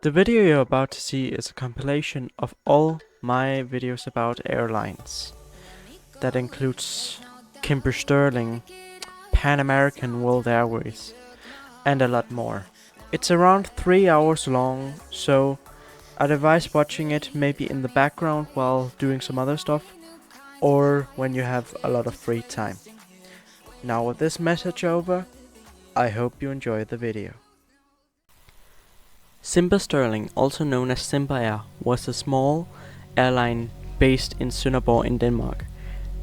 The video you're about to see is a compilation of all my videos about airlines. That includes Cimber Sterling, Pan American World Airways, and a lot more. It's around 3 hours long, so I'd advise watching it maybe in the background while doing some other stuff, or when you have a lot of free time. Now with this message over, I hope you enjoy the video. Cimber Sterling, also known as Cimber Air, was a small airline based in Sønderborg in Denmark.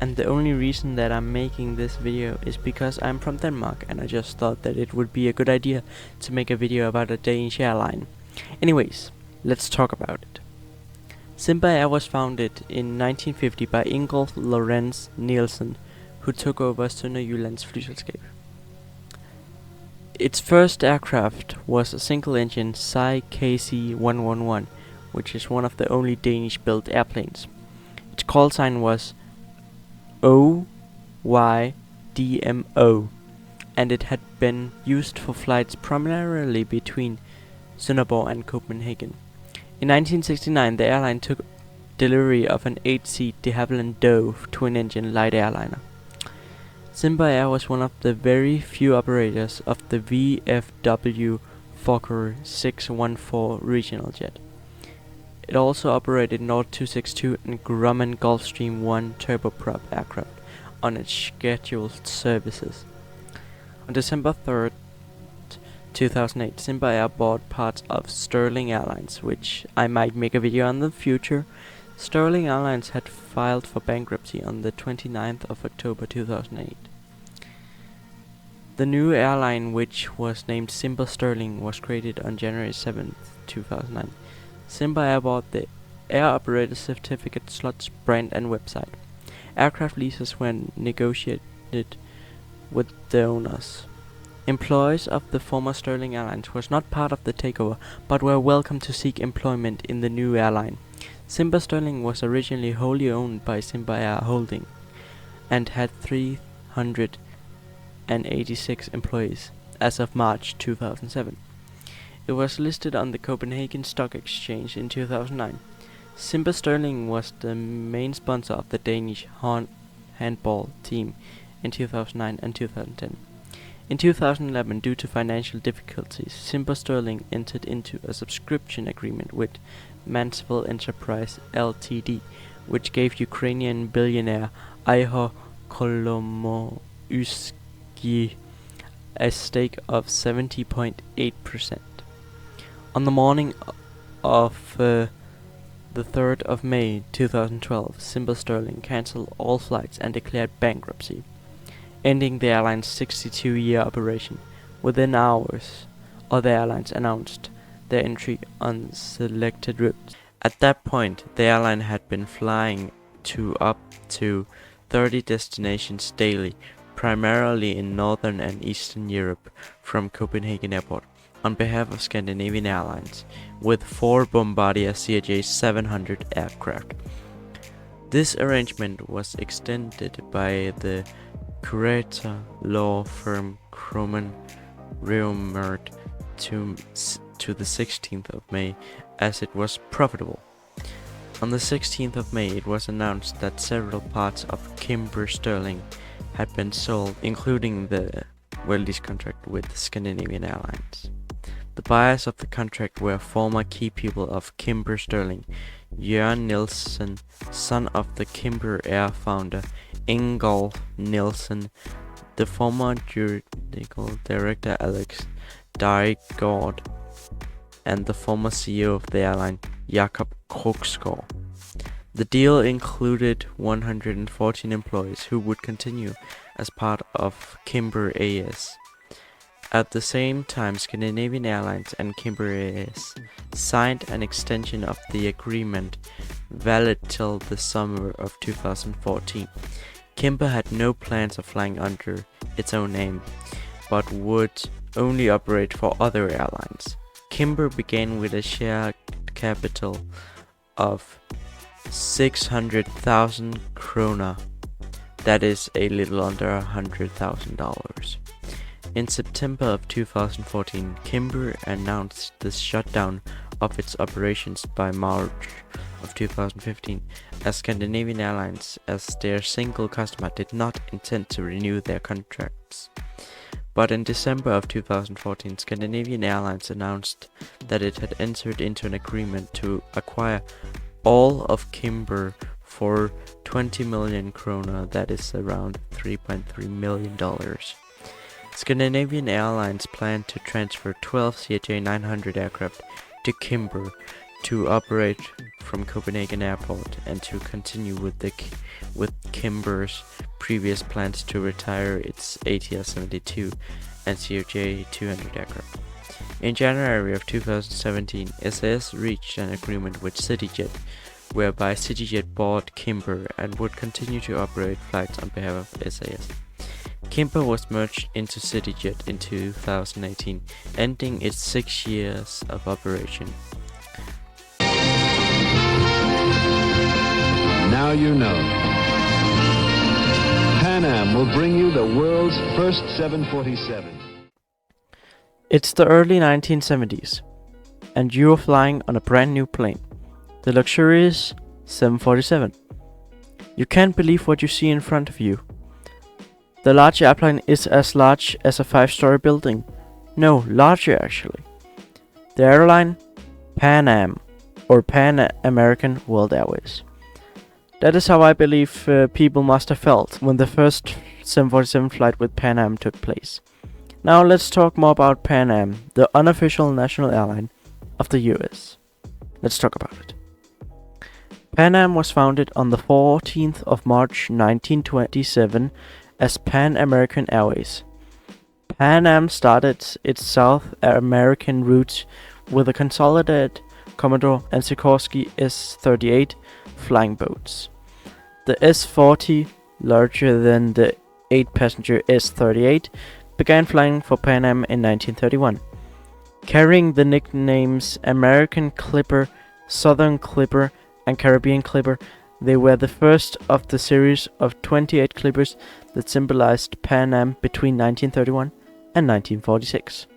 And the only reason that I'm making this video is because I'm from Denmark and I just thought that it would be a good idea to make a video about a Danish airline. Anyways, let's talk about it. Cimber Air was founded in 1950 by Ingolf Lorenz Nielsen, who took over Sønderjyllands Flyselskab. Its first aircraft was a single-engine Psy KC-111, which is one of the only Danish-built airplanes. Its call sign was OYDMO, and it had been used for flights primarily between Sønderborg and Copenhagen. In 1969, the airline took delivery of an 8-seat de Havilland Dove twin-engine light airliner. Cimber Air was one of the very few operators of the VFW Fokker 614 regional jet. It also operated Nord 262 and Grumman Gulfstream 1 turboprop aircraft on its scheduled services. On December 3rd, 2008, Cimber Air bought parts of Sterling Airlines, which I might make a video on in the future. Sterling Airlines had filed for bankruptcy on the 29th of October 2008. The new airline, which was named Cimber Sterling, was created on January 7th, 2009. Cimber Air bought the Air Operator Certificate, slots, brand and website. Aircraft leases were negotiated with the owners. Employees of the former Sterling Airlines was not part of the takeover, but were welcome to seek employment in the new airline. Cimber Sterling was originally wholly owned by Cimber Air Holding and had 386 employees as of March 2007. It was listed on the Copenhagen Stock Exchange in 2009. Cimber Sterling was the main sponsor of the Danish handball team in 2009 and 2010. In 2011, due to financial difficulties, Cimber Sterling entered into a subscription agreement with Mansfield Enterprise Ltd, which gave Ukrainian billionaire Ihor Kolomoisky a stake of 70.8%. On the morning of the 3rd of May 2012, Cimber Sterling cancelled all flights and declared bankruptcy, ending the airline's 62-year operation. Within hours, other airlines announced their entry on selected routes. At that point, the airline had been flying to up to 30 destinations daily, primarily in Northern and Eastern Europe from Copenhagen Airport, on behalf of Scandinavian Airlines, with 4 Bombardier CRJ-700 aircraft. This arrangement was extended by the curator law firm Kromann Reumert to the 16th of May, as it was profitable. On the 16th of May, it was announced that several parts of Cimber Sterling had been sold, including the lease contract with Scandinavian Airlines. The buyers of the contract were former key people of Cimber Sterling: Jørgen Nielsen, son of the Cimber Air founder Ingolf Nielsen, the former juridical director Alex Dygaard, and the former CEO of the airline Jakob Krogsgaard. The deal included 114 employees who would continue as part of Cimber AS. At the same time, Scandinavian Airlines and Cimber AS signed an extension of the agreement, valid till the summer of 2014. Cimber had no plans of flying under its own name, but would only operate for other airlines. Cimber began with a share capital of 600,000 krona, that is a little under $100,000. In September of 2014, Cimber announced the shutdown of its operations by March of 2015, as Scandinavian Airlines, as their single customer, did not intend to renew their contracts. But in December of 2014, Scandinavian Airlines announced that it had entered into an agreement to acquire all of Cimber for 20 million kroner, that is around $3.3 million. Scandinavian Airlines planned to transfer 12 CRJ900 aircraft to Cimber to operate from Copenhagen Airport and to continue with Cimber's previous plans to retire its ATR-72 and CRJ200 aircraft. In January of 2017, SAS reached an agreement with CityJet, whereby CityJet bought Cimber and would continue to operate flights on behalf of SAS. Cimber was merged into CityJet in 2018, ending its 6 years of operation. Now you know. Pan Am will bring you the world's first 747. It's the early 1970s, and you're flying on a brand new plane, the luxurious 747. You can't believe what you see in front of you. The large airplane is as large as a 5-story building. No, larger actually. The airline, Pan Am, or Pan American World Airways. That is how I believe people must have felt when the first 747 flight with Pan Am took place. Now let's talk more about Pan Am, the unofficial national airline of the US. Let's talk about it. Pan Am was founded on the 14th of March 1927 as Pan American Airways. Pan Am started its South American routes with a consolidated Commodore and Sikorsky S-38 flying boats. The S-40, larger than the 8-passenger S-38, began flying for Pan Am in 1931. Carrying the nicknames American Clipper, Southern Clipper, and Caribbean Clipper, they were the first of the series of 28 Clippers that symbolized Pan Am between 1931 and 1946.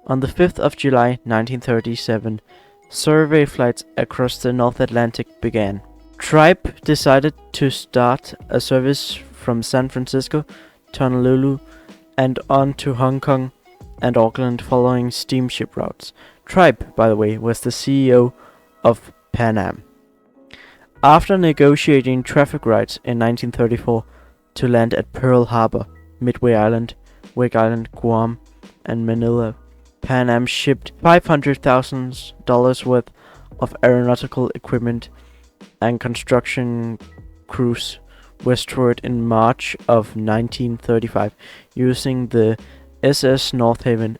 On the 5th of July 1937, survey flights across the North Atlantic began. Tribe decided to start a service from San Francisco to Honolulu and on to Hong Kong and Auckland following steamship routes. Tribe, by the way, was the CEO of Pan Am. After negotiating traffic rights in 1934 to land at Pearl Harbor, Midway Island, Wake Island, Guam, and Manila, Pan Am shipped $500,000 worth of aeronautical equipment and construction crews westward in March of 1935, using the SS North Haven,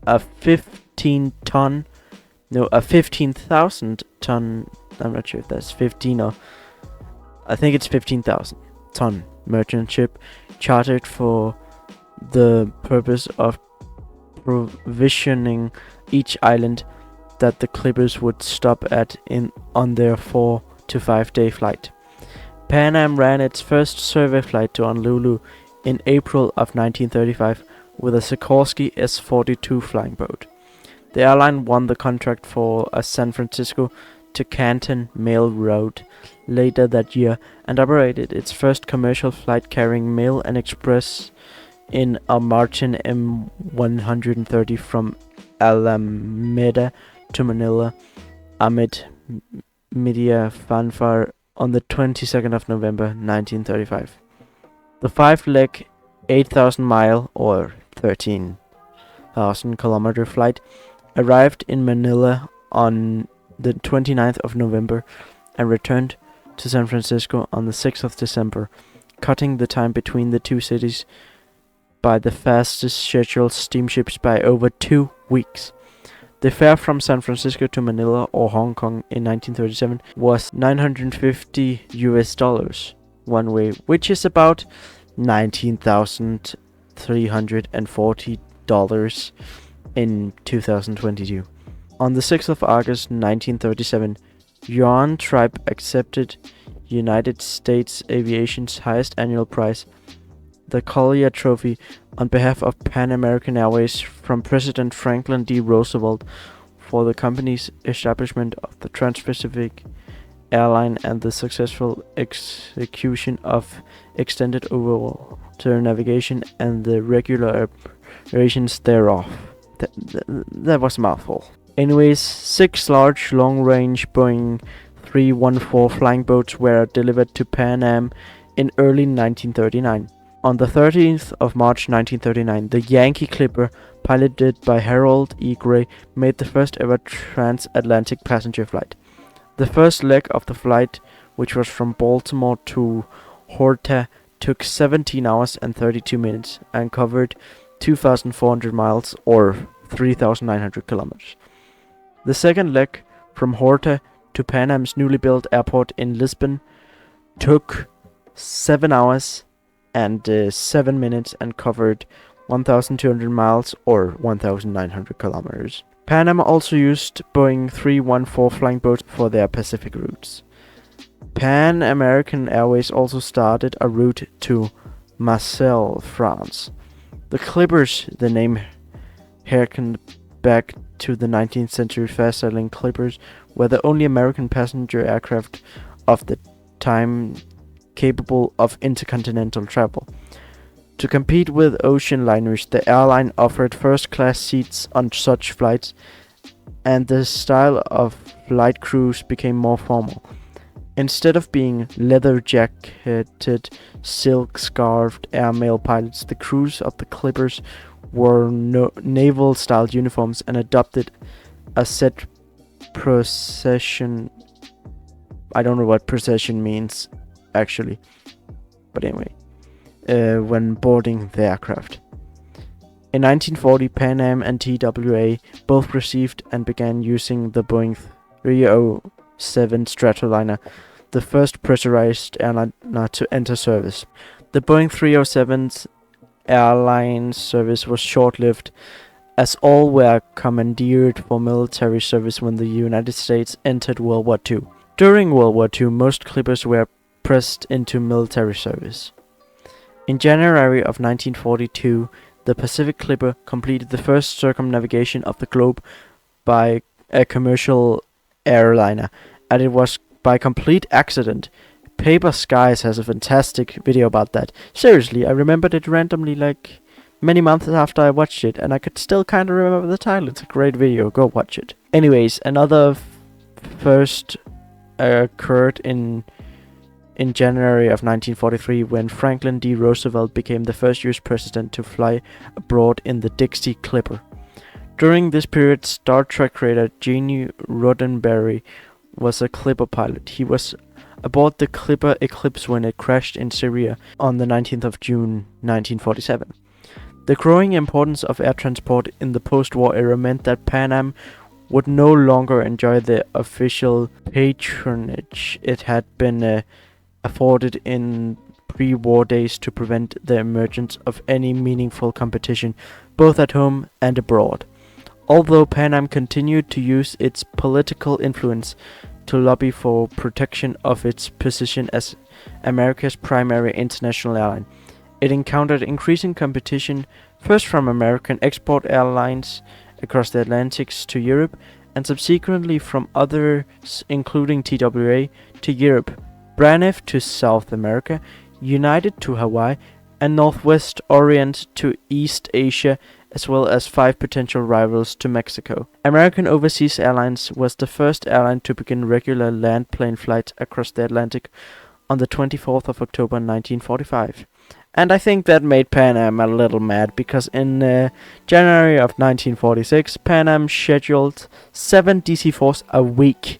a 15,000 ton, I'm not sure if that's 15 or, I think it's 15,000 ton merchant ship chartered for the purpose of provisioning each island that the Clippers would stop at on their 4 to 5 day flight. Pan Am ran its first survey flight to Honolulu in April of 1935 with a Sikorsky S-42 flying boat. The airline won the contract for a San Francisco to Canton mail route later that year and operated its first commercial flight carrying mail and express in a Martin M130 from Alameda to Manila amid media fanfare on the 22nd of November 1935. The 5-leg 8,000-mile or 13,000-kilometer flight arrived in Manila on the 29th of November and returned to San Francisco on the 6th of December, cutting the time between the two cities by the fastest scheduled steamships by over 2 weeks. The fare from San Francisco to Manila or Hong Kong in 1937 was $950 one way, which is about $19,340 in 2022. On the 6th of August 1937, Yuan Tribe accepted United States Aviation's highest annual prize, the Collier Trophy, on behalf of Pan American Airways from President Franklin D. Roosevelt for the company's establishment of the Trans-Pacific Airline and the successful execution of extended over-water navigation and the regular operations thereof. That was a mouthful. Anyways, 6 large long-range Boeing 314 flying boats were delivered to Pan Am in early 1939. On the 13th of March 1939, the Yankee Clipper, piloted by Harold E. Gray, made the first ever transatlantic passenger flight. The first leg of the flight, which was from Baltimore to Horta, took 17 hours and 32 minutes and covered 2,400 miles or 3,900 kilometers. The second leg, from Horta to Pan Am's newly built airport in Lisbon, took 7 hours and 7 minutes and covered 1,200 miles or 1,900 kilometers. Pan Am also used Boeing 314 flying boats for their Pacific routes. Pan American Airways also started a route to Marseille, France. The Clippers, the name harkened back to the 19th century fast-sailing Clippers, were the only American passenger aircraft of the time capable of intercontinental travel. To compete with ocean liners, the airline offered first-class seats on such flights, and the style of flight crews became more formal. Instead of being leather-jacketed, silk-scarfed airmail pilots, the crews of the Clippers wore naval-style uniforms and adopted a set procession. I don't know what procession means, actually, but anyway. When boarding the aircraft. In 1940, Pan Am and TWA both received and began using the Boeing 307 Stratoliner, the first pressurized airliner to enter service. The Boeing 307's airline service was short-lived, as all were commandeered for military service when the United States entered World War II. During World War II, most Clippers were pressed into military service. In January of 1942, the Pacific Clipper completed the first circumnavigation of the globe by a commercial airliner, and it was by complete accident. Paper Skies has a fantastic video about that. Seriously, I remembered it randomly like many months after I watched it, and I could still kind of remember the title. It's a great video, go watch it. Anyways, another first occurred in January of 1943, when Franklin D. Roosevelt became the first U.S. president to fly abroad in the Dixie Clipper. During this period, Star Trek creator Gene Roddenberry was a Clipper pilot. He was aboard the Clipper Eclipse when it crashed in Syria on the 19th of June 1947. The growing importance of air transport in the post-war era meant that Pan Am would no longer enjoy the official patronage it had been afforded in pre-war days to prevent the emergence of any meaningful competition, both at home and abroad. Although Pan Am continued to use its political influence to lobby for protection of its position as America's primary international airline, it encountered increasing competition, first from American export airlines across the Atlantics to Europe, and subsequently from others including TWA to Europe, Braniff to South America, United to Hawaii, and Northwest Orient to East Asia, as well as 5 potential rivals to Mexico. American Overseas Airlines was the first airline to begin regular land plane flights across the Atlantic on the 24th of October 1945. And I think that made Pan Am a little mad, because in January of 1946, Pan Am scheduled 7 DC-4s a week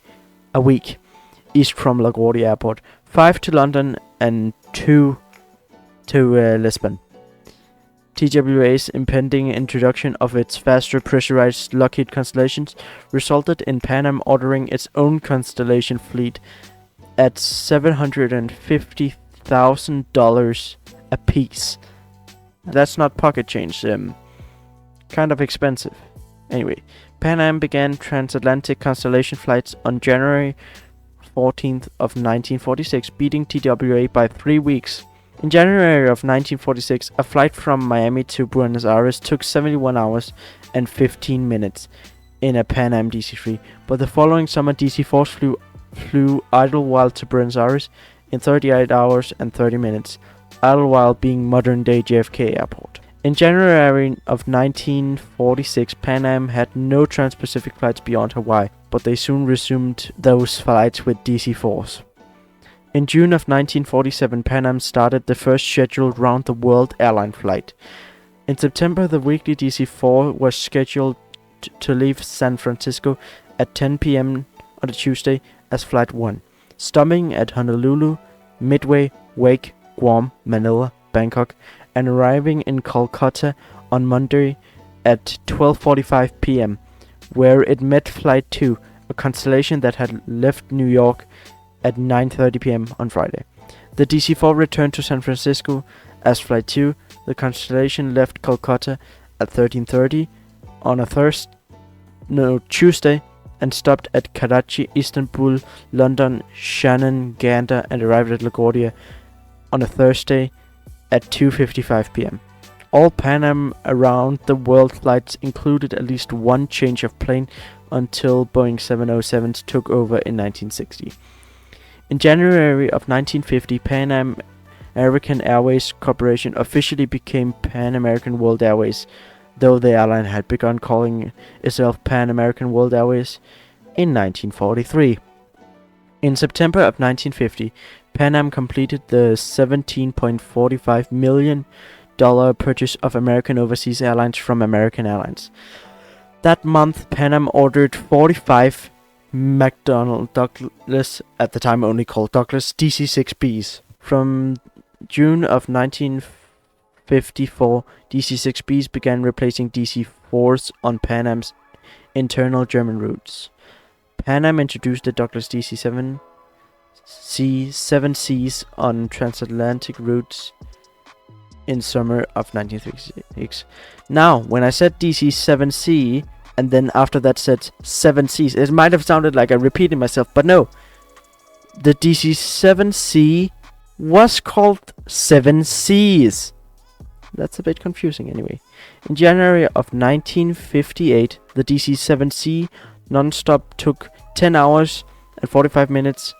east from LaGuardia Airport, 5 to London and 2 to Lisbon. TWA's impending introduction of its faster pressurized Lockheed Constellations resulted in Pan Am ordering its own Constellation fleet at $750,000 a piece. That's not pocket change, kind of expensive. Anyway, Pan Am began transatlantic Constellation flights on January 14th of 1946, beating TWA by 3 weeks. In January of 1946, a flight from Miami to Buenos Aires took 71 hours and 15 minutes. in a Pan Am DC-3, but the following summer DC-4s flew Idlewild to Buenos Aires in 38 hours and 30 minutes, Idlewild being modern-day JFK Airport. In January of 1946, Pan Am had no trans-Pacific flights beyond Hawaii, but they soon resumed those flights with DC-4s. In June of 1947, Pan Am started the first scheduled round-the-world airline flight. In September, the weekly DC-4 was scheduled to leave San Francisco at 10 p.m. on a Tuesday as Flight 1, stopping at Honolulu, Midway, Wake, Guam, Manila, Bangkok, and arriving in Kolkata on Monday at 12:45 p.m., where it met Flight 2, a constellation that had left New York at 9:30 p.m. on Friday. The DC-4 returned to San Francisco as Flight 2. The constellation left Kolkata at 13:30 on a Tuesday and stopped at Karachi, Istanbul, London, Shannon, Gander, and arrived at LaGuardia on a Thursday at 2:55 p.m. All Pan Am around the world flights included at least one change of plane until Boeing 707s took over in 1960. In January of 1950, Pan Am American Airways Corporation officially became Pan American World Airways, though the airline had begun calling itself Pan American World Airways in 1943. In September of 1950, Pan Am completed the $17.45 million purchase of American Overseas Airlines from American Airlines. That month, Pan Am ordered 45 McDonnell Douglas, at the time only called Douglas, DC-6Bs. From June of 1954, DC-6Bs began replacing DC-4s on Pan Am's internal German routes. Pan Am introduced the Douglas DC-7Cs on transatlantic routes in summer of 1936. Now, when I said DC-7C and then after that said 7Cs, it might have sounded like I repeated myself, but no. The DC-7C was called 7Cs. That's a bit confusing anyway. In January of 1958, the DC-7C non-stop took 10 hours and 45 minutes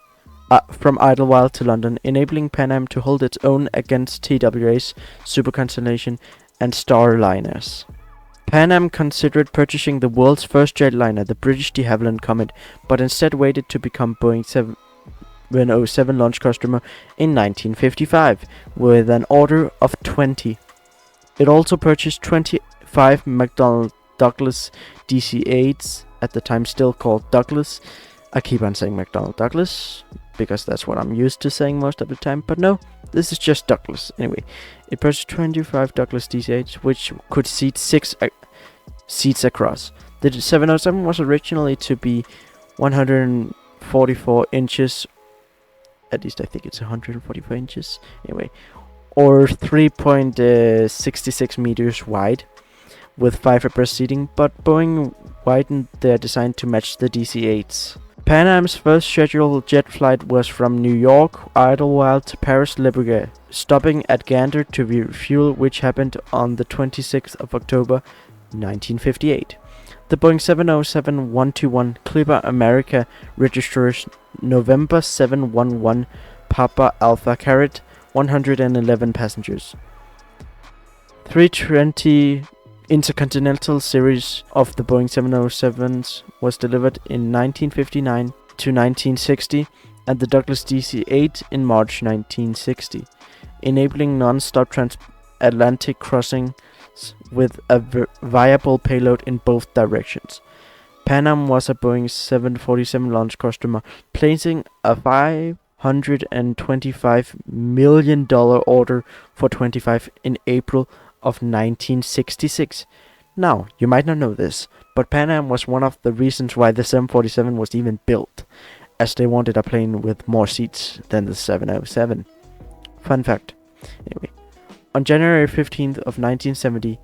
from Idlewild to London, enabling Pan Am to hold its own against TWA's Super Constellation and Starliners. Pan Am considered purchasing the world's first jetliner, the British de Havilland Comet, but instead waited to become Boeing 707 launch customer in 1955 with an order of 20. It also purchased 25 McDonnell Douglas DC-8s, at the time still called Douglas. I keep on saying McDonnell Douglas because that's what I'm used to saying most of the time, but no, this is just Douglas. Anyway, it purchased 25 Douglas DC-8s, which could seat 6 seats across. The 707 was originally to be 144 inches, at least I think it's 144 inches, anyway, or 3.66 meters wide, with 5 abreast seating, but Boeing widened their design to match the DC-8s. Pan Am's first scheduled jet flight was from New York, Idlewild to Paris Le Bourget, stopping at Gander to refuel, which happened on the 26th of October 1958. The Boeing 707-121 Clipper America registers November 711 Papa Alpha carried 111 passengers. 320 Intercontinental series of the Boeing 707s was delivered in 1959 to 1960 and the Douglas DC-8 in March 1960, enabling non-stop transatlantic crossings with a viable payload in both directions. Pan Am was a Boeing 747 launch customer, placing a $525 million order for 25 in April of 1966. Now, you might not know this, but Pan Am was one of the reasons why the 747 was even built, as they wanted a plane with more seats than the 707. Fun fact. Anyway, on January 15th of 1970,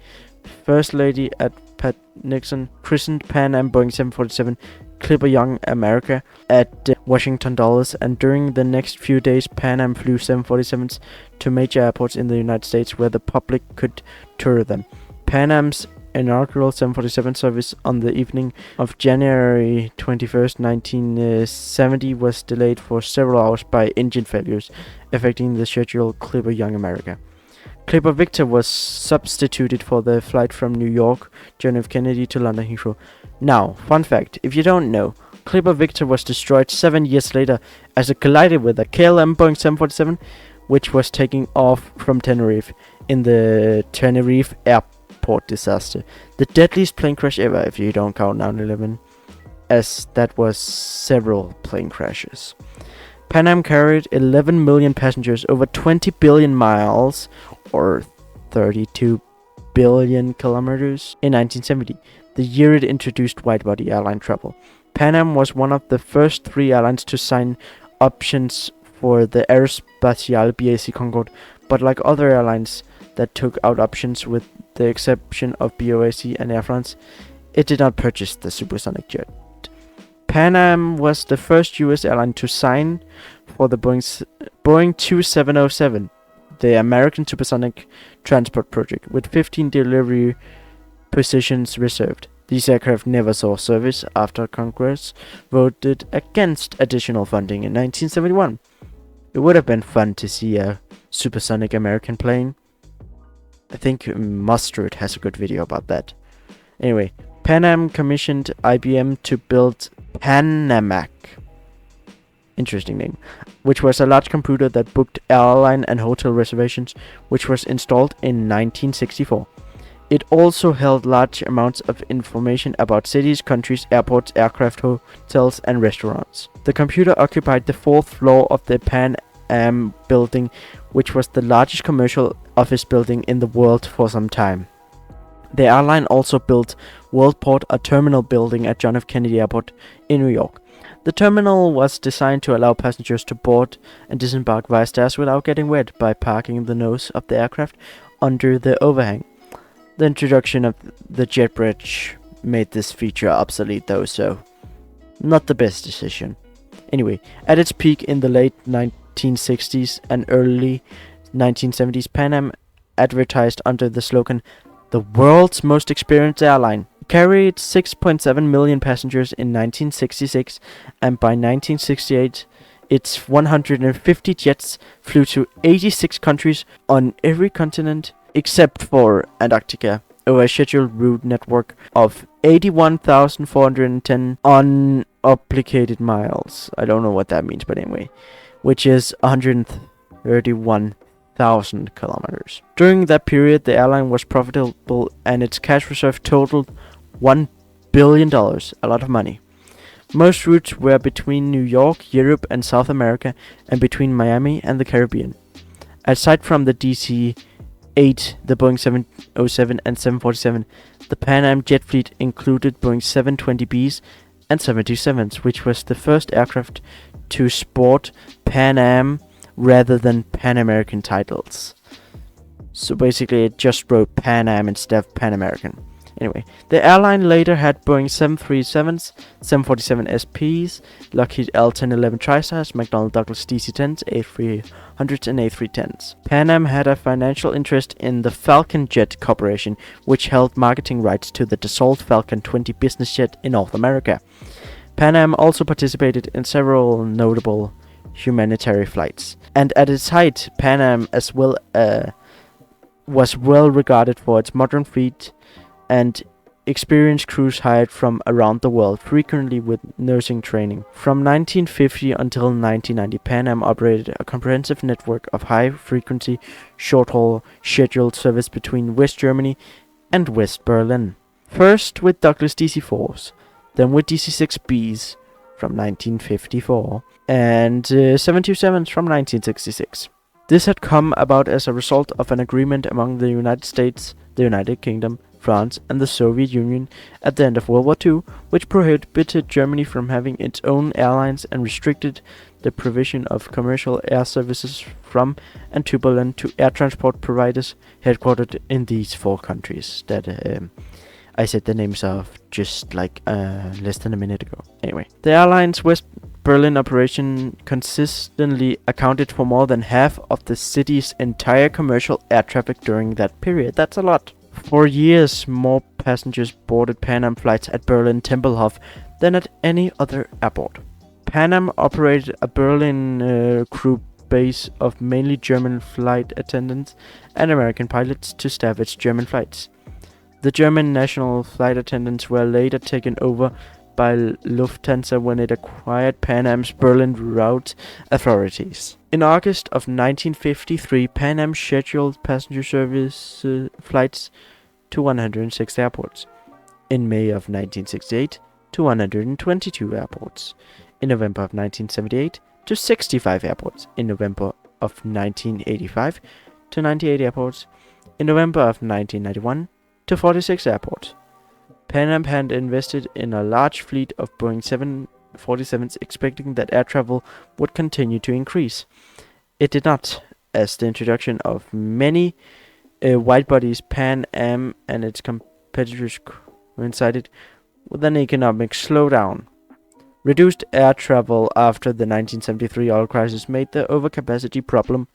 First Lady Pat Nixon christened Pan Am Boeing 747 Clipper Young America at Washington Dulles, and during the next few days Pan Am flew 747s to major airports in the United States where the public could tour them. Pan Am's inaugural 747 service on the evening of January 21st, 1970 was delayed for several hours by engine failures, affecting the scheduled Clipper Young America. Clipper Victor was substituted for the flight from New York, John F. Kennedy to London Heathrow. Now, fun fact, if you don't know, Clipper Victor was destroyed 7 years later as it collided with a KLM Boeing 747, which was taking off from Tenerife in the Tenerife airport disaster. The deadliest plane crash ever, if you don't count 9/11, as that was several plane crashes. Pan Am carried 11 million passengers over 20 billion miles, or 32 billion kilometers, in 1970, the year it introduced wide-body airline travel. Pan Am was one of the first 3 airlines to sign options for the Aerospatiale BAC Concorde, but like other airlines that took out options with the exception of BOAC and Air France, it did not purchase the supersonic jet. Pan Am was the first US airline to sign for the Boeing 2707, the American supersonic transport project, with 15 delivery positions reserved. These aircraft never saw service after Congress voted against additional funding in 1971. It would have been fun to see a supersonic American plane. I think Mustard has a good video about that. Anyway, Pan Am commissioned IBM to build Panamac, interesting name, which was a large computer that booked airline and hotel reservations, which was installed in 1964. It also held large amounts of information about cities, countries, airports, aircraft, hotels, and restaurants. The computer occupied the 4th floor of the Pan Am building, which was the largest commercial office building in the world for some time. The airline also built Worldport, a terminal building at John F. Kennedy Airport in New York. The terminal was designed to allow passengers to board and disembark via stairs without getting wet by parking the nose of the aircraft under the overhang. The introduction of the jet bridge made this feature obsolete though, so not the best decision. Anyway, at its peak in the late 1960s and early 1970s, Pan Am advertised under the slogan, "The world's most experienced airline." It carried 6.7 million passengers in 1966, and by 1968, its 150 jets flew to 86 countries on every continent except for Antarctica, over a scheduled route network of 81,410 unobligated miles. I don't know what that means, but anyway, which is 131,000 kilometers. During that period, the airline was profitable and its cash reserve totaled $1 billion, a lot of money. Most routes were between New York, Europe, and South America, and between Miami and the Caribbean. Aside from the DC-8, the Boeing 707 and 747, the Pan Am jet fleet included Boeing 720Bs and 727s, which was the first aircraft to sport Pan Am rather than Pan American titles. So basically it just wrote Pan Am instead of Pan American. Anyway, the airline later had Boeing 737s, 747 SPs, Lockheed L-1011 TriStars, McDonnell Douglas DC-10s, A300s, and A310s. Pan Am had a financial interest in the Falcon Jet Corporation, which held marketing rights to the Dassault Falcon 20 business jet in North America. Pan Am also participated in several notable humanitarian flights. And at its height, Pan Am as well was well regarded for its modern fleet and experienced crews hired from around the world, frequently with nursing training. From 1950 until 1990, Pan Am operated a comprehensive network of high-frequency, short-haul scheduled service between West Germany and West Berlin. First with Douglas DC-4s, then with DC-6Bs from 1954, and 727s from 1966. This had come about as a result of an agreement among the United States, the United Kingdom, France, and the Soviet Union at the end of World War II, which prohibited Germany from having its own airlines and restricted the provision of commercial air services from and to Berlin to air transport providers headquartered in these 4 countries that I said the names of just like less than a minute ago. Anyway, the airline's West Berlin operation consistently accounted for more than half of the city's entire commercial air traffic during that period. That's a lot. For years, more passengers boarded Pan Am flights at Berlin Tempelhof than at any other airport. Pan Am operated a Berlin crew base of mainly German flight attendants and American pilots to staff its German flights. The German national flight attendants were later taken over by Lufthansa when it acquired Pan Am's Berlin route authorities. In August of 1953, Pan Am scheduled passenger service flights to 106 airports. In May of 1968, to 122 airports. In November of 1978, to 65 airports. In November of 1985, to 98 airports. In November of 1991, to 46 airports. Pan Am had invested in a large fleet of Boeing 747s, expecting that air travel would continue to increase. It did not, as the introduction of many wide-bodies Pan Am and its competitors coincided with an economic slowdown. Reduced air travel after the 1973 oil crisis made the overcapacity problem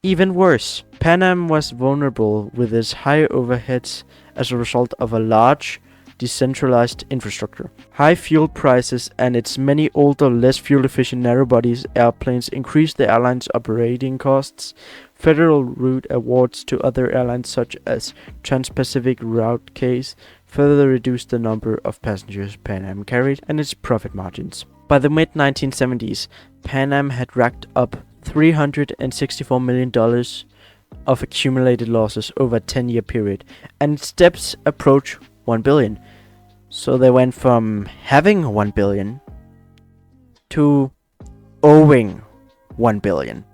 even worse. Pan Am was vulnerable with its high overheads as a result of a large, decentralized infrastructure. High fuel prices and its many older, less fuel-efficient narrow-bodies airplanes increased the airline's operating costs. Federal route awards to other airlines such as Trans-Pacific Route Case further reduced the number of passengers Pan Am carried and its profit margins. By the mid-1970s, Pan Am had racked up $364 million of accumulated losses over a 10-year period, and its debts approach $1 billion. So they went from having $1 billion to owing $1 billion.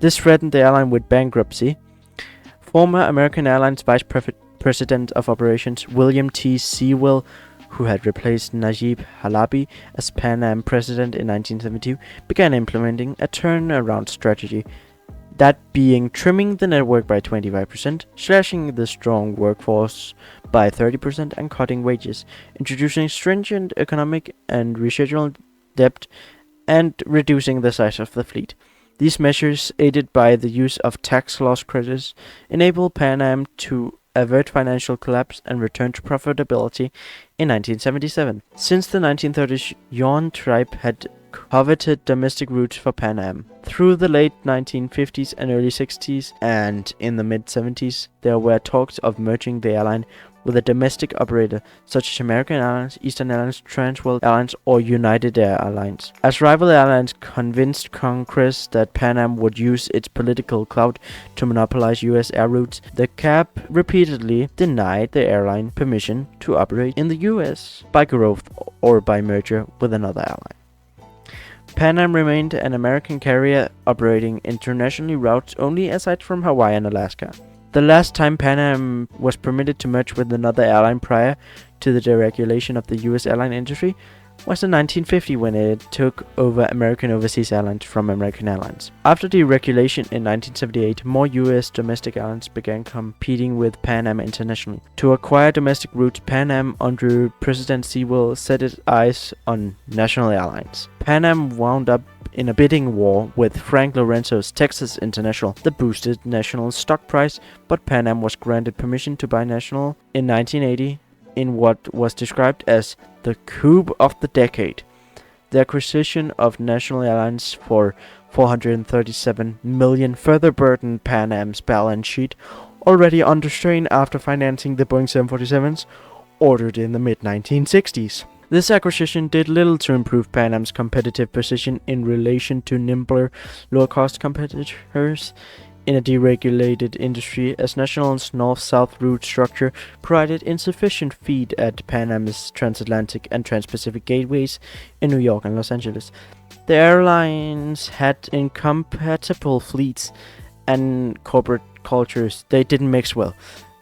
This threatened the airline with bankruptcy. Former American Airlines Vice President of Operations William T. Sewell, who had replaced Najib Halabi as Pan Am president in 1972, began implementing a turnaround strategy, that being trimming the network by 25%, slashing the strong workforce by 30%, and cutting wages, introducing stringent economic and rescheduling debt, and reducing the size of the fleet. These measures, aided by the use of tax loss credits, enabled Pan Am to avert financial collapse and return to profitability in 1977. Since the 1930s, Johan Tripe had coveted domestic routes for Pan Am. Through the late 1950s and early 60s, and in the mid-70s, there were talks of merging the airline with a domestic operator such as American Airlines, Eastern Airlines, Transworld Airlines, or United Airlines. As rival airlines convinced Congress that Pan Am would use its political clout to monopolize U.S. air routes, the CAB repeatedly denied the airline permission to operate in the U.S. by growth or by merger with another airline. Pan Am remained an American carrier operating internationally routes only aside from Hawaii and Alaska. The last time Pan Am was permitted to merge with another airline prior to the deregulation of the U.S. airline industry was in 1950 when it took over American Overseas Airlines from American Airlines. After deregulation in 1978, more U.S. domestic airlines began competing with Pan Am internationally. To acquire domestic routes, Pan Am under President Sewell set its eyes on national airlines. Pan Am wound up in a bidding war with Frank Lorenzo's Texas International that boosted National's stock price, but Pan Am was granted permission to buy National in 1980 in what was described as the coup of the decade. The acquisition of National Airlines for $437 million further burdened Pan Am's balance sheet, already under strain after financing the Boeing 747s ordered in the mid-1960s. This acquisition did little to improve Pan Am's competitive position in relation to nimbler, lower-cost competitors in a deregulated industry, as National's north-south route structure provided insufficient feed at Pan Am's transatlantic and trans-Pacific gateways in New York and Los Angeles. The airlines had incompatible fleets and corporate cultures. They didn't mix well,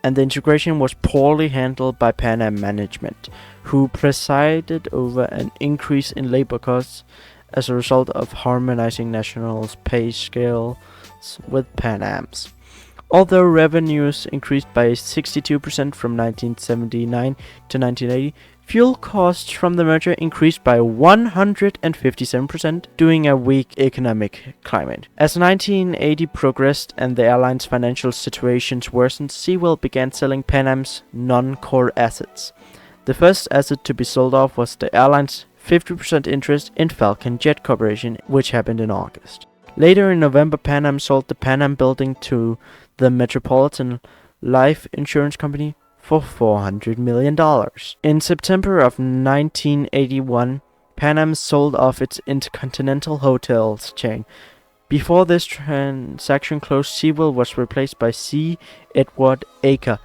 and the integration was poorly handled by Pan Am management, who presided over an increase in labor costs as a result of harmonizing National's pay scales with Pan Am's. Although revenues increased by 62% from 1979 to 1980, Fuel costs from the merger increased by 157% during a weak economic climate. As 1980 progressed and the airline's financial situations worsened, Seawell began selling Pan Am's non-core assets. The first asset to be sold off was the airline's 50% interest in Falcon Jet Corporation, which happened in August. Later in November, Pan Am sold the Pan Am building to the Metropolitan Life Insurance Company for $400 million. In September of 1981, Pan Am sold off its Intercontinental Hotels chain. Before this transaction closed, Seawell was replaced by C. Edward Aker,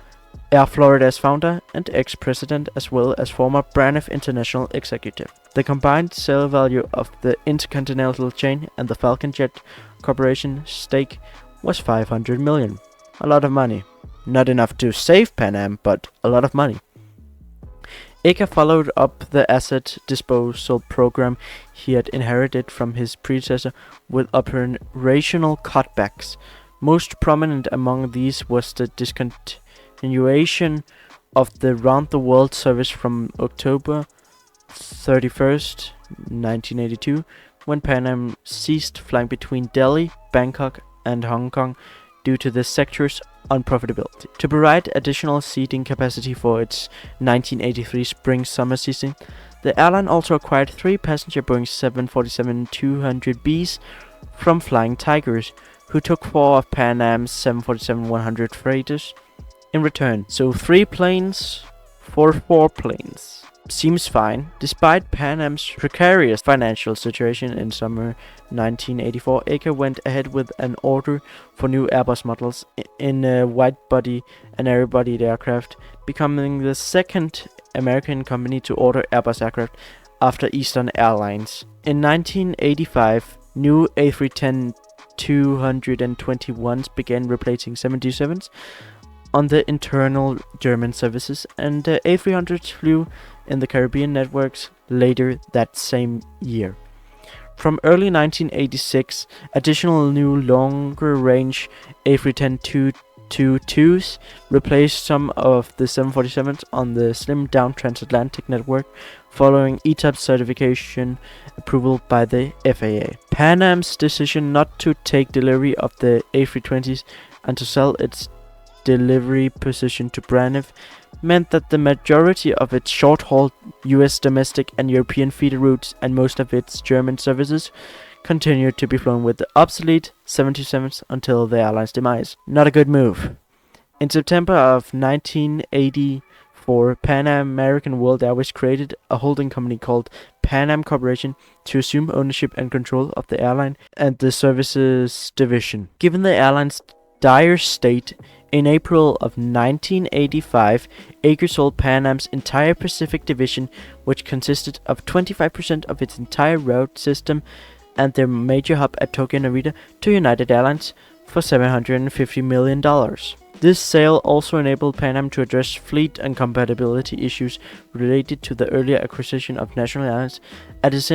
Air Florida's founder and ex-president, as well as former Braniff International executive. The combined sale value of the Intercontinental chain and the Falcon Jet Corporation stake was $500 million. A lot of money. Not enough to save Pan Am, but a lot of money. Aker followed up the asset disposal program he had inherited from his predecessor with operational cutbacks. Most prominent among these was the discontinuation of the round-the-world service from October 31st, 1982, when Pan Am ceased flying between Delhi, Bangkok, and Hong Kong due to the sector's unprofitability. To provide additional seating capacity for its 1983 spring-summer season, the airline also acquired 3 passenger Boeing 747-200Bs from Flying Tigers, who took 4 of Pan Am's 747-100 freighters in return. So 3 planes for 4 planes. Seems fine. Despite Pan Am's precarious financial situation in summer 1984, Aker went ahead with an order for new Airbus models in wide-body and narrow-bodied aircraft, becoming the second American company to order Airbus aircraft after Eastern Airlines. In 1985, new A310-221s began replacing 727s on the internal German services, and the A300s flew in the Caribbean networks later that same year. From early 1986, additional new longer-range A310-222s replaced some of the 747s on the slimmed-down transatlantic network, following ETAP certification approval by the FAA. Pan Am's decision not to take delivery of the A320s and to sell its delivery position to Braniff meant that the majority of its short-haul US domestic and European feeder routes and most of its German services continued to be flown with the obsolete 727s until the airline's demise. Not a good move. In September of 1984, Pan American World Airways created a holding company called Pan Am Corporation to assume ownership and control of the airline and the services division. Given the airline's dire state, in April of 1985, Aker sold Pan Am's entire Pacific division, which consisted of 25% of its entire route system and their major hub at Tokyo Narita, to United Airlines for $750 million. This sale also enabled Pan Am to address fleet and compatibility issues related to the earlier acquisition of National Airlines, as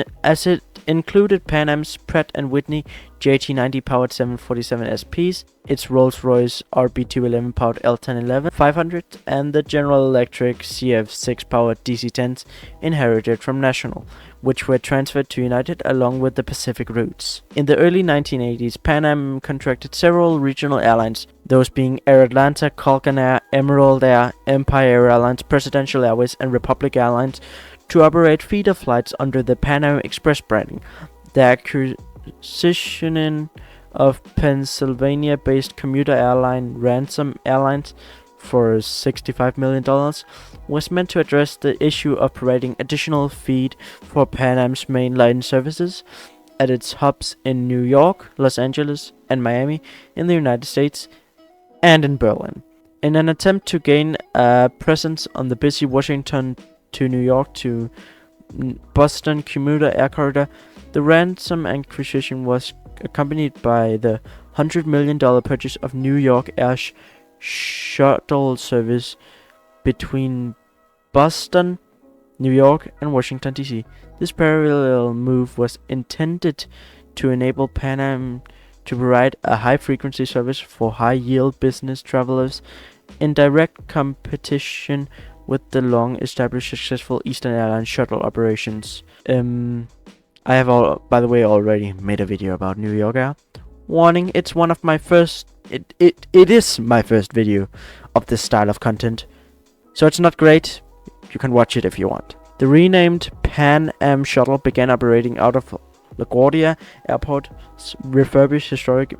it included Pan Am's Pratt & Whitney JT90 powered 747 SPs, its Rolls-Royce RB211 powered L1011-500, and the General Electric CF6 powered DC10s inherited from National, which were transferred to United along with the Pacific routes. In the early 1980s, Pan Am contracted several regional airlines, those being Air Atlanta, Colgan Air, Emerald Air, Empire Airlines, Presidential Airways, and Republic Airlines, to operate feeder flights under the Pan Am Express branding. The acquisition of Pennsylvania-based commuter airline Ransom Airlines for $65 million was meant to address the issue of providing additional feed for Pan Am's mainline services at its hubs in New York, Los Angeles, and Miami in the United States, and in Berlin. In an attempt to gain a presence on the busy Washington to New York to Boston commuter air corridor, the Ransom acquisition was accompanied by the $100 million purchase of New York Air shuttle service between Boston, New York, and Washington, D.C. This parallel move was intended to enable Pan Am to provide a high-frequency service for high-yield business travelers in direct competition with the long-established successful Eastern Airlines shuttle operations. I have, by the way, already made a video about New York Air. Warning, it's one of my first... It is my first video of this style of content. So it's not great. You can watch it if you want. The renamed Pan Am shuttle began operating out of LaGuardia Airport's refurbished historic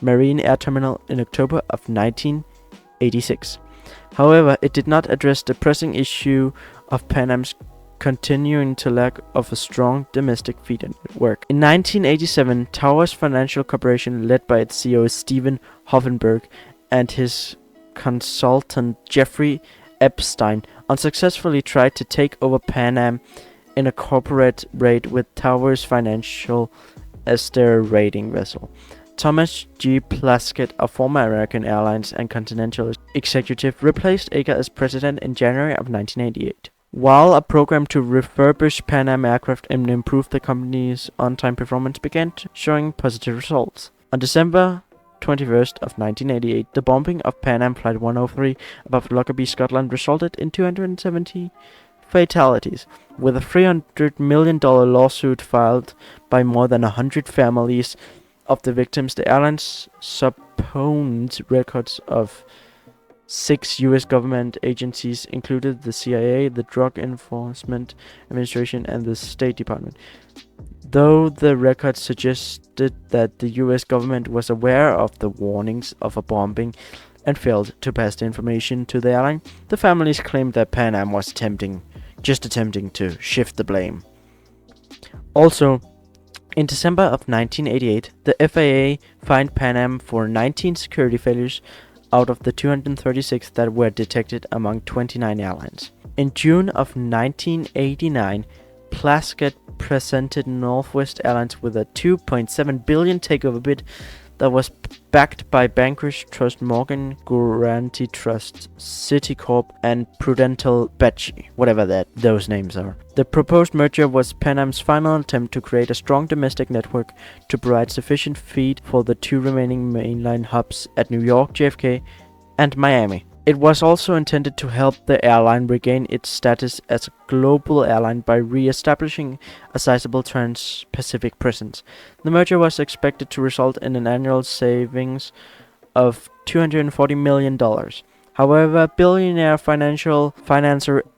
Marine Air Terminal in October of 1986. However, it did not address the pressing issue of Pan Am's continuing to lack of a strong domestic feeder network. In 1987, Towers Financial Corporation, led by its CEO Stephen Hoffenberg and his consultant Jeffrey Epstein, unsuccessfully tried to take over Pan Am in a corporate raid with Towers Financial as their raiding vessel. Thomas G. Plaskett, a former American Airlines and Continental executive, replaced Aker as president in January of 1988. While a program to refurbish Pan Am aircraft and improve the company's on-time performance began showing positive results. On December 21st of 1988, the bombing of Pan Am Flight 103 above Lockerbie, Scotland resulted in 270 fatalities, with a $300 million lawsuit filed by more than 100 families of the victims. The airlines subpoenaed records of 6 U.S. government agencies, including the CIA, the Drug Enforcement Administration, and the State Department. Though the records suggested that the U.S. government was aware of the warnings of a bombing and failed to pass the information to the airline, the families claimed that Pan Am was just attempting to shift the blame. Also, in December of 1988, the FAA fined Pan Am for 19 security failures out of the 236 that were detected among 29 airlines. In June of 1989, Plaskett presented Northwest Airlines with a $2.7 billion takeover bid that was backed by bankers Trust Morgan, Guaranty Trust, Citicorp, and Prudential Batchy, whatever those names are. The proposed merger was Pan Am's final attempt to create a strong domestic network to provide sufficient feed for the 2 remaining mainline hubs at New York, JFK, and Miami. It was also intended to help the airline regain its status as a global airline by re-establishing a sizable trans-Pacific presence. The merger was expected to result in an annual savings of $240 million. However, billionaire financier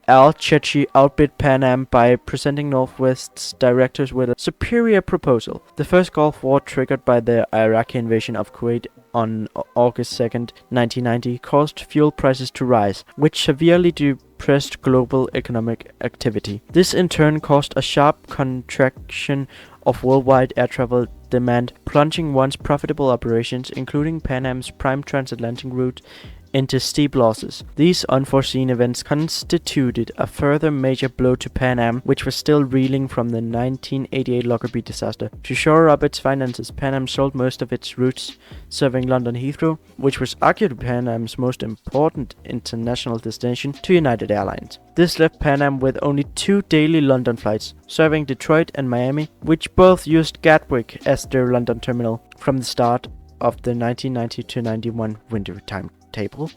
Al Chechi outbid Pan Am by presenting Northwest's directors with a superior proposal. The first Gulf War, triggered by the Iraqi invasion of Kuwait on August 2nd, 1990, caused fuel prices to rise, which severely depressed global economic activity. This in turn caused a sharp contraction of worldwide air travel demand, plunging once profitable operations, including Pan Am's prime transatlantic route, into steep losses. These unforeseen events constituted a further major blow to Pan Am, which was still reeling from the 1988 Lockerbie disaster. To shore up its finances, Pan Am sold most of its routes serving London Heathrow, which was arguably Pan Am's most important international destination, to United Airlines. This left Pan Am with only 2 daily London flights, serving Detroit and Miami, which both used Gatwick as their London terminal from the start of the 1990-91 winter timetable.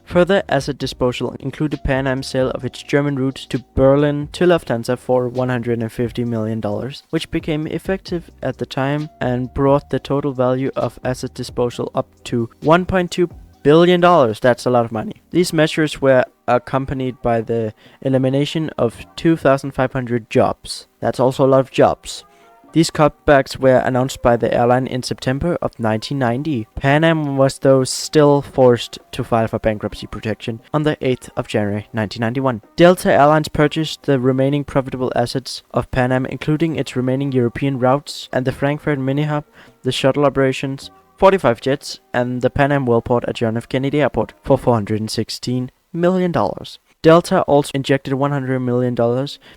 Further asset disposal included Pan Am's sale of its German routes to Berlin to Lufthansa for $150 million, which became effective at the time and brought the total value of asset disposal up to $1.2 billion. That's a lot of money. These measures were accompanied by the elimination of 2,500 jobs. That's also a lot of jobs. These cutbacks were announced by the airline in September of 1990. Pan Am was though still forced to file for bankruptcy protection on the 8th of January 1991. Delta Airlines purchased the remaining profitable assets of Pan Am, including its remaining European routes and the Frankfurt mini-hub, the shuttle operations, 45 jets, and the Pan Am Worldport at John F. Kennedy Airport for $416 million. Delta also injected $100 million,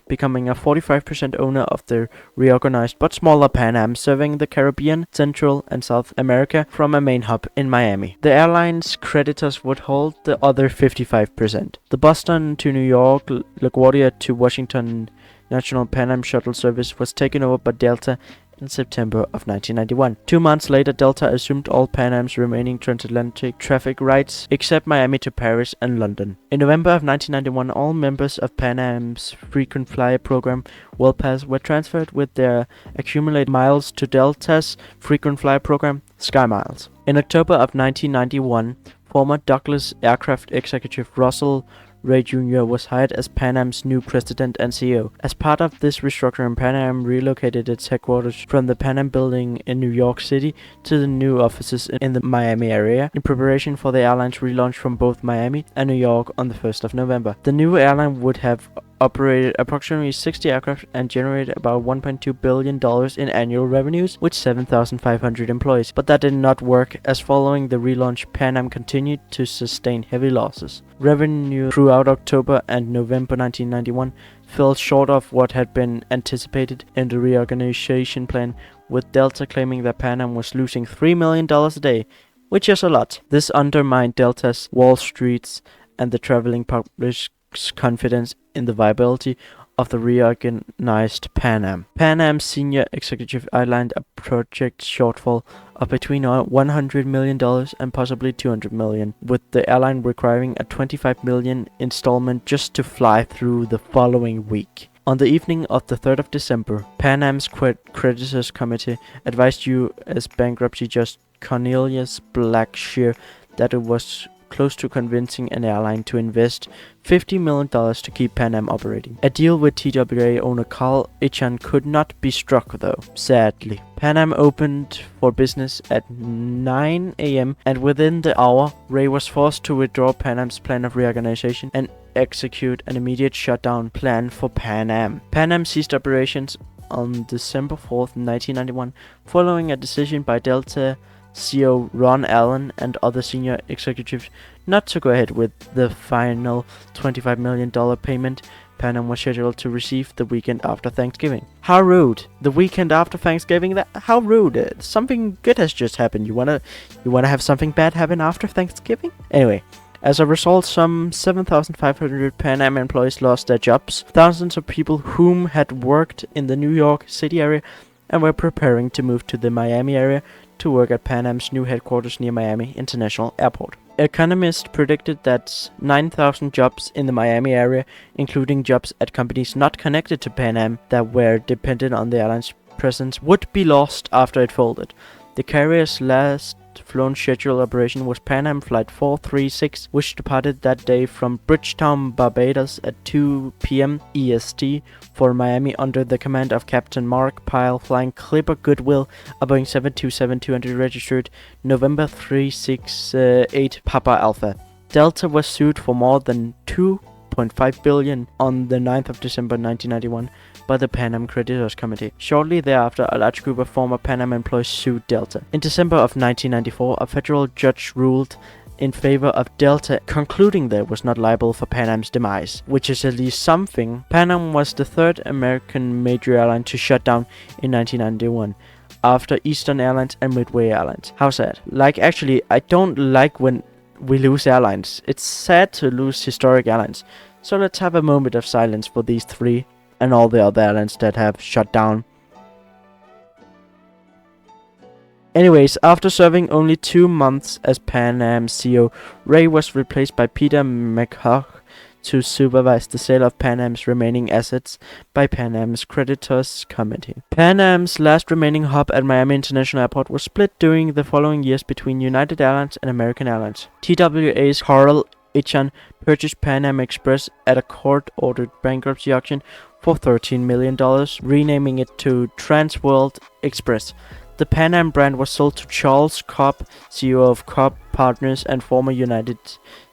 becoming a 45% owner of the reorganized but smaller Pan Am, serving the Caribbean, Central and South America from a main hub in Miami. The airline's creditors would hold the other 55%. The Boston to New York, LaGuardia to Washington national Pan Am shuttle service was taken over by Delta in September of 1991. 2 months later, Delta assumed all Pan Am's remaining transatlantic traffic rights except Miami to Paris and London. In November of 1991, all members of Pan Am's frequent flyer program, WorldPass, were transferred with their accumulated miles to Delta's frequent flyer program, SkyMiles. In October of 1991, former Douglas Aircraft executive Russell Ray Jr. was hired as Pan Am's new president and CEO. As part of this restructuring, Pan Am relocated its headquarters from the Pan Am building in New York City to the new offices in the Miami area in preparation for the airline's relaunch from both Miami and New York on the 1st of November. The new airline would have operated approximately 60 aircraft and generated about $1.2 billion in annual revenues with 7,500 employees. But that did not work, as following the relaunch, Pan Am continued to sustain heavy losses. Revenue throughout October and November 1991 fell short of what had been anticipated in the reorganization plan, with Delta claiming that Pan Am was losing $3 million a day, which is a lot. This undermined Delta's, Wall Street's, and the traveling public's confidence in the viability of the reorganized Pan Am. Pan Am's senior executive outlined a project shortfall of between $100 million and possibly $200 million, with the airline requiring a $25 million installment just to fly through the following week. On the evening of the 3rd of December, Pan Am's creditors committee advised U.S. bankruptcy judge Cornelius Blackshear that it was close to convincing an airline to invest $50 million to keep Pan Am operating. A deal with TWA owner Carl Icahn could not be struck though, sadly. Pan Am opened for business at 9 a.m. and within the hour, Ray was forced to withdraw Pan Am's plan of reorganization and execute an immediate shutdown plan for Pan Am. Pan Am ceased operations on December 4th, 1991, following a decision by Delta CEO Ron Allen and other senior executives not to go ahead with the final $25 million payment Pan Am was scheduled to receive the weekend after Thanksgiving. How rude! The weekend after Thanksgiving? How rude! Something good has just happened. You wanna have something bad happen after Thanksgiving? Anyway. As a result, some 7,500 Pan Am employees lost their jobs. Thousands of people whom had worked in the New York City area and were preparing to move to the Miami area to work at Pan Am's new headquarters near Miami International Airport. Economists predicted that 9,000 jobs in the Miami area, including jobs at companies not connected to Pan Am that were dependent on the airline's presence, would be lost after it folded. The carrier's last flown scheduled operation was Pan Am Flight 436, which departed that day from Bridgetown, Barbados at 2 p.m. EST for Miami under the command of Captain Mark Pyle, flying Clipper Goodwill, a Boeing 727-200 registered November 368 Papa Alpha. Delta was sued for more than $2.5 billion on the 9th of December 1991 by the Pan Am Creditors Committee. Shortly thereafter, a large group of former Pan Am employees sued Delta. In December of 1994, a federal judge ruled in favor of Delta, concluding that it was not liable for Pan Am's demise, which is at least something. Pan Am was the third American major airline to shut down in 1991, after Eastern Airlines and Midway Airlines. How sad. Actually, I don't like when we lose airlines. It's sad to lose historic airlines. So let's have a moment of silence for these three and all the other airlines that have shut down. Anyways, after serving only 2 months as Pan Am CEO, Ray was replaced by Peter McHugh to supervise the sale of Pan Am's remaining assets by Pan Am's Creditors Committee. Pan Am's last remaining hub at Miami International Airport was split during the following years between United Airlines and American Airlines. TWA's Carl Icahn purchased Pan Am Express at a court-ordered bankruptcy auction for $13 million, renaming it to Trans World Express. The Pan Am brand was sold to Charles Cobb, CEO of Cobb Partners and former United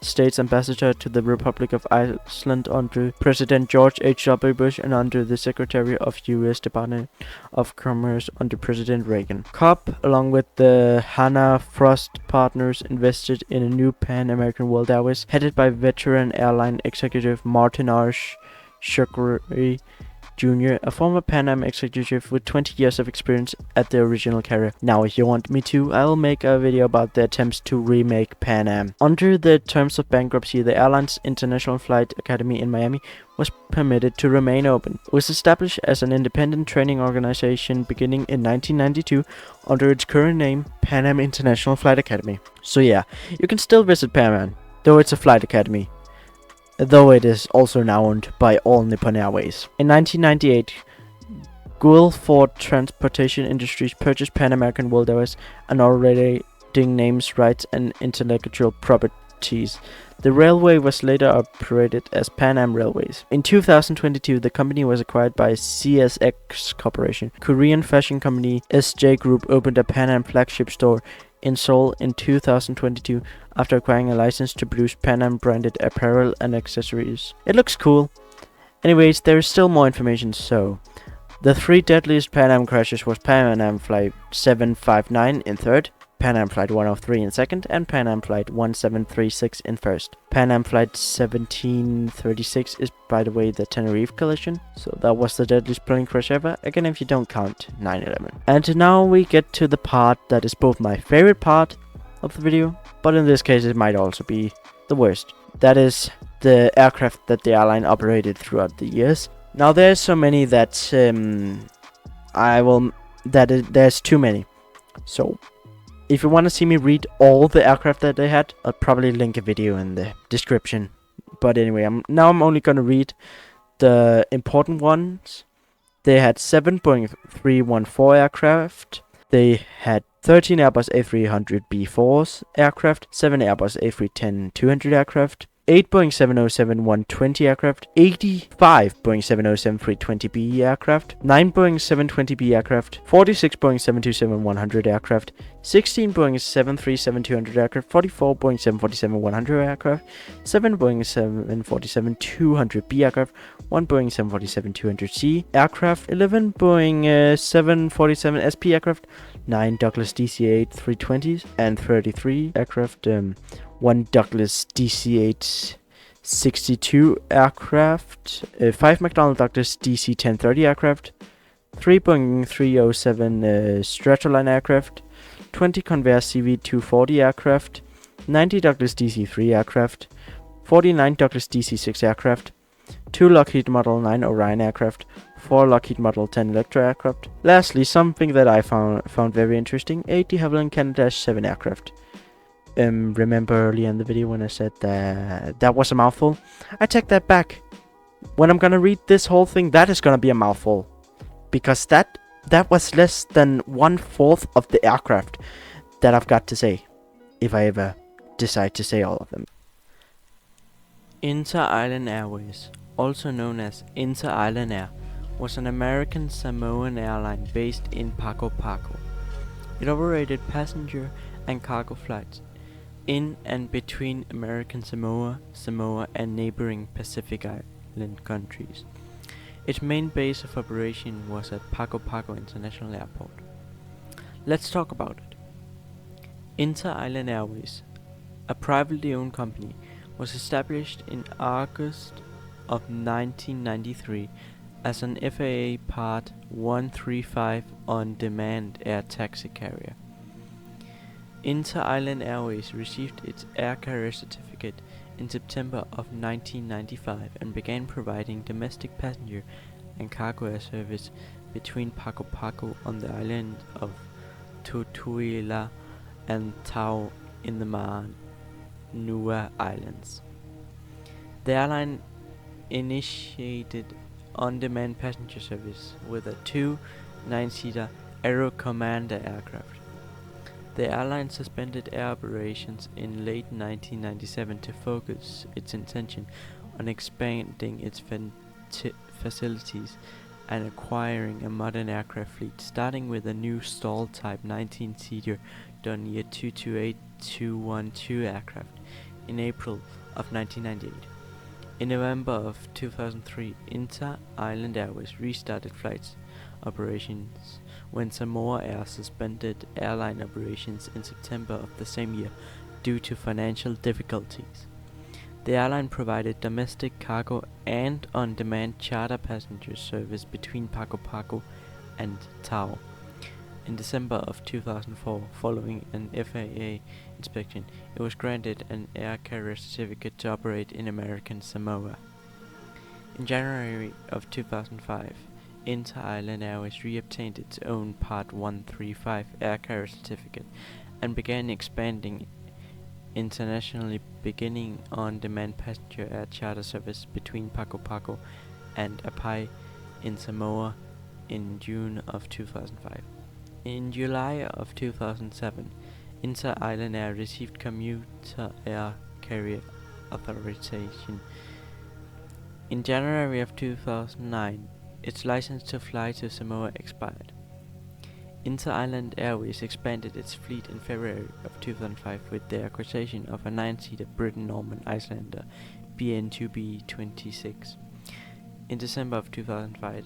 States ambassador to the Republic of Iceland under President George H.W. Bush and under the Secretary of U.S. Department of Commerce under President Reagan. Cobb, along with the Hannah Frost Partners, invested in a new Pan-American World Airways headed by veteran airline executive Martin R. Shukri Jr., a former Pan Am executive with 20 years of experience at the original carrier. Now, if you want me to, I'll make a video about the attempts to remake Pan Am. Under the terms of bankruptcy, the airline's International Flight Academy in Miami was permitted to remain open. It was established as an independent training organization beginning in 1992 under its current name, Pan Am International Flight Academy. So yeah, you can still visit Pan Am, though it's a flight academy, though it is also now owned by All Nippon Airways. In 1998, Guilford Transportation Industries purchased Pan American World Airways, an already names, rights, and intellectual properties. The railway was later operated as Pan Am Railways. In 2022, the company was acquired by CSX Corporation. Korean fashion company SJ Group opened a Pan Am flagship store in Seoul in 2022 after acquiring a license to produce Pan Am branded apparel and accessories. It looks cool. Anyways, there is still more information. So, the 3 deadliest Pan Am crashes was Pan Am Flight 759 in 3rd, Pan Am Flight 103 in 2nd, and Pan Am Flight 1736 in 1st. Pan Am Flight 1736 is, by the way, the Tenerife collision, so that was the deadliest plane crash ever, again if you don't count 9/11. And now we get to the part that is both my favorite part of the video, but in this case it might also be the worst. That is the aircraft that the airline operated throughout the years. Now there's so many that there's too many. So if you want to see me read all the aircraft that they had, I'll probably link a video in the description. But anyway, I'm only gonna read the important ones. They had 7 Boeing 314 aircraft. They had 13 Airbus A300B4s aircraft, 7 Airbus A310-200 aircraft, 8 Boeing 707-120 aircraft, 85 Boeing 707-320B aircraft, 9 Boeing 720B aircraft, 46 Boeing 727-100 aircraft, 16 Boeing 737-200 aircraft, 44 Boeing 747-100 aircraft, 7 Boeing 747-200B aircraft, 1 Boeing 747-200C aircraft, 11 Boeing 747SP aircraft, 9 Douglas DC-8 320s, and 33 aircraft, 1 Douglas DC-8 62 aircraft, 5 McDonnell Douglas DC-1030 aircraft, 3 Boeing 307 Stratoliner aircraft, 20 Convair CV-240 aircraft, 90 Douglas DC-3 aircraft, 49 Douglas DC-6 aircraft, 2 Lockheed Model 9 Orion aircraft, 4 Lockheed Model 10 Electra aircraft. Lastly, something that I found very interesting, 8 de Havilland Canada-7 aircraft. Remember earlier in the video when I said that was a mouthful? I take that back. When I'm gonna read this whole thing, that is gonna be a mouthful. Because that was less than 1/4 of the aircraft that I've got to say. If I ever decide to say all of them. Inter-Island Airways, also known as Inter-Island Air, was an American Samoan airline based in Pago Pago. It operated passenger and cargo flights in and between American Samoa, and neighboring Pacific Island countries. Its main base of operation was at Pago Pago International Airport. Let's talk about it. Inter-Island Airways, a privately owned company, was established in August of 1993 as an FAA Part 135 on-demand air taxi carrier. Inter-Island Airways received its air carrier certificate in September of 1995 and began providing domestic passenger and cargo air service between Pago Pago on the island of Tutuila and Tau in the Manua Islands. The airline initiated on-demand passenger service with a 2 9-seater Aero Commander aircraft. The airline suspended air operations in late 1997 to focus its intention on expanding its facilities and acquiring a modern aircraft fleet, starting with a new stall type 19-seater Dornier 228-212 aircraft in April of 1998. In November of 2003, Inter-Island Airways restarted flights operations when Samoa Air suspended airline operations in September of the same year due to financial difficulties. The airline provided domestic cargo and on-demand charter passenger service between Pago Pago and Tao. In December of 2004, following an FAA inspection, it was granted an air carrier certificate to operate in American Samoa. In January of 2005, Inter-Island Airways re-obtained its own Part 135 air carrier certificate and began expanding internationally, beginning on-demand passenger air charter service between Pago Pago and Apai in Samoa in June of 2005. In July of 2007, Inter-Island Air received commuter air carrier authorization. In January of 2009, its license to fly to Samoa expired. Inter-Island Airways expanded its fleet in February of 2005 with the acquisition of a 9-seater Britten-Norman Islander BN2B26. In December of 2005,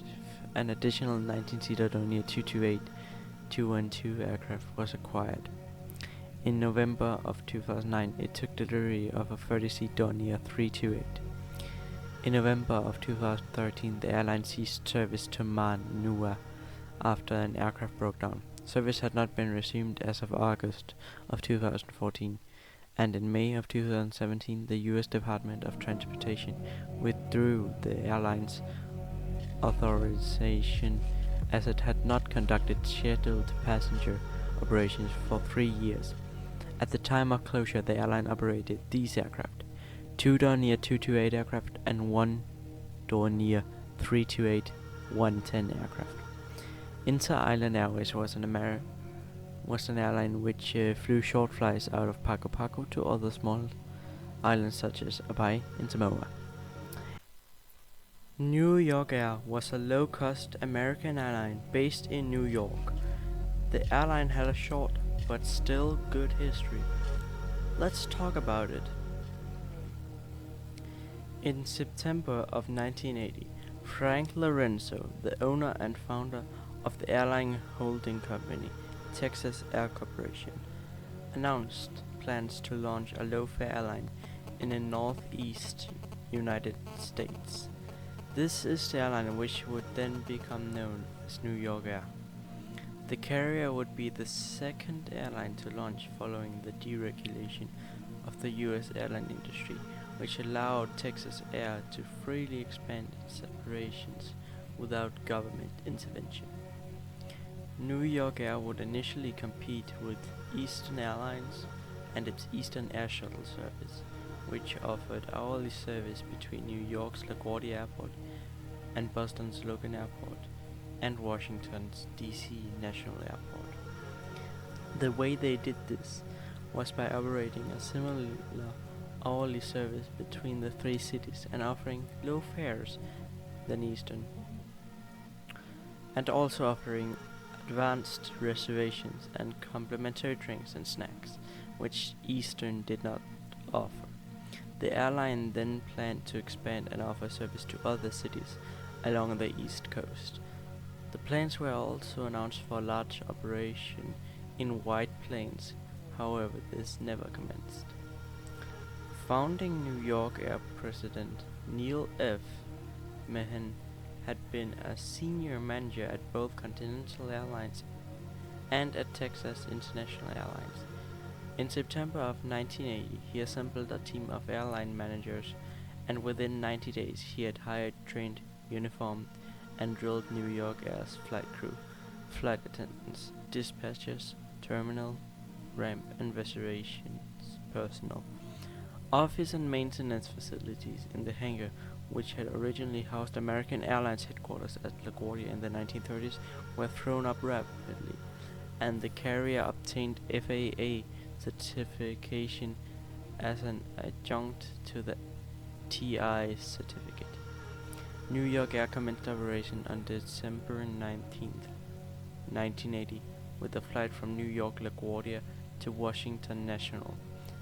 an additional 19-seater Dornier 228-212 aircraft was acquired. In November of 2009, it took delivery of a 30-seat Dornier 328. In November of 2013, the airline ceased service to Manua after an aircraft broke down. Service had not been resumed as of August of 2014, and in May of 2017, the U.S. Department of Transportation withdrew the airline's authorization as it had not conducted scheduled passenger operations for 3 years. At the time of closure, the airline operated these aircraft: 2 Dornier 228 aircraft and 1 Dornier 328-110 aircraft. Inter-Island Airways was an airline which flew short flights out of Pago Pago to other small islands such as Apai and Samoa. New York Air was a low-cost American airline based in New York. The airline had a short but still good history. Let's talk about it. In September of 1980, Frank Lorenzo, the owner and founder of the airline holding company, Texas Air Corporation, announced plans to launch a low-fare airline in the Northeast United States. This is the airline which would then become known as New York Air. The carrier would be the second airline to launch following the deregulation of the U.S. airline industry, which allowed Texas Air to freely expand its operations without government intervention. New York Air would initially compete with Eastern Airlines and its Eastern Air Shuttle service, which offered hourly service between New York's LaGuardia Airport and Boston's Logan Airport and Washington's D.C. National Airport. The way they did this was by operating a similar hourly service between the three cities and offering low fares than Eastern, and also offering advanced reservations and complimentary drinks and snacks, which Eastern did not offer. The airline then planned to expand and offer service to other cities along the East Coast. The plans were also announced for a large operation in White Plains, however this never commenced. Founding New York Air President Neil F. Meehan had been a senior manager at both Continental Airlines and at Texas International Airlines. In September of 1980, he assembled a team of airline managers, and within 90 days he had hired, trained, uniformed, and drilled New York Air's flight crew, flight attendants, dispatchers, terminal, ramp, and reservations personnel. Office and maintenance facilities in the hangar, which had originally housed American Airlines headquarters at LaGuardia in the 1930s, were thrown up rapidly, and the carrier obtained FAA certification as an adjunct to the TI certificate. New York Air commenced operation on December 19th, 1980, with a flight from New York LaGuardia to Washington National.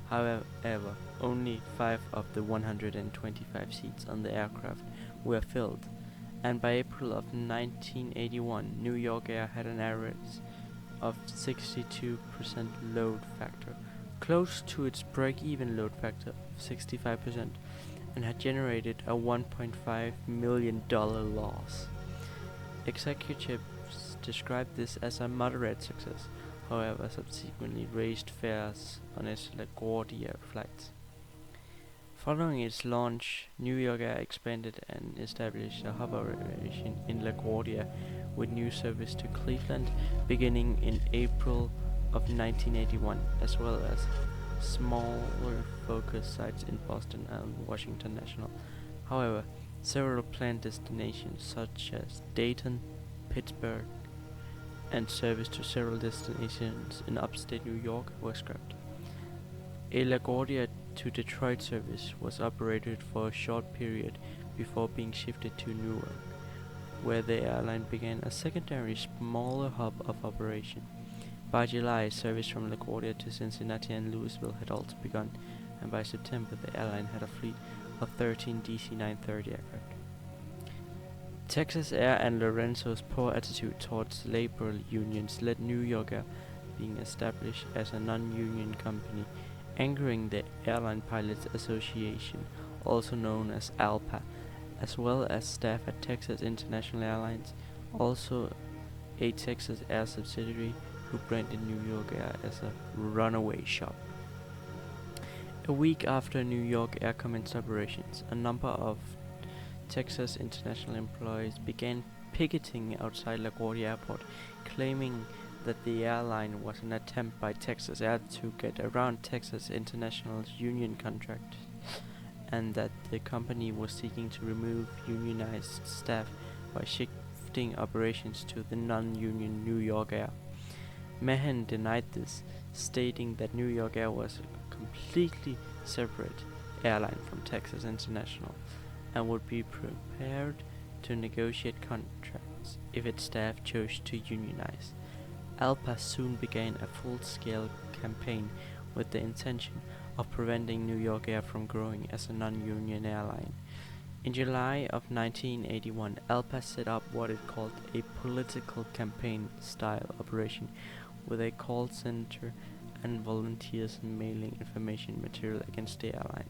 However, only 5 of the 125 seats on the aircraft were filled, and by April of 1981, New York Air had an average of 62% load factor, close to its break-even load factor of 65%, and had generated a $1.5 million loss. Executives described this as a moderate success, however subsequently raised fares on its LaGuardia flights. Following its launch, New York Air expanded and established a hub operation in LaGuardia with new service to Cleveland beginning in April of 1981, as well as smaller focus sites in Boston and Washington National. However, several planned destinations such as Dayton, Pittsburgh, and service to several destinations in upstate New York were scrapped. A LaGuardia to Detroit service was operated for a short period before being shifted to Newark, where the airline began a secondary smaller hub of operation. By July, service from LaGuardia to Cincinnati and Louisville had also begun, and by September the airline had a fleet of 13 DC-930 aircraft. Texas Air and Lorenzo's poor attitude towards labor unions led New York Air being established as a non-union company, angering the Airline Pilots Association, also known as ALPA, as well as staff at Texas International Airlines, also a Texas Air subsidiary, who branded New York Air as a runaway shop. A week after New York Air commenced operations, a number of Texas International employees began picketing outside LaGuardia Airport, claiming that the airline was an attempt by Texas Air to get around Texas International's union contract, and that the company was seeking to remove unionized staff by shifting operations to the non-union New York Air. Mahan denied this, stating that New York Air was a completely separate airline from Texas International and would be prepared to negotiate contracts if its staff chose to unionize. ALPA soon began a full-scale campaign with the intention of preventing New York Air from growing as a non-union airline. In July of 1981, ALPA set up what it called a political campaign-style operation with a call center and volunteers mailing information material against the airline.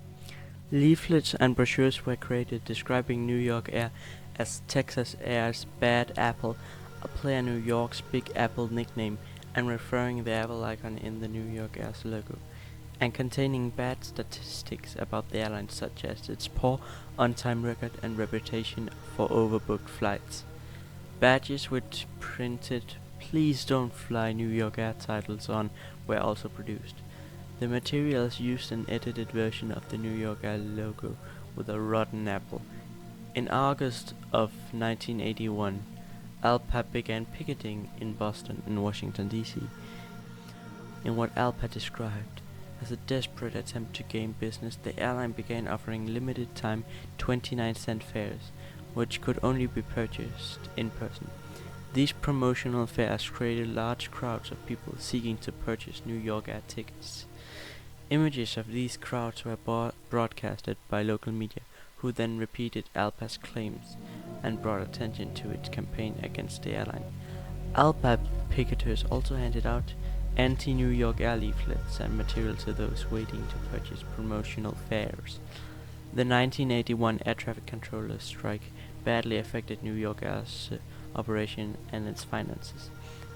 Leaflets and brochures were created describing New York Air as Texas Air's Bad Apple, a play on New York's Big Apple nickname, and referring the apple icon in the New York Air's logo, and containing bad statistics about the airline, such as its poor on-time record and reputation for overbooked flights. Badges with printed "Please Don't Fly New York Air" titles on were also produced. The materials used an edited version of the New York Air logo with a rotten apple. In August of 1981, ALPA began picketing in Boston and Washington, D.C. In what ALPA described as a desperate attempt to gain business, the airline began offering limited-time 29-cent fares, which could only be purchased in person. These promotional fares created large crowds of people seeking to purchase New York Air tickets. Images of these crowds were broadcasted by local media, who then repeated ALPA's claims and brought attention to its campaign against the airline. ALPA picketers also handed out anti-New York Air leaflets and material to those waiting to purchase promotional fares. The 1981 air traffic controller strike badly affected New York Air's operation and its finances.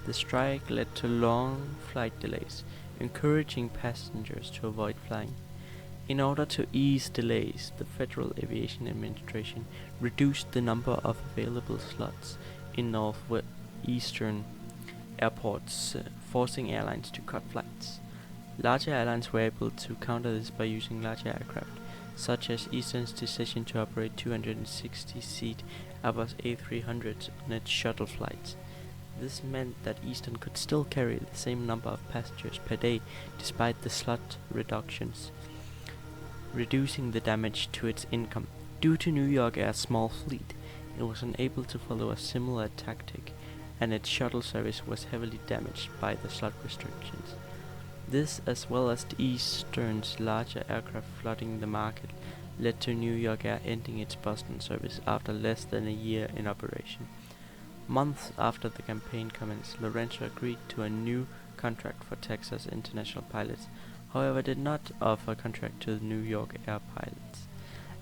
The strike led to long flight delays, encouraging passengers to avoid flying. In order to ease delays, the Federal Aviation Administration reduced the number of available slots in northeastern airports, forcing airlines to cut flights. Larger airlines were able to counter this by using larger aircraft, such as Eastern's decision to operate 260-seat Airbus A300s on its shuttle flights. This meant that Eastern could still carry the same number of passengers per day despite the slot reductions, reducing the damage to its income. Due to New York Air's small fleet, it was unable to follow a similar tactic, and its shuttle service was heavily damaged by the slot restrictions. This, as well as the Eastern's larger aircraft flooding the market, led to New York Air ending its Boston service after less than a year in operation. Months after the campaign commenced, Lorenzo agreed to a new contract for Texas International pilots. however did not offer a contract to the New York Air pilots.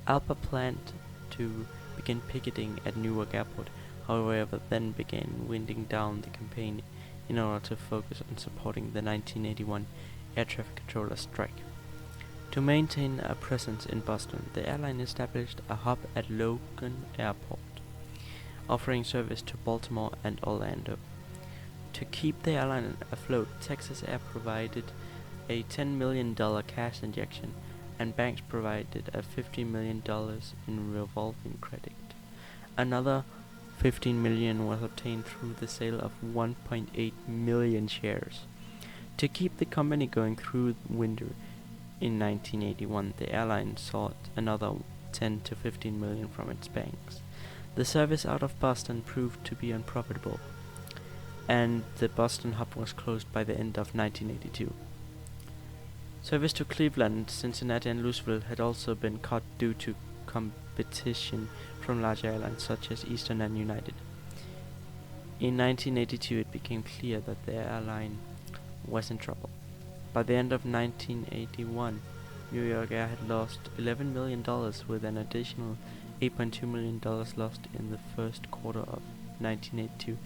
ALPA planned to begin picketing at Newark Airport, however then began winding down the campaign in order to focus on supporting the 1981 air traffic controller strike. To maintain a presence in Boston, the airline established a hub at Logan Airport, offering service to Baltimore and Orlando. To keep the airline afloat, Texas Air provided a $10 million cash injection, and banks provided a $50 million in revolving credit. Another $15 million was obtained through the sale of 1.8 million shares. To keep the company going through winter in 1981, the airline sought another 10 to 15 million from its banks. The service out of Boston proved to be unprofitable, and the Boston hub was closed by the end of 1982. Service to Cleveland, Cincinnati and Louisville had also been cut due to competition from large airlines such as Eastern and United. In 1982 it became clear that the airline was in trouble. By the end of 1981, New York Air had lost $11 million with an additional $8.2 million lost in the first quarter of 1982.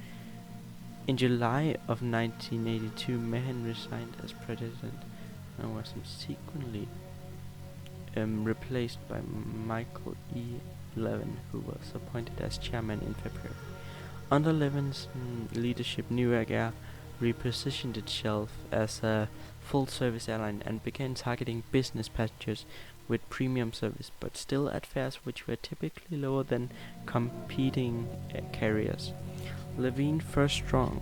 In July of 1982, Meehan resigned as president and was subsequently replaced by Michael E. Levin, who was appointed as chairman in February. Under Levin's leadership, New York Air repositioned itself as a full-service airline and began targeting business passengers with premium service, but still at fares which were typically lower than competing carriers. Levin first strong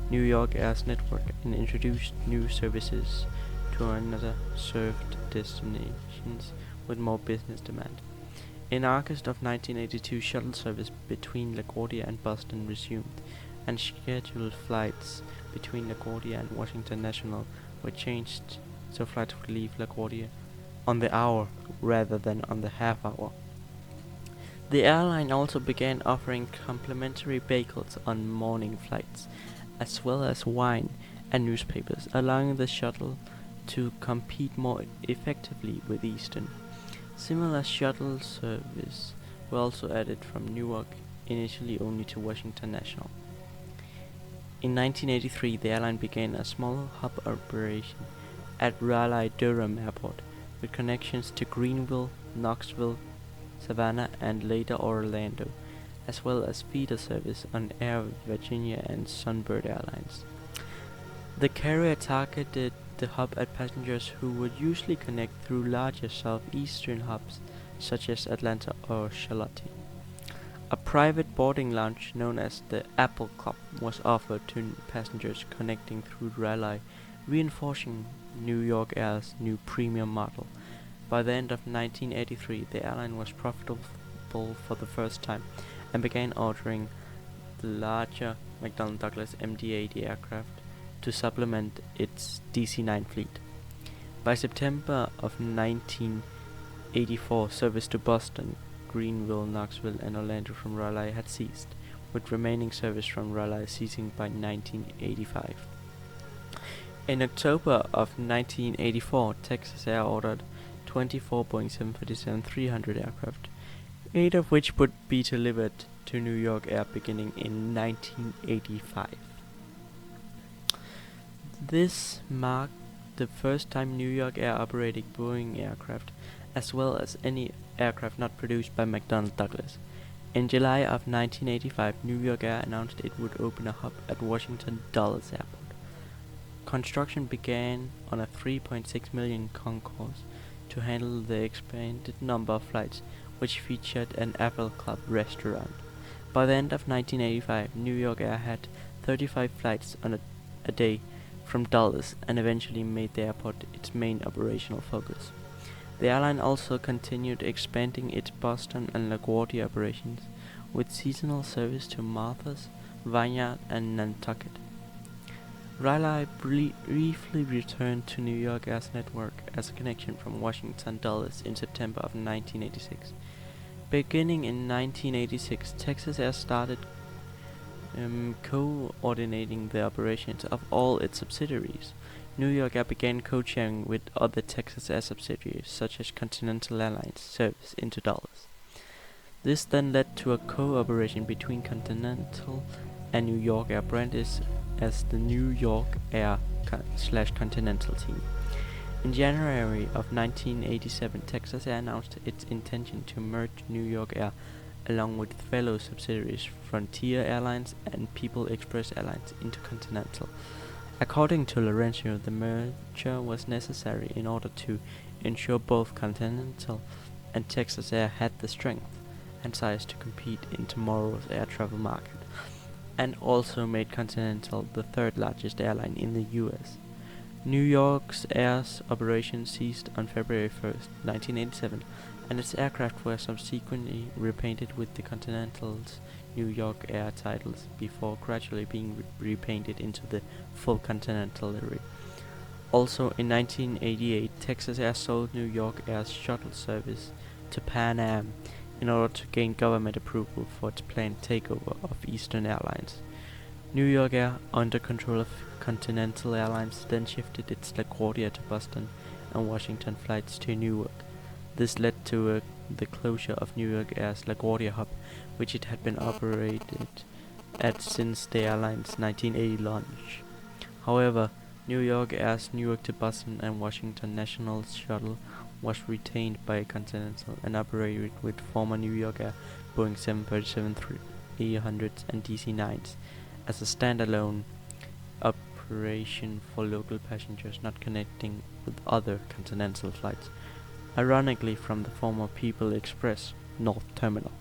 New York Air's network and introduced new services to another served destinations with more business demand. In August of 1982, shuttle service between LaGuardia and Boston resumed, and scheduled flights between LaGuardia and Washington National were changed so flights would leave LaGuardia on the hour rather than on the half hour. The airline also began offering complimentary bagels on morning flights, as well as wine and newspapers, allowing the shuttle to compete more effectively with Eastern. Similar shuttle service were also added from Newark, initially only to Washington National. In 1983, the airline began a small hub operation at Raleigh-Durham Airport, with connections to Greenville, Knoxville, Savannah and later Orlando, as well as feeder service on Air Virginia and Sunbird Airlines. The carrier targeted the hub at passengers who would usually connect through larger southeastern hubs such as Atlanta or Charlotte. A private boarding lounge known as the Apple Club was offered to passengers connecting through Raleigh, reinforcing New York Air's new premium model. By the end of 1983, the airline was profitable for the first time and began ordering the larger McDonnell Douglas MD-80 aircraft to supplement its DC-9 fleet. By September of 1984, service to Boston, Greenville, Knoxville and Orlando from Raleigh had ceased, with remaining service from Raleigh ceasing by 1985. In October of 1984, Texas Air ordered 24 Boeing 747-300 aircraft, 8 of which would be delivered to New York Air beginning in 1985. This marked the first time New York Air operated Boeing aircraft, as well as any aircraft not produced by McDonnell Douglas. In July of 1985, New York Air announced it would open a hub at Washington Dulles Airport. Construction began on a 3.6 million concourse to handle the expanded number of flights, which featured an Apple Club restaurant. By the end of 1985, New York Air had 35 flights on a day from Dulles and eventually made the airport its main operational focus. The airline also continued expanding its Boston and LaGuardia operations, with seasonal service to Martha's, Vineyard and Nantucket. Raleigh briefly returned to New York Air's network as a connection from Washington Dulles in September of 1986. Beginning in 1986, Texas Air started coordinating the operations of all its subsidiaries. New York Air began code-sharing with other Texas Air subsidiaries, such as Continental Airlines service into dollars. This then led to a cooperation between Continental and New York Air, branded as the New York Air / Continental team. In January of 1987, Texas Air announced its intention to merge New York Air along with fellow subsidiaries Frontier Airlines and People Express Airlines into Continental. According to Lorenzo, the merger was necessary in order to ensure both Continental and Texas Air had the strength and size to compete in tomorrow's air travel market, and also made Continental the third largest airline in the US. New York Air's operation ceased on February 1st, 1987, and its aircraft were subsequently repainted with the Continental's New York Air titles before gradually being repainted into the full Continental livery. Also in 1988, Texas Air sold New York Air's shuttle service to Pan Am in order to gain government approval for its planned takeover of Eastern Airlines. New York Air, under control of Continental Airlines, then shifted its LaGuardia to Boston and Washington flights to Newark. This led to the closure of New York Air's LaGuardia hub, which it had been operated at since the airline's 1980 launch. However, New York Air's Newark to Boston and Washington National Shuttle was retained by Continental and operated with former New York Air Boeing 737-300s and DC-9s as a standalone operation for local passengers not connecting with other Continental flights, ironically from the former People Express North Terminal.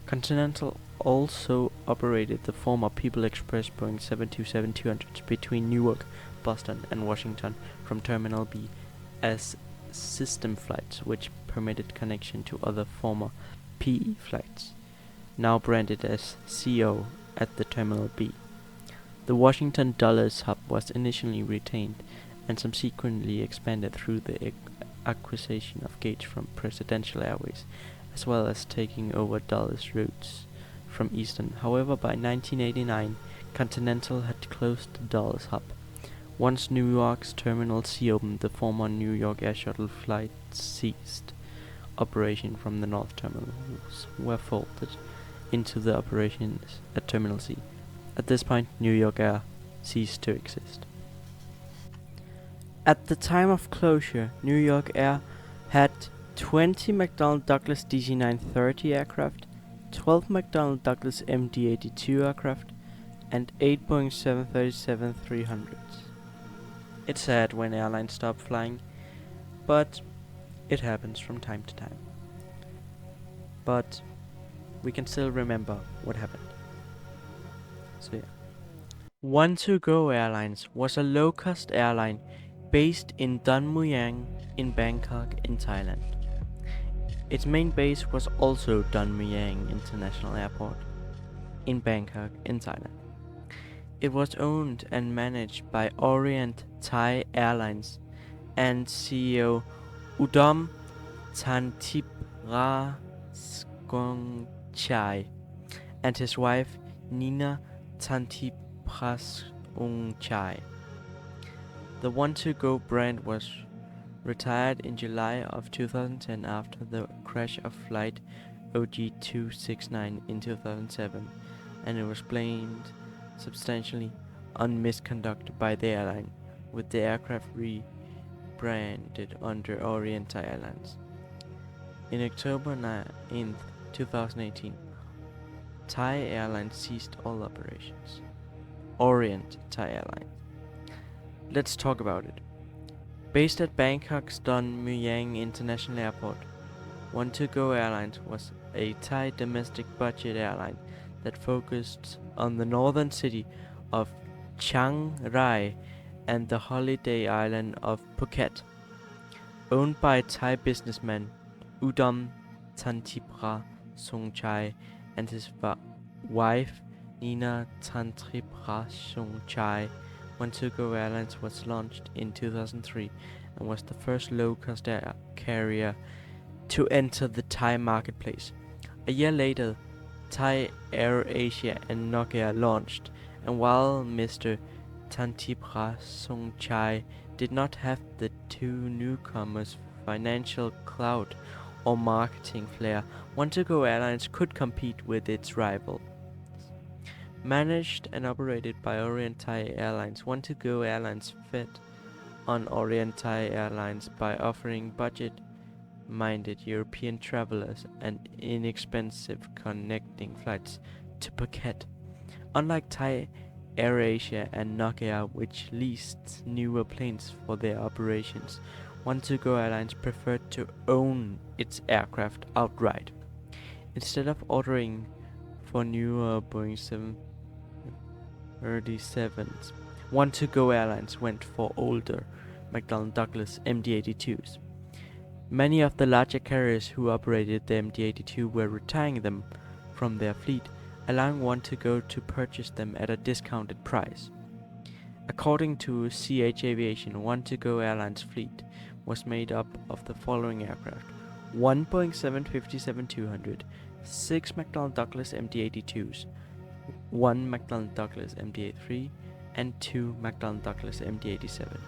Continental also operated the former People Express Boeing 727-200s between Newark, Boston and Washington from Terminal B as system flights, which permitted connection to other former PE flights, now branded as CO at the Terminal B. The Washington Dulles hub was initially retained and subsequently expanded through the acquisition of gates from Presidential Airways, as well as taking over Dulles routes from Eastern. However, by 1989, Continental had closed the Dulles hub. Once New York's Terminal C opened, the former New York Air shuttle flights ceased. Operation from the North Terminals were folded into the operations at Terminal C. At this point, New York Air ceased to exist. At the time of closure, New York Air had 20 McDonnell Douglas DC-930 aircraft, 12 McDonnell Douglas MD-82 aircraft, and 8 Boeing 737-300s. It's sad when airlines stop flying, but it happens from time to time. But we can still remember what happened. So yeah. Want2Go Airlines was a low-cost airline based in Don Mueang in Bangkok in Thailand. Its main base was also Don Mueang International Airport in Bangkok in Thailand. It was owned and managed by Orient Thai Airlines and CEO Udom Thantiprakongchai and his wife Nina Thantiprakongchai. The Want2Go brand was retired in July of 2010 after the crash of flight OG269 in 2007, and it was blamed substantially on misconduct by the airline, with the aircraft rebranded under Orient Thai Airlines. In October 9th, 2018, Thai Airlines ceased all operations. Orient Thai Airlines. Let's talk about it. Based at Bangkok's Don Mueang International Airport, Want2Go Airlines was a Thai domestic budget airline that focused on the northern city of Chiang Rai and the holiday island of Phuket. Owned by Thai businessman Udom Thantiprakongchai and his wife Nina Thantiprakongchai, Want2Go Airlines was launched in 2003 and was the first low-cost air carrier to enter the Thai marketplace. A year later, Thai Air Asia and Nokia launched, and while Mr. Songchai did not have the two newcomers' financial clout or marketing flair, Want2Go Airlines could compete with its rival. Managed and operated by Orient Airlines, Want2Go Airlines fed on Orient Airlines by offering budget-minded European travelers and inexpensive connecting flights to Phuket. Unlike Thai AirAsia and Nokia, which leased newer planes for their operations, Want2Go Airlines preferred to own its aircraft outright. Instead of ordering for newer Boeing 737s, Want2Go Airlines went for older McDonnell Douglas MD-82s. Many of the larger carriers who operated the MD-82 were retiring them from their fleet, allowing Want2Go to purchase them at a discounted price. According to CH Aviation, Want2Go Airlines fleet was made up of the following aircraft: 1 Boeing 757-200, 6 McDonnell Douglas MD-82s, 1 McDonnell Douglas MD-83, and 2 McDonnell Douglas MD-87s.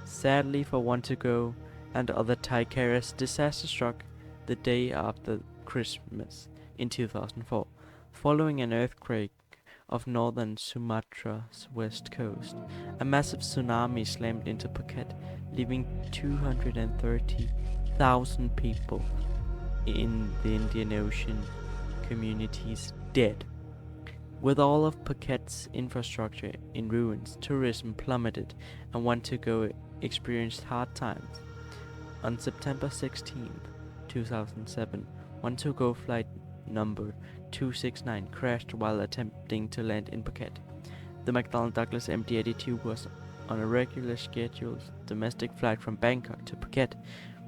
Sadly for Want2Go and other Thai carriers, disaster struck the day after Christmas in 2004, following an earthquake of northern Sumatra's west coast. A massive tsunami slammed into Phuket, leaving 230,000 people in the Indian Ocean communities dead. With all of Phuket's infrastructure in ruins, tourism plummeted and Want2Go experienced hard times. On September 16, 2007, Want2Go flight number 269 crashed while attempting to land in Phuket. The McDonnell Douglas MD-82 was on a regular scheduled domestic flight from Bangkok to Phuket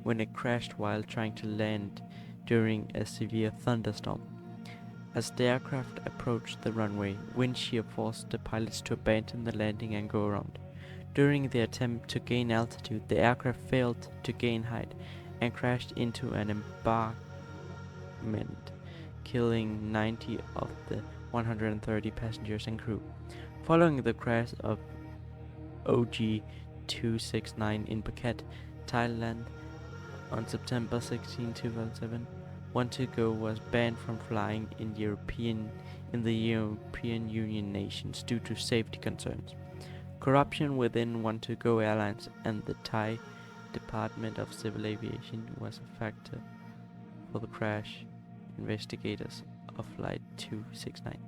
when it crashed while trying to land during a severe thunderstorm. As the aircraft approached the runway, wind shear forced the pilots to abandon the landing and go around. During the attempt to gain altitude, the aircraft failed to gain height and crashed into an embankment, killing 90 of the 130 passengers and crew. Following the crash of OG-269 in Phuket, Thailand, on September 16, 2007, Want2Go was banned from flying in the European Union nations due to safety concerns. Corruption within Want2Go Airlines and the Thai Department of Civil Aviation was a factor for the crash. Investigators of Flight 269.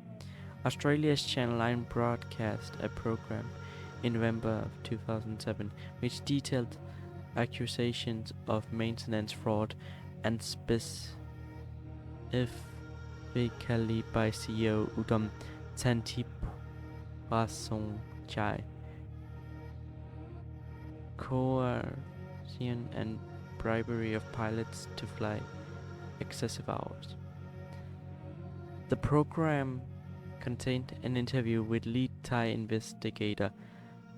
Australia's Channel 9 broadcast a program in November of 2007 which detailed accusations of maintenance fraud and specifically by CEO Udom Thantipasongchai, coercion and bribery of pilots to fly excessive hours. The program contained an interview with lead Thai investigator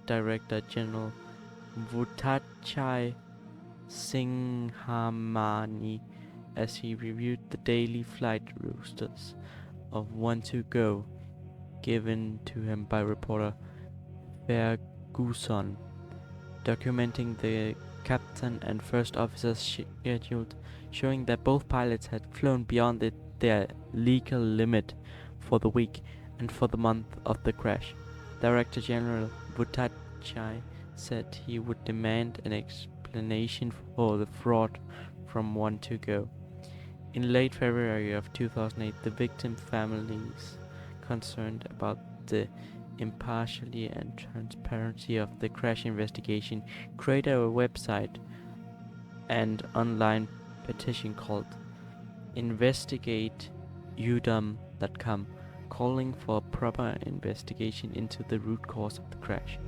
Director General Vuttachai Singhamani as he reviewed the daily flight rosters of Want2Go given to him by reporter Ferguson, documenting the captain and first officer's schedule, showing that both pilots had flown beyond their legal limit for the week and for the month of the crash. Director General Vuttachai said he would demand an explanation for the fraud from Want2Go. In late February of 2008, the victim families, concerned about the impartiality and transparency of the crash investigation, created a website and online petition called investigateudom.com, calling for a proper investigation into the root cause of the crash.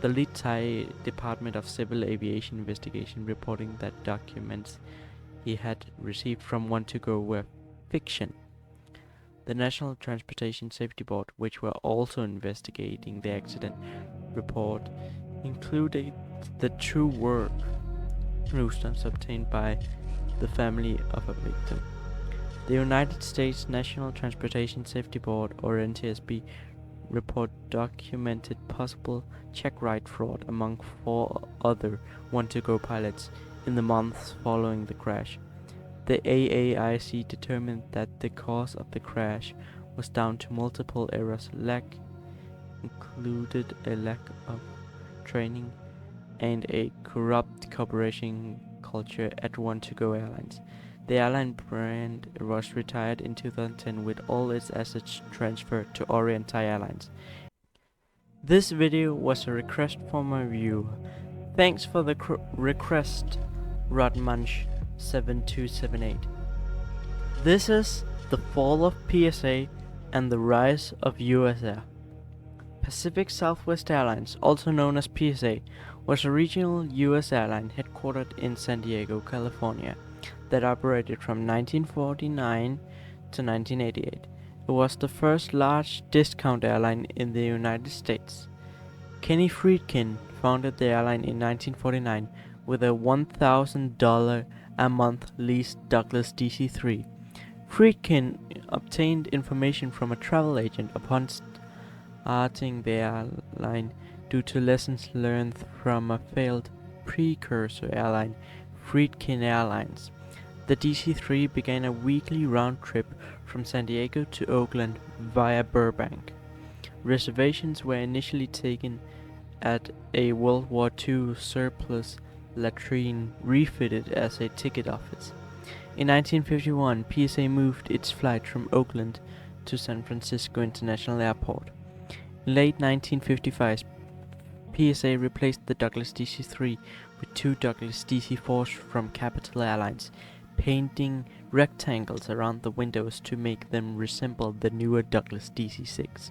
The lead Thai Department of Civil Aviation investigation reporting that documents he had received from Want2Go were fiction. The National Transportation Safety Board, which were also investigating the accident, report included the true work rosters obtained by the family of a victim. The United States National Transportation Safety Board, or NTSB, report documented possible check ride fraud among 4 other want-to-go pilots in the months following the crash. The AAIC determined that the cause of the crash was down to multiple errors, included a lack of training and a corrupt cooperation culture at Want-to-Go Airlines. The airline brand was retired in 2010 with all its assets transferred to Orient Airlines. This video was a request from my viewer. Thanks for the request, Rodmunch7278. This is the fall of PSA and the rise of US Air. Pacific Southwest Airlines, also known as PSA, was a regional US airline headquartered in San Diego, California, that operated from 1949 to 1988. It was the first large discount airline in the United States. Kenny Friedkin founded the airline in 1949 with a $1,000 a month leased Douglas DC-3. Friedkin obtained information from a travel agent upon starting the airline due to lessons learned from a failed precursor airline, Friedkin Airlines. The DC-3 began a weekly round trip from San Diego to Oakland via Burbank. Reservations were initially taken at a World War II surplus latrine refitted as a ticket office. In 1951, PSA moved its flight from Oakland to San Francisco International Airport. In late 1955, PSA replaced the Douglas DC-3 with 2 Douglas DC-4s from Capital Airlines, painting rectangles around the windows to make them resemble the newer Douglas DC-6.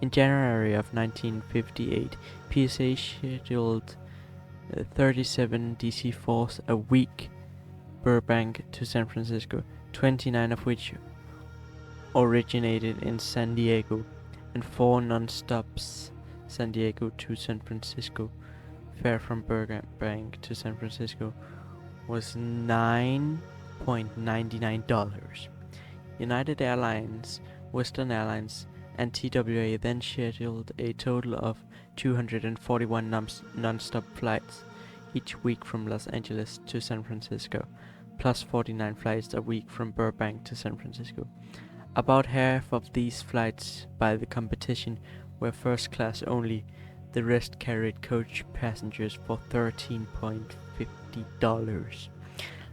In January of 1958, PSA scheduled 37 DC-4s a week, Burbank to San Francisco, 29 of which originated in San Diego, and 4 non-stops, San Diego to San Francisco. Fare from Burbank to San Francisco was $9.99. United Airlines, Western Airlines, and TWA then scheduled a total of 241 non-stop flights each week from Los Angeles to San Francisco, plus 49 flights a week from Burbank to San Francisco. About half of these flights by the competition were first class only. The rest carried coach passengers for $13.50.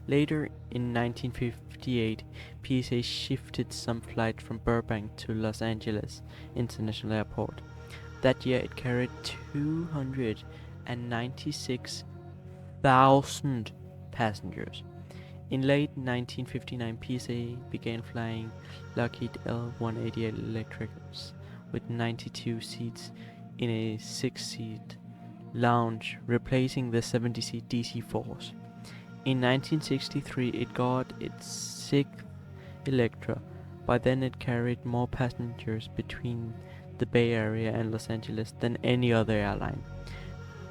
Later in 1958, PSA shifted some flights from Burbank to Los Angeles International Airport. That year it carried 296,000 passengers. In late 1959, PSA began flying Lockheed L-188 Electrics with 92 seats in a 6-seat lounge, replacing the 70-seat DC-4s. In 1963, it got its 6th Electra. By then it carried more passengers between the Bay Area and Los Angeles than any other airline.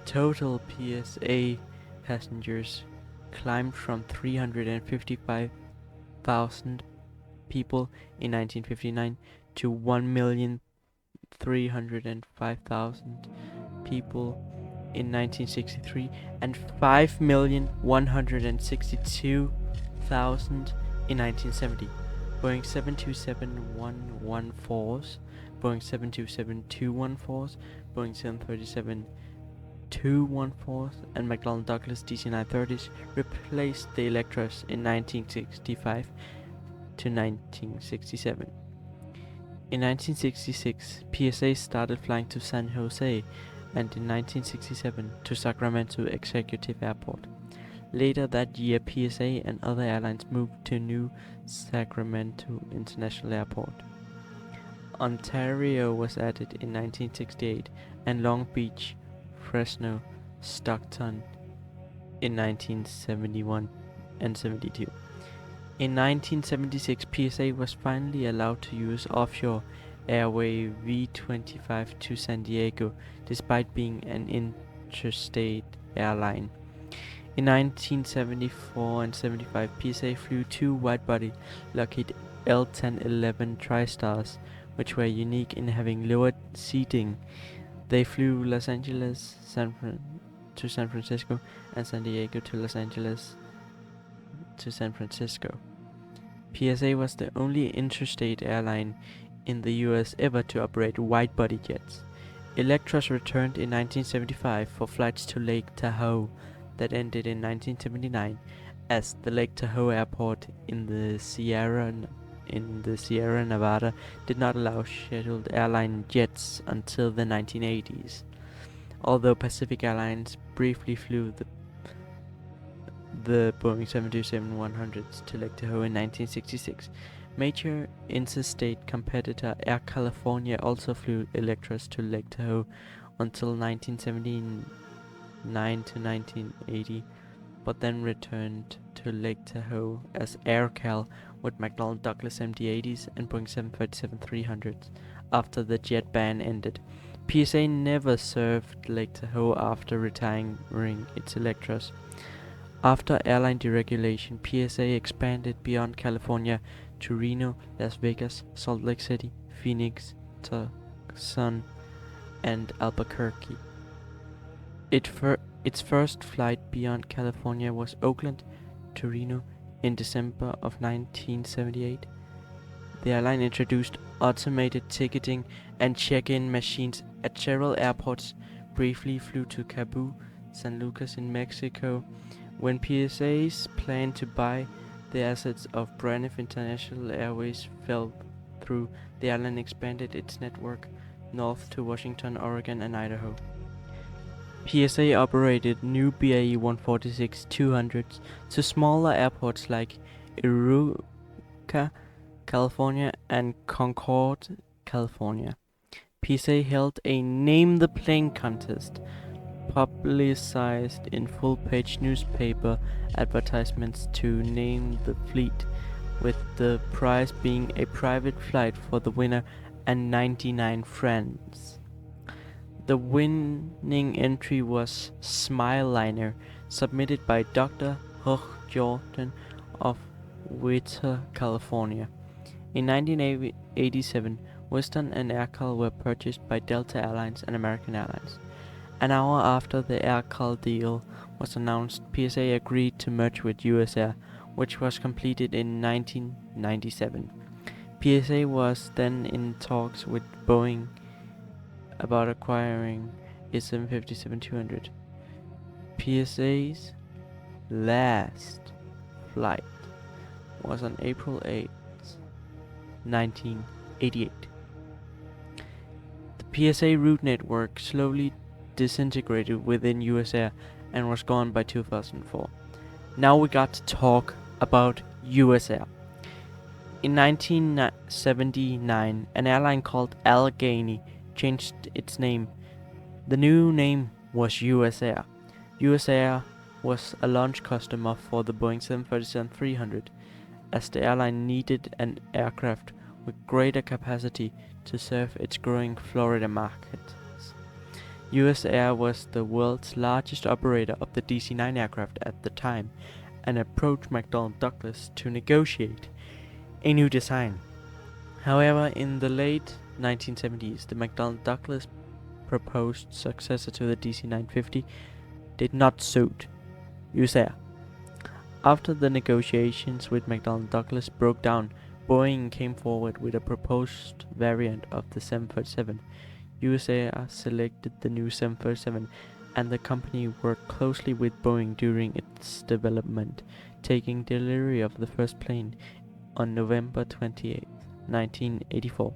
Total PSA passengers climbed from 355,000 people in 1959 to 1,305,000 people in 1963 and 5,162,000 in 1970. Boeing 727-114s, Boeing 727-214s, Boeing 737-214s, and McDonnell Douglas DC-930s replaced the Electras in 1965 to 1967. In 1966, PSA started flying to San Jose, and in 1967 to Sacramento Executive Airport. Later that year, PSA and other airlines moved to New Sacramento International Airport. Ontario was added in 1968, and Long Beach, Fresno, Stockton in 1971 and 72. In 1976, PSA was finally allowed to use offshore Airway V25 to San Diego, despite being an interstate airline. In 1974 and 75, PSA flew 2 wide-body Lockheed L-1011 TriStars which were unique in having lower seating. They flew Los Angeles to San Francisco and San Diego to Los Angeles to San Francisco. PSA was the only interstate airline in the US ever to operate wide-body jets. Electros returned in 1975 for flights to Lake Tahoe that ended in 1979, as the Lake Tahoe airport in the Sierra Nevada did not allow scheduled airline jets until the 1980s. Although Pacific Airlines briefly flew the Boeing 727-100s to Lake Tahoe in 1966. Major interstate competitor Air California also flew Electros to Lake Tahoe until 1979 to 1980, but then returned to Lake Tahoe as AirCal with McDonnell Douglas MD-80s and Boeing 737-300s after the jet ban ended. PSA never served Lake Tahoe after retiring its Electros. After airline deregulation, PSA expanded beyond California to Reno, Las Vegas, Salt Lake City, Phoenix, Tucson, and Albuquerque. Its first flight beyond California was Oakland to Reno in December of 1978. The airline introduced automated ticketing and check-in machines at several airports, briefly flew to Cebu, San Lucas in Mexico. When PSA's plan to buy the assets of Braniff International Airways fell through, the airline expanded its network north to Washington, Oregon, and Idaho. PSA operated new BAE 146-200s to smaller airports like Iruka, California, and Concord, California. PSA held a Name the Plane contest, publicized in full-page newspaper advertisements to name the fleet, with the prize being a private flight for the winner and 99 friends. The winning entry was Smileliner, submitted by Dr. Hugh Jordan of Whittier, California. In 1987, Western and AirCal were purchased by Delta Airlines and American Airlines. An hour after the AirCal deal was announced, PSA agreed to merge with US Air, which was completed in 1997. PSA was then in talks with Boeing about acquiring its 757-200. PSA's last flight was on April 8, 1988. The PSA route network slowly disintegrated within US Air and was gone by 2004. Now we got to talk about US Air. In 1979, an airline called Allegheny changed its name. The new name was US Air. US Air was a launch customer for the Boeing 737-300, as the airline needed an aircraft with greater capacity to serve its growing Florida market. US Air was the world's largest operator of the DC-9 aircraft at the time and approached McDonnell Douglas to negotiate a new design. However, in the late 1970s, the McDonnell Douglas proposed successor to the DC-950 did not suit US Air. After the negotiations with McDonnell Douglas broke down, Boeing came forward with a proposed variant of the 737. US Air selected the new 737, and the company worked closely with Boeing during its development, taking delivery of the first plane on November 28, 1984.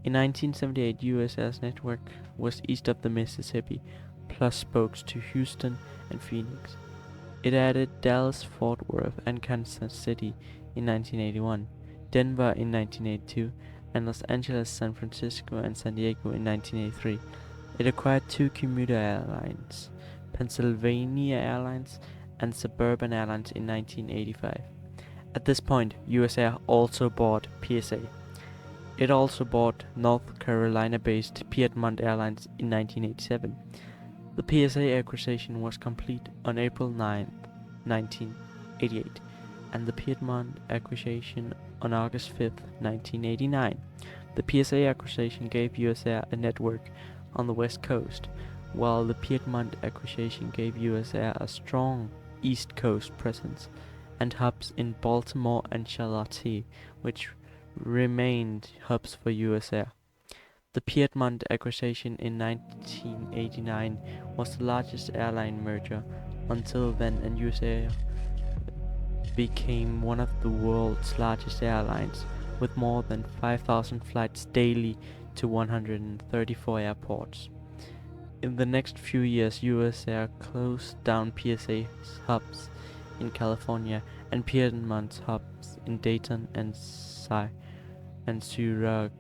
In 1978, US Air's network was east of the Mississippi, plus spokes to Houston and Phoenix. It added Dallas, Fort Worth, and Kansas City in 1981, Denver in 1982, and Los Angeles, San Francisco, and San Diego in 1983. It acquired two commuter airlines, Pennsylvania Airlines and Suburban Airlines, in 1985. At this point, US Air also bought PSA. It also bought North Carolina-based Piedmont Airlines in 1987. The PSA acquisition was complete on April 9, 1988, and the Piedmont acquisition on August 5, 1989. The PSA acquisition gave US Air a network on the west coast, while the Piedmont acquisition gave US Air a strong east coast presence and hubs in Baltimore and Charlotte, which remained hubs for US Air. The Piedmont acquisition in 1989 was the largest airline merger until then, and US Air became one of the world's largest airlines, with more than 5,000 flights daily to 134 airports. In the next few years, US Air closed down PSA's hubs in California and Piedmont's hubs in Dayton and Syracuse,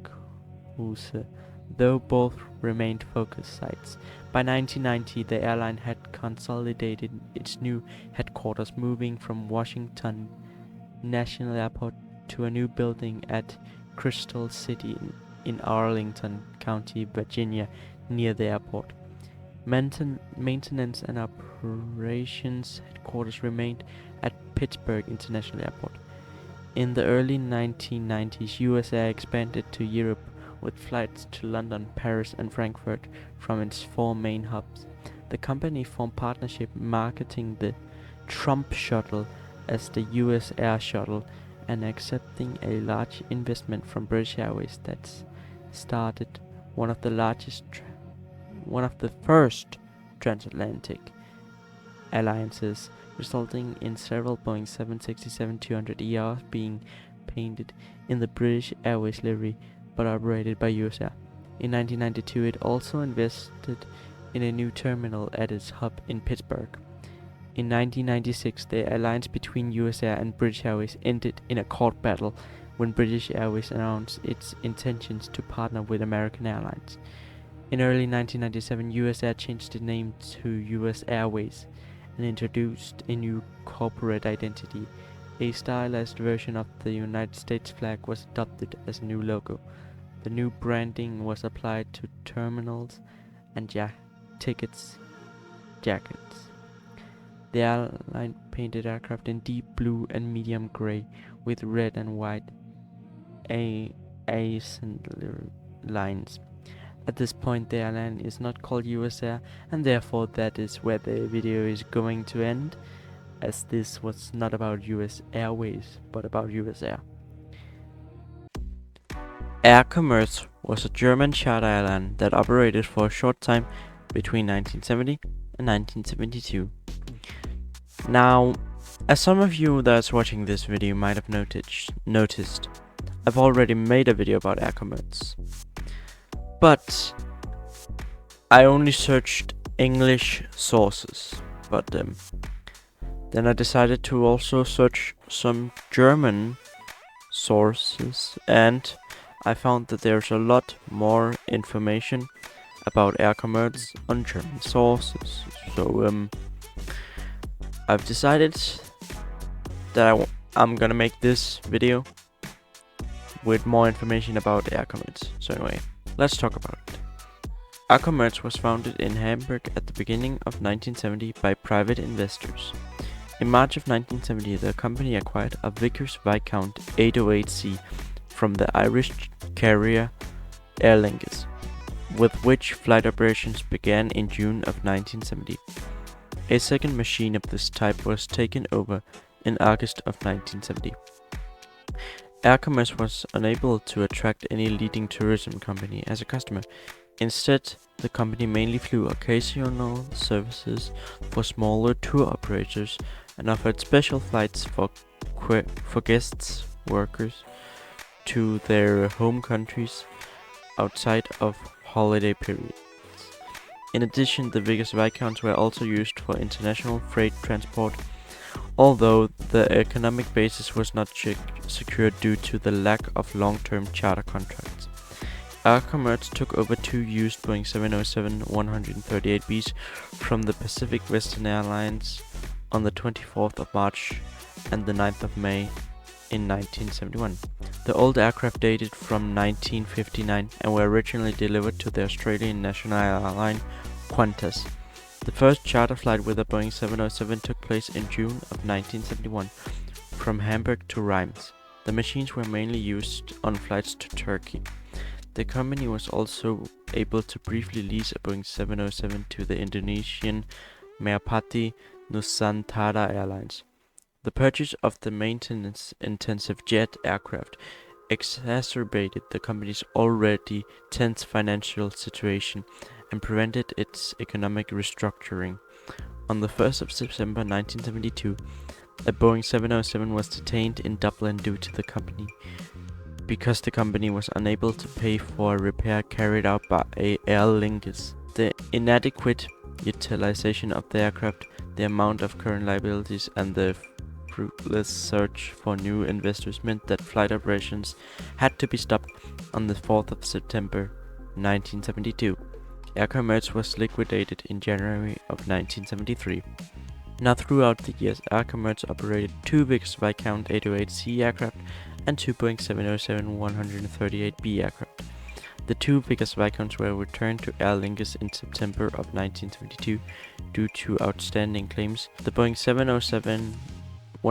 though both remained focus sites. By 1990, the airline had consolidated its new headquarters, moving from Washington National Airport to a new building at Crystal City in Arlington County, Virginia, near the airport. Maintenance and operations headquarters remained at Pittsburgh International Airport. In the early 1990s, US Air expanded to Europe with flights to London, Paris and Frankfurt from its 4 main hubs. The company formed partnership marketing the Trump Shuttle as the US Air Shuttle and accepting a large investment from British Airways that started one of the first transatlantic alliances, resulting in several Boeing 767-200ERs being painted in the British Airways livery but operated by US Air. In 1992, it also invested in a new terminal at its hub in Pittsburgh. In 1996, the alliance between US Air and British Airways ended in a court battle when British Airways announced its intentions to partner with American Airlines. In early 1997, US Air changed its name to US Airways and introduced a new corporate identity. A stylized version of the United States flag was adopted as a new logo. The new branding was applied to terminals and jackets. The airline painted aircraft in deep blue and medium gray with red and white accent lines. At this point, the airline is not called US Air, and therefore that is where the video is going to end, as this was not about US Airways, but about US Air. Air Commerce was a German charter airline that operated for a short time between 1970 and 1972. Now, as some of you that's watching this video might have noticed, I've already made a video about Air Commerce. But I only searched English sources, but then I decided to also search some German sources, and I found that there's a lot more information about Air Commerce on German sources. So I've decided that I'm gonna make this video with more information about Air Commerce. So anyway, let's talk about it. Air Commerce was founded in Hamburg at the beginning of 1970 by private investors. In March of 1970, the company acquired a Vickers Viscount 808C from the Irish carrier Aer Lingus, with which flight operations began in June of 1970. A second machine of this type was taken over in August of 1970. Air Commerce was unable to attract any leading tourism company as a customer. Instead, the company mainly flew occasional services for smaller tour operators and offered special flights for guests, workers, to their home countries outside of holiday periods. In addition, the Vickers Viscounts were also used for international freight transport, although the economic basis was not secured due to the lack of long-term charter contracts. Air Commerce took over 2 used Boeing 707-138Bs from the Pacific Western Airlines on the 24th of March and the 9th of May in 1971. The old aircraft dated from 1959 and were originally delivered to the Australian national airline Qantas. The first charter flight with a Boeing 707 took place in June of 1971 from Hamburg to Reims. The machines were mainly used on flights to Turkey. The company was also able to briefly lease a Boeing 707 to the Indonesian Merpati Nusantara Airlines. The purchase of the maintenance-intensive jet aircraft exacerbated the company's already tense financial situation and prevented its economic restructuring. On the 1st of September 1972, a Boeing 707 was detained in Dublin because the company was unable to pay for a repair carried out by Aer Lingus. The inadequate utilization of the aircraft, the amount of current liabilities, and the fruitless search for new investors meant that flight operations had to be stopped on the 4th of September 1972. Air Commerce was liquidated in January of 1973. Now throughout the years, Air Commerce operated two Vickers Viscount 808C aircraft and two Boeing 707-138B aircraft. The two Vickers Viscounts were returned to Aer Lingus in September of 1972 due to outstanding claims. One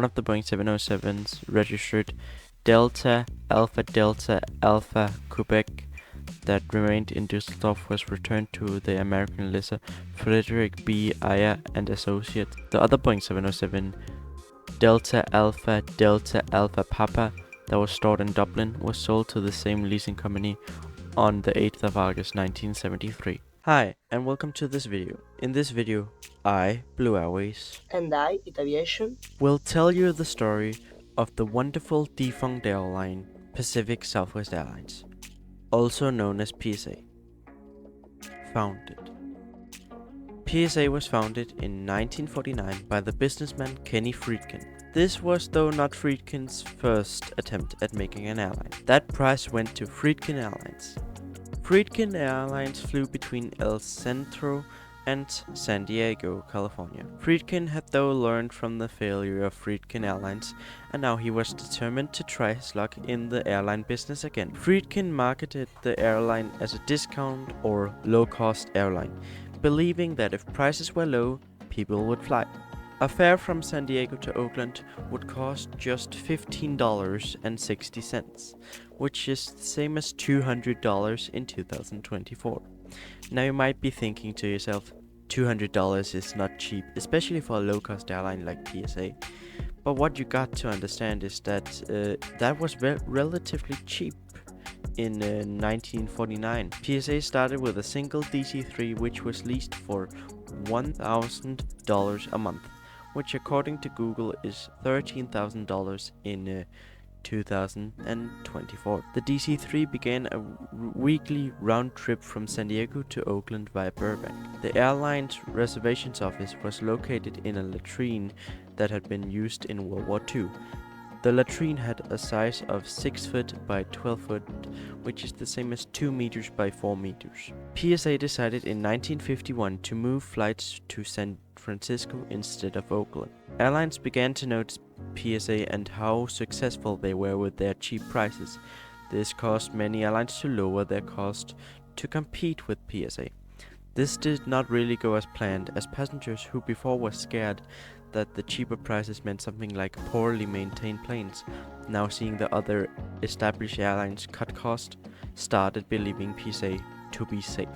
of the Boeing 707s registered Delta Alpha Quebec that remained in Düsseldorf was returned to the American lessor Frederick B. Ayer and Associates. The other Boeing 707 Delta Alpha Papa that was stored in Dublin was sold to the same leasing company on the 8th of August 1973. Hi, and welcome to this video. In this video, I, BlueAirways, and I, Aviation, will tell you the story of the wonderful defunct airline Pacific Southwest Airlines, also known as PSA. Founded. PSA was founded in 1949 by the businessman Kenny Friedkin. This was though not Friedkin's first attempt at making an airline. That prize went to Friedkin Airlines. Friedkin Airlines flew between El Centro and San Diego, California. Friedkin had though learned from the failure of Friedkin Airlines, and now he was determined to try his luck in the airline business again. Friedkin marketed the airline as a discount or low-cost airline, believing that if prices were low, people would fly. A fare from San Diego to Oakland would cost just $15.60, which is the same as $200 in 2024. Now you might be thinking to yourself, $200 is not cheap, especially for a low-cost airline like PSA. But what you got to understand is that that was relatively cheap in 1949. PSA started with a single DC-3 which was leased for $1,000 a month, which according to Google is $13,000 in 2024. The DC-3 began a weekly round trip from San Diego to Oakland via Burbank. The airline's reservations office was located in a latrine that had been used in World War II. The latrine had a size of 6 foot by 12 foot, which is the same as 2 meters by 4 meters. PSA decided in 1951 to move flights to San Francisco instead of Oakland. Airlines began to notice PSA and how successful they were with their cheap prices. This caused many airlines to lower their cost to compete with PSA. This did not really go as planned, as passengers who before were scared that the cheaper prices meant something like poorly maintained planes, now seeing the other established airlines cut cost, started believing PSA to be safe.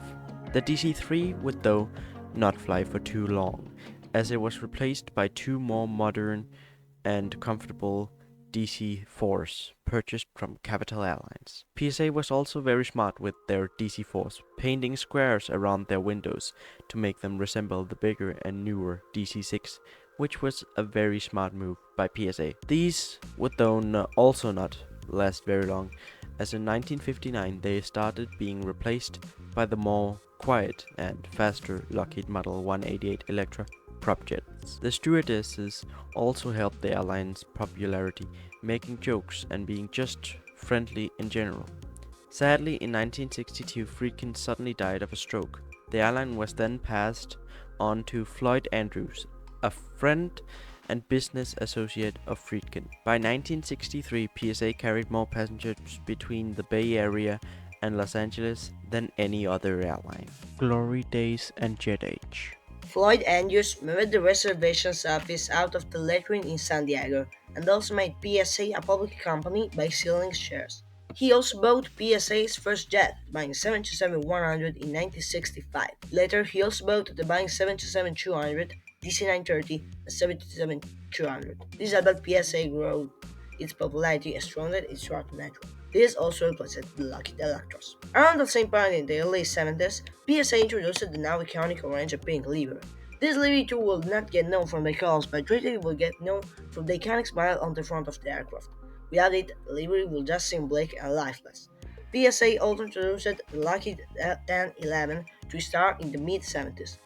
The DC-3 would though not fly for too long, as it was replaced by two more modern and comfortable DC-4s purchased from Capital Airlines. PSA was also very smart with their DC-4s, painting squares around their windows to make them resemble the bigger and newer DC-6, which was a very smart move by PSA. These would though also not last very long, as in 1959 they started being replaced by the more quiet and faster Lockheed Model 188 Electra prop jets. The stewardesses also helped the airline's popularity, making jokes and being just friendly in general. Sadly, in 1962, Friedkin suddenly died of a stroke. The airline was then passed on to Floyd Andrews, a friend and business associate of Friedkin. By 1963, PSA carried more passengers between the Bay Area and Los Angeles than any other airline. Glory days and jet age. Floyd Andrews moved the reservations office out of the latrine in San Diego and also made PSA a public company by selling shares. He also bought PSA's first jet, the Boeing 727-100 in 1965. Later, he also bought the Boeing 727-200, DC-930, and 727-200. This allowed PSA grow its popularity and strengthened its route network. This also replaced the Lockheed Electros. Around the same point in the early 70s, PSA introduced the now iconic orange and pink livery. This livery too will not get known from the colors, but rather it will get known from the iconic smile on the front of the aircraft. Without it, the livery will just seem bleak and lifeless. PSA also introduced the Lockheed 1011 to-star in the mid-70s,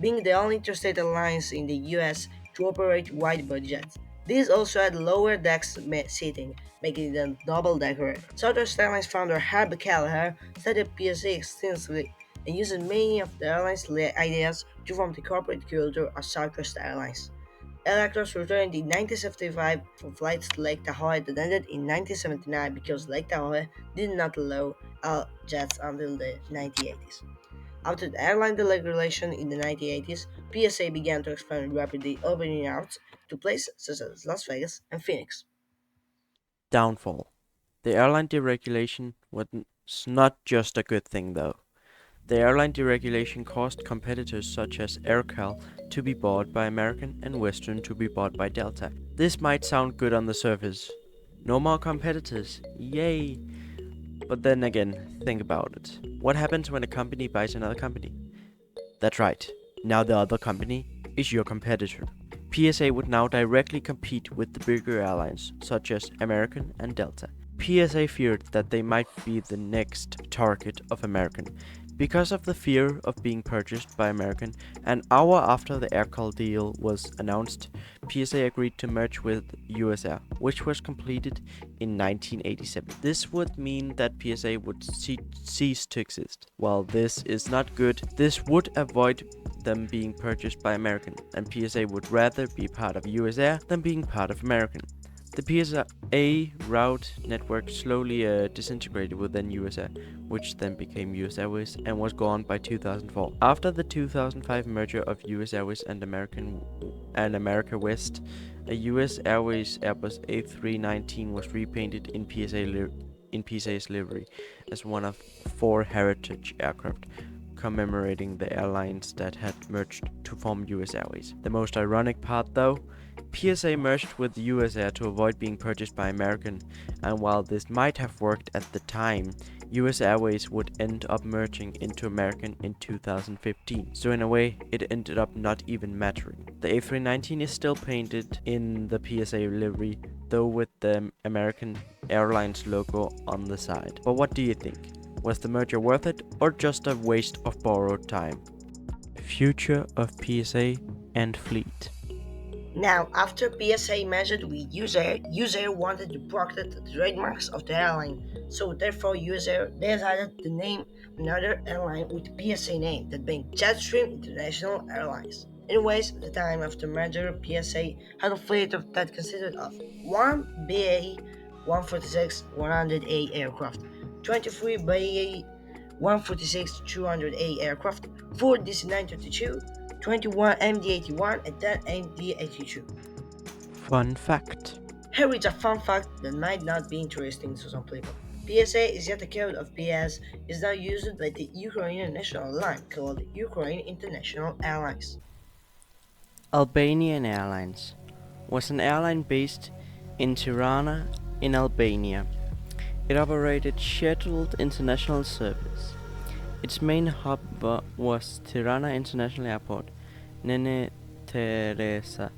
being the only interstate airlines in the US to operate wide-body jets. These also had lower deck seating, making them double-decker. Southwest Airlines founder Harb Kelleher studied PSA extensively and used many of the airline's ideas to form the corporate culture of Southwest Airlines. Electors returned in 1975 for flights to Lake Tahoe that ended in 1979 because Lake Tahoe did not allow all jets until the 1980s. After the airline deregulation in the 1980s, PSA began to expand rapidly, opening routes to places such as Las Vegas and Phoenix. Downfall. The airline deregulation was not just a good thing though. The airline deregulation caused competitors such as AirCal to be bought by American and Western to be bought by Delta. This might sound good on the surface. No more competitors, yay! But then again, think about it. What happens when a company buys another company? That's right, now the other company is your competitor. PSA would now directly compete with the bigger airlines such as American and Delta. PSA feared that they might be the next target of American. Because of the fear of being purchased by American, an hour after the AirCal deal was announced, PSA agreed to merge with Hughes Air, which was completed in 1987. This would mean that PSA would cease to exist. While this is not good, this would avoid them being purchased by American, and PSA would rather be part of Hughes Air than being part of American. The PSA route network slowly disintegrated within Hughes Air, which then became Hughes Airways and was gone by 2004. After the 2005 merger of Hughes Airways and America West, a Hughes Airways Airbus A319 was repainted in PSA's livery as one of 4 heritage aircraft, commemorating the airlines that had merged to form Hughes Airways. The most ironic part though, PSA merged with Hughes Air to avoid being purchased by American, and while this might have worked at the time, Hughes Airways would end up merging into American in 2015, so in a way it ended up not even mattering. The A319 is still painted in the PSA livery, though with the American Airlines logo on the side. But what do you think? Was the merger worth it, or just a waste of borrowed time? Future of PSA and fleet. Now, after PSA merged with Hughes Air wanted to protect the trademarks of the airline, so therefore Hughes Air decided to name another airline with PSA name, that being Jetstream International Airlines. Anyways, at the time of the merger, PSA had a fleet that consisted of 1 BA 146 100A aircraft, 23 BA 146 200A aircraft, 4 DC-932, 21 MD-81, and 10 MD-82. Fun fact. Here is a fun fact that might not be interesting to some people. PSA is yet a code of PS is now used by the Ukrainian national line called Ukraine International Airlines. Albanian Airlines was an airline based in Tirana in Albania. It operated scheduled international service. Its main hub was Tirana International Airport, Nene Teresa.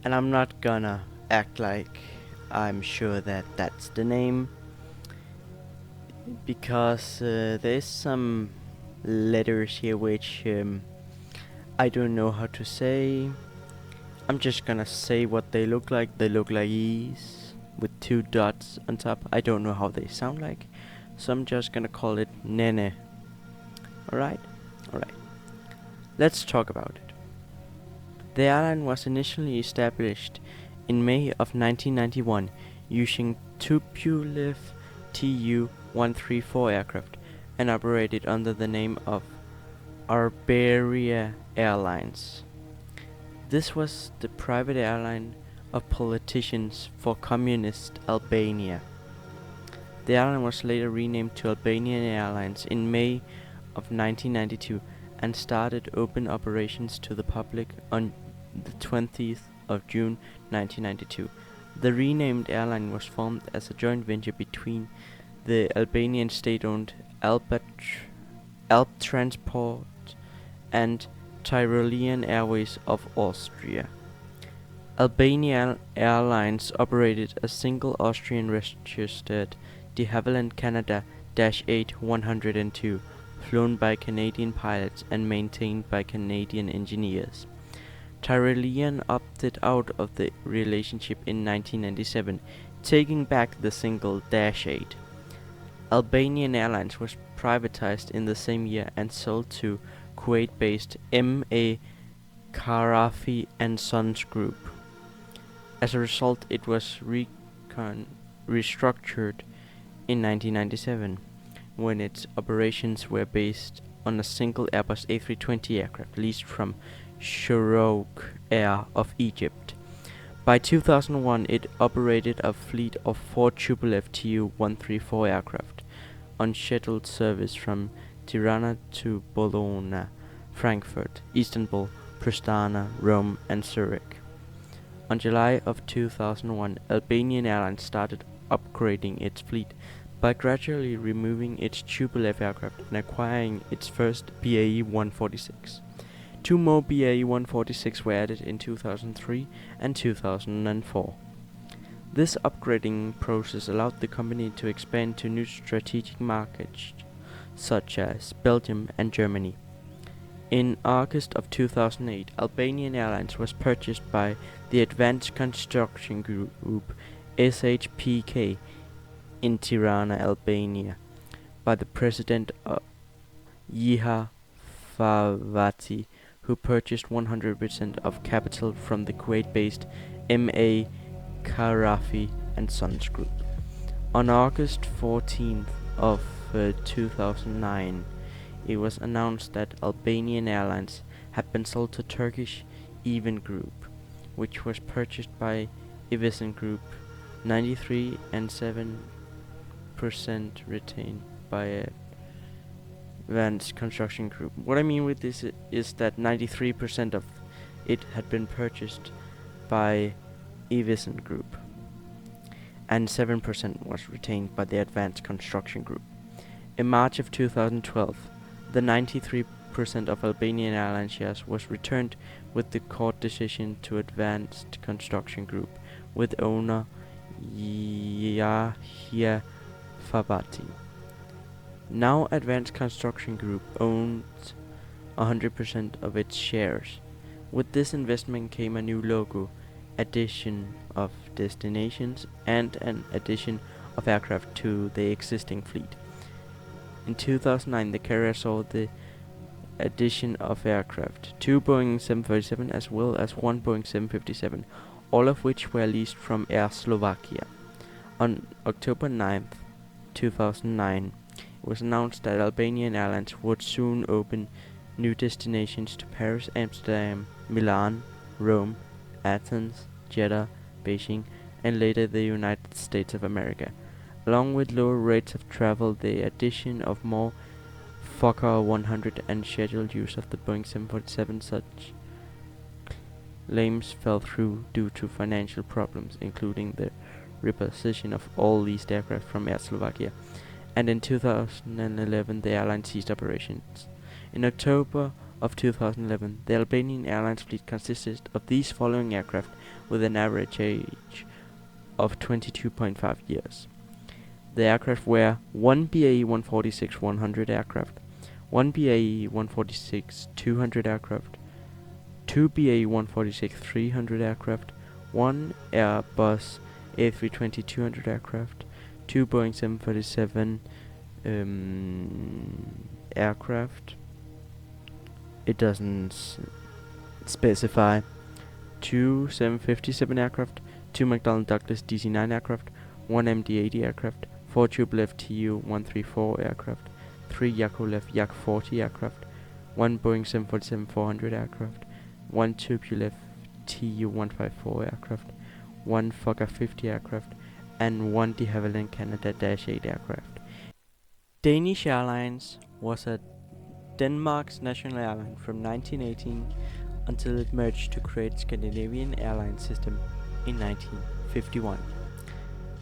And I'm not gonna act like I'm sure that that's the name, because there's some letters here which I don't know how to say. I'm just gonna say what they look like. They look like E's with 2 dots on top. I don't know how they sound like, so I'm just gonna call it Nene. Alright? Alright. Let's talk about it. The airline was initially established in May of 1991 using Tupolev Tu-134 aircraft and operated under the name of Albania Airlines. This was the private airline of politicians for communist Albania. The airline was later renamed to Albanian Airlines in May of 1992 and started open operations to the public on the 20th of June 1992. The renamed airline was formed as a joint venture between the Albanian state-owned Alp Transport and Tyrolean Airways of Austria. Albanian Airlines operated a single Austrian-registered de Havilland Canada -8-102, flown by Canadian pilots and maintained by Canadian engineers. Tyrolean opted out of the relationship in 1997, taking back the single -8. Albanian Airlines was privatized in the same year and sold to Kuwait-based M.A. Kharafi and Sons Group. As a result, it was restructured in 1997, when its operations were based on a single Airbus A320 aircraft leased from SilkAir of Egypt. By 2001, it operated a fleet of 4 Tupolev Tu-134 aircraft on scheduled service from Tirana to Bologna, Frankfurt, Istanbul, Pristina, Rome and Zurich. On July of 2001, Albanian Airlines started upgrading its fleet by gradually removing its Tupolev aircraft and acquiring its first BAE 146. 2 more BAE 146 were added in 2003 and 2004. This upgrading process allowed the company to expand to new strategic markets such as Belgium and Germany. In August of 2008, Albanian Airlines was purchased by the Advanced Construction Group SHPK in Tirana, Albania, by the president Yiha Favati, who purchased 100% of capital from the Kuwait-based M.A. Kharafi and Sons Group. On August 14th of 2009, it was announced that Albanian Airlines had been sold to Turkish Even Group, which was purchased by Aviation Group, 93 and 7% retained by Advanced Construction Group. What I mean with this is that 93% of it had been purchased by Aviation Group, and 7% was retained by the Advanced Construction Group. In March of 2012, the 93% of Albanian Airlines shares was returned with the court decision to Advanced Construction Group, with owner Yahya Fabati. Now Advanced Construction Group owns 100% of its shares. With this investment came a new logo, addition of destinations, and an addition of aircraft to the existing fleet. In 2009, the carrier saw the addition of aircraft, 2 Boeing 737 as well as 1 Boeing 757, all of which were leased from Air Slovakia. On October 9th, 2009, it was announced that Albanian Airlines would soon open new destinations to Paris, Amsterdam, Milan, Rome, Athens, Jeddah, Beijing, and later the United States of America. Along with lower rates of travel, the addition of more Fokker 100 and scheduled use of the Boeing 747, such claims fell through due to financial problems, including the reposition of all leased aircraft from Air Slovakia. And in 2011, the airline ceased operations. In October of 2011, the Albanian Airlines fleet consisted of these following aircraft with an average age of 22.5 years. The aircraft were 1 BAE 146-100 aircraft, 1 BAE 146-200 aircraft, 2 BAE 146-300 aircraft, 1 Airbus A320-200 aircraft, 2 Boeing 747 aircraft. It doesn't specify. 2 757 aircraft, 2 McDonnell Douglas DC-9 aircraft, 1 MD-80 aircraft, 4 Tupolev Tu-134 aircraft, 3 Yakolev Yak-40 aircraft, one Boeing 747-400 aircraft, one Tupolev Tu-154 aircraft, one Fokker 50 aircraft, and one de Havilland Canada Dash 8 aircraft. Danish Airlines was a Denmark's national airline from 1918 until it merged to create Scandinavian Airlines system in 1951.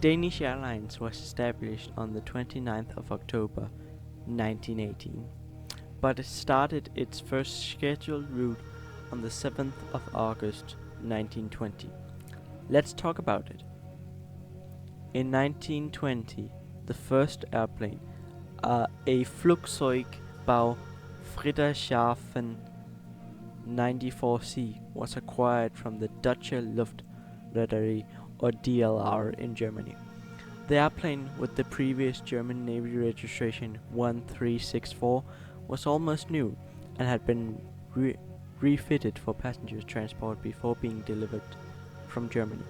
Danish Airlines was established on the 29th of October 1918, but it started its first scheduled route on the 7th of August 1920. Let's talk about it. In 1920, the first airplane, a Flugzeugbau Friedrichshafen 94C, was acquired from the Deutsche Luftreederei, or DLR, in Germany. The airplane, with the previous German Navy registration 1364, was almost new and had been refitted for passenger transport before being delivered from Germany.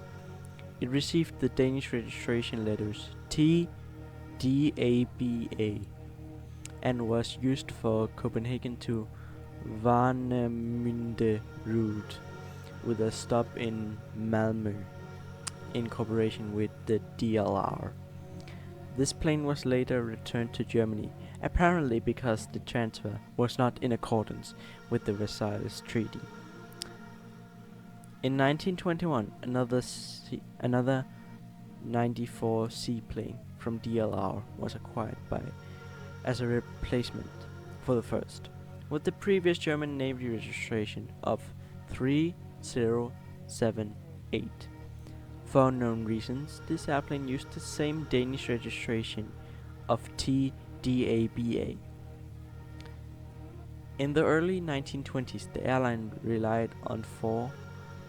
It received the Danish registration letters T, D, A, B, A, and was used for Copenhagen to Warnemünde route, with a stop in Malmö, in cooperation with the DLR. This plane was later returned to Germany, apparently because the transfer was not in accordance with the Versailles Treaty. In 1921, another 94 seaplane from DLR was acquired as a replacement for the first, with the previous German Navy registration of 3078. For unknown reasons, this airplane used the same Danish registration of TDABA. In the early 1920s, the airline relied on 4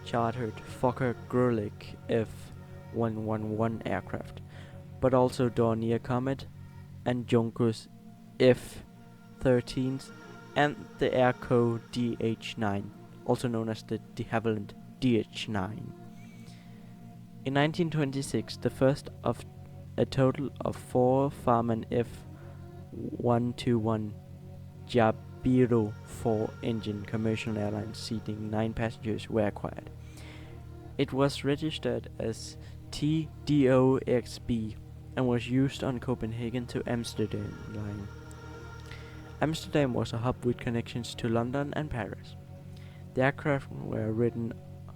chartered Fokker Grölich F111 aircraft, but also Dornier Comet and Junkers F-13s and the Airco DH-9, also known as the de Havilland DH-9. In 1926, the first of a total of 4 Farman F121 Jabiro 4-engine commercial airlines seating 9 passengers were acquired. It was registered as TDOXB and was used on Copenhagen to Amsterdam line. Amsterdam was a hub with connections to London and Paris. The aircraft were written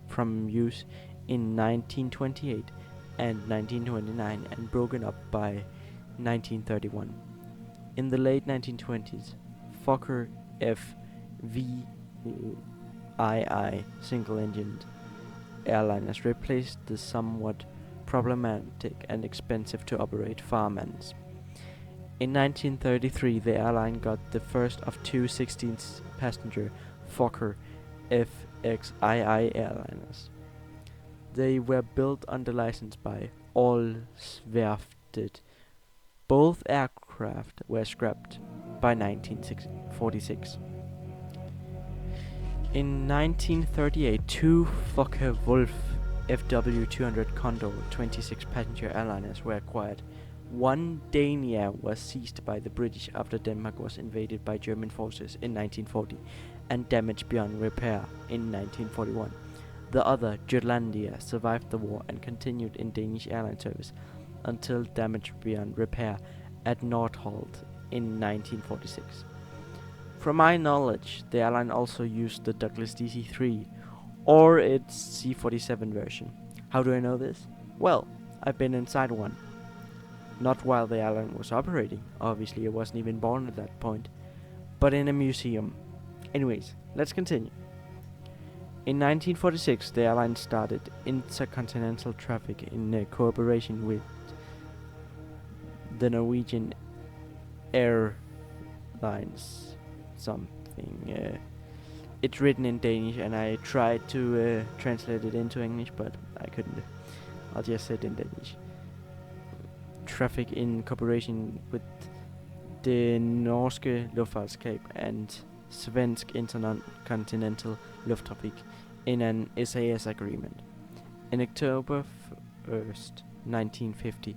from use in 1928 and 1929 and broken up by 1931. In the late 1920s, Fokker FVII single-engined airliners replaced the somewhat problematic and expensive to operate Farmans. In 1933, the airline got the first of 2 16-passenger Fokker FXII airliners. They were built under license by Ahlswerftet. Both aircraft were scrapped by 1946. In 1938, 2 Fokker Wolf FW200 Condor 26-passenger airliners were acquired. One Dania was seized by the British after Denmark was invaded by German forces in 1940 and damaged beyond repair in 1941. The other, Jutlandia, survived the war and continued in Danish airline service until damaged beyond repair at Nordholt in 1946. From my knowledge, the airline also used the Douglas DC-3 or its C-47 version. How do I know this? Well, I've been inside one. Not while the airline was operating, obviously I wasn't even born at that point, but in a museum. Anyways, let's continue. In 1946, the airline started intercontinental traffic in cooperation with the Norwegian Airlines. It's written in Danish and I tried to translate it into English, but I couldn't. I'll just say it in Danish. Traffic in cooperation with the norske luftfartskab and Svensk Intercontinental Lufttrafik in an SAS agreement. In October 1st, 1950,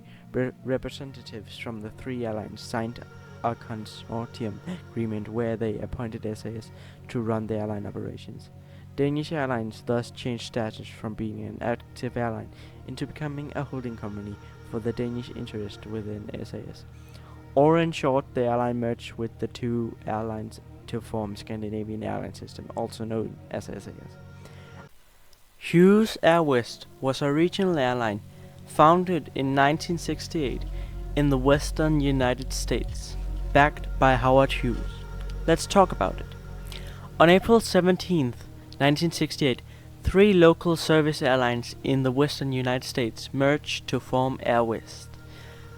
representatives from the 3 airlines signed a consortium agreement where they appointed SAS to run the airline operations. Danish Airlines thus changed status from being an active airline into becoming a holding company for the Danish interest within SAS. Orient short, the airline merged with the two airlines to form Scandinavian Airline System, also known as SAS. Hughes Airwest was a regional airline founded in 1968 in the western United States, backed by Howard Hughes. Let's talk about it. On April 17, 1968, three local service airlines in the western United States merged to form Airwest.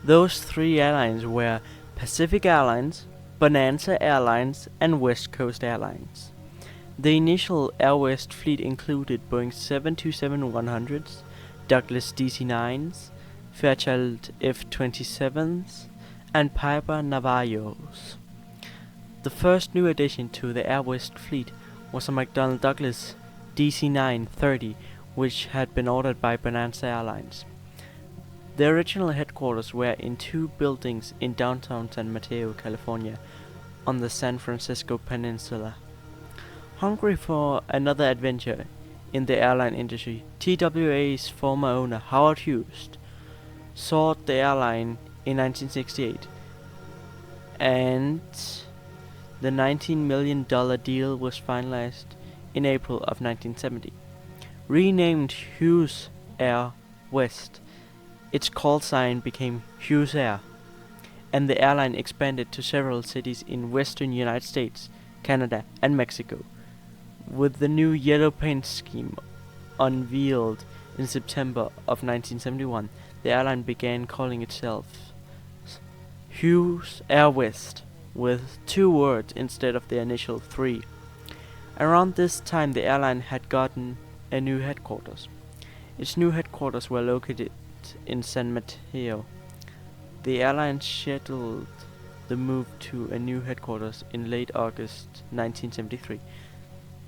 Those three airlines were Pacific Airlines, Bonanza Airlines, and West Coast Airlines. The initial Airwest fleet included Boeing 727-100s, Douglas DC-9s, Fairchild F-27s, and Piper Navarros. The first new addition to the Airwest fleet was a McDonnell Douglas DC-9-30, which had been ordered by Bonanza Airlines. The original headquarters were in two buildings in downtown San Mateo, California, on the San Francisco Peninsula. Hungry for another adventure in the airline industry, TWA's former owner, Howard Hughes, sought the airline in 1968, and the $19 million deal was finalized in April of 1970. Renamed Hughes Airwest, its call sign became Hughes Air, and the airline expanded to several cities in western United States, Canada, and Mexico. With the new yellow paint scheme unveiled in September of 1971, the airline began calling itself Hughes Airwest, with two words instead of the initial three. Around this time, the airline had gotten a new headquarters. Its new headquarters were located in San Mateo. The airline scheduled the move to a new headquarters in late August 1973.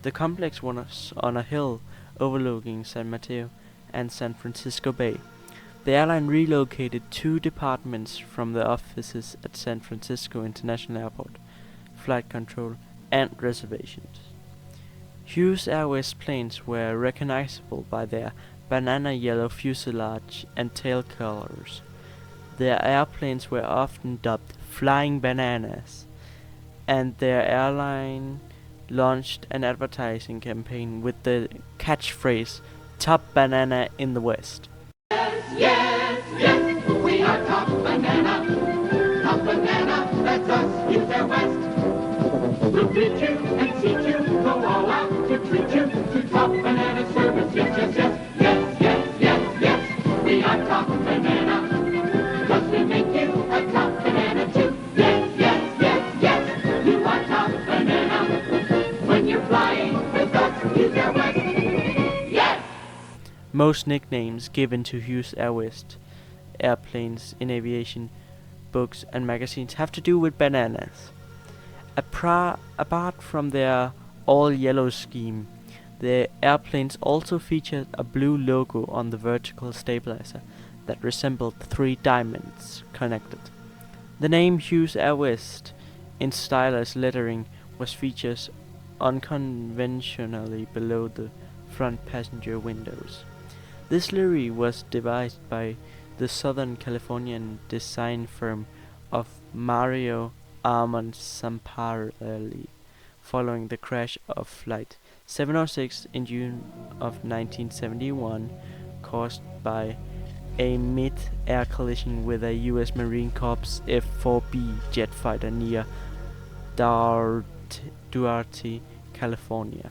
The complex was on a hill overlooking San Mateo and San Francisco Bay. The airline relocated two departments from the offices at San Francisco International Airport, flight control, and reservations. Hughes Airways planes were recognizable by their banana yellow fuselage and tail colors. Their airplanes were often dubbed Flying Bananas, and their airline launched an advertising campaign with the catchphrase "Top Banana in the West." Yes, yes, we are top banana, that's us, Hughes Airwest. We'll greet you and seat you, go all out to treat you to top banana service. Yes, yes, yes, yes, yes, yes, yes, we are top banana, 'cause we make you a top banana too. Yes, yes, yes, yes, you are top banana, when you're flying with us, Hughes Airwest. Yes! Most nicknames given to Hughes Airwest airplanes in aviation books and magazines have to do with bananas. Apart from their all-yellow scheme, the airplanes also featured a blue logo on the vertical stabilizer that resembled three diamonds connected. The name Hughes Airwest in stylized lettering was featured unconventionally below the front passenger windows. This livery was devised by the Southern Californian design firm of Mario Armand Zamparelli, following the crash of Flight 706 in June of 1971, caused by a mid-air collision with a U.S. Marine Corps F-4B jet fighter near Duarte, California.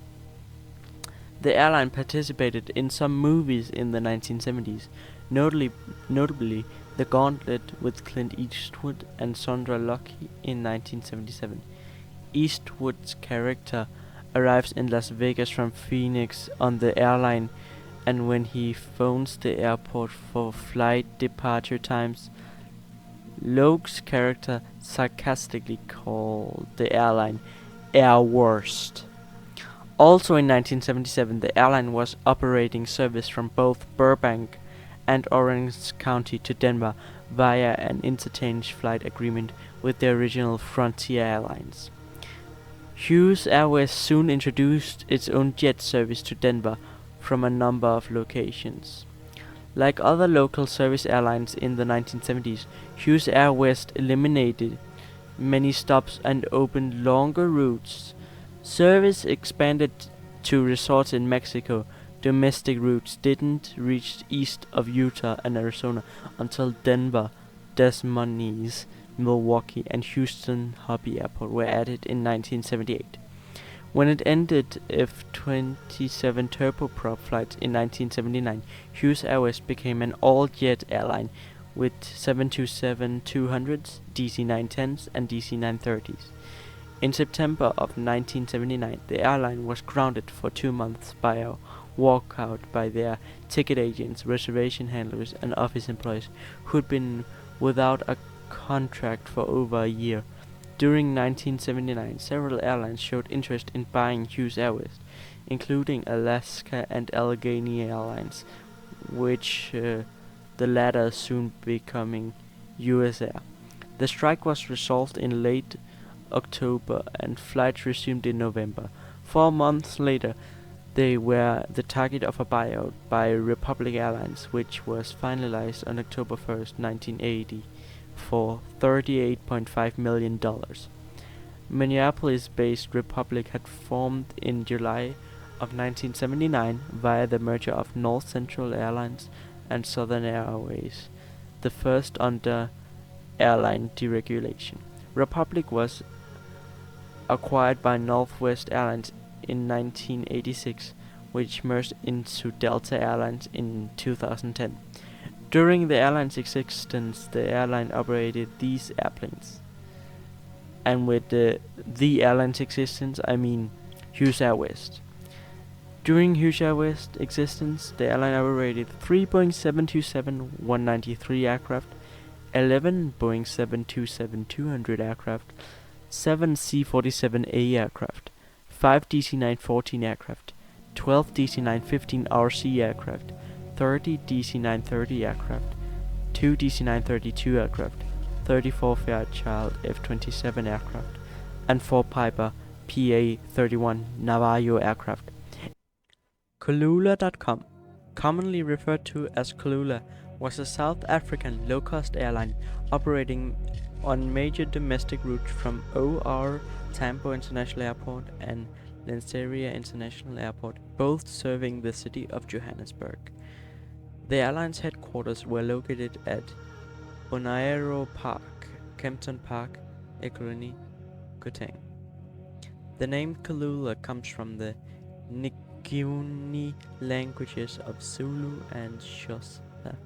The airline participated in some movies in the 1970s, notably The Gauntlet with Clint Eastwood and Sondra Locke in 1977. Eastwood's character arrives in Las Vegas from Phoenix on the airline, and when he phones the airport for flight departure times, Locke's character sarcastically called the airline Air Worst. Also in 1977, the airline was operating service from both Burbank and Orange County to Denver via an interchange flight agreement with the original Frontier Airlines. Hughes Airways soon introduced its own jet service to Denver from a number of locations. Like other local service airlines in the 1970s, Hughes Airwest eliminated many stops and opened longer routes. Service expanded to resorts in Mexico. Domestic routes didn't reach east of Utah and Arizona until Denver, Des Moines, Milwaukee, and Houston Hobby Airport were added in 1978. When it ended F-27 turboprop flights in 1979, Hughes Airways became an all-jet airline with 727-200s, DC-910s, and DC-930s. In September of 1979, the airline was grounded for 2 months by a walkout by their ticket agents, reservation handlers, and office employees who'd been without a contract for over a year. During 1979, several airlines showed interest in buying Hughes Airways, including Alaska and Albanian Airlines, which the latter soon becoming US Air. The strike was resolved in late October and flights resumed in November. 4 months later, they were the target of a buyout by Republic Airlines, which was finalized on October 1st, 1980 for $38.5 million. Minneapolis-based Republic had formed in July of 1979 via the merger of North Central Airlines and Southern Airways, the first under airline deregulation. Republic was acquired by Northwest Airlines in 1986, which merged into Delta Airlines in 2010. During the airline's existence, the airline operated these airplanes. And with the airline's existence, I mean Hughes Airwest. During Hughes Airwest existence, the airline operated 3 Boeing 727-193 aircraft, 11 Boeing 727-200 aircraft, 7 C-47A aircraft, 5 DC-914 aircraft, 12 DC-915 RC aircraft, 30 DC-930 aircraft, 2 DC-932 aircraft, 34 Fairchild F-27 aircraft, and 4 Piper PA-31 Navajo aircraft. Kulula.com, commonly referred to as Kulula, was a South African low-cost airline operating on major domestic routes from OR Tambo International Airport and Lanseria International Airport, both serving the city of Johannesburg. The airline's headquarters were located at Bonaero Park, Kempton Park, Ekurhuleni, Gauteng. The name Kulula comes from the Nguni languages of Zulu and Xhosa,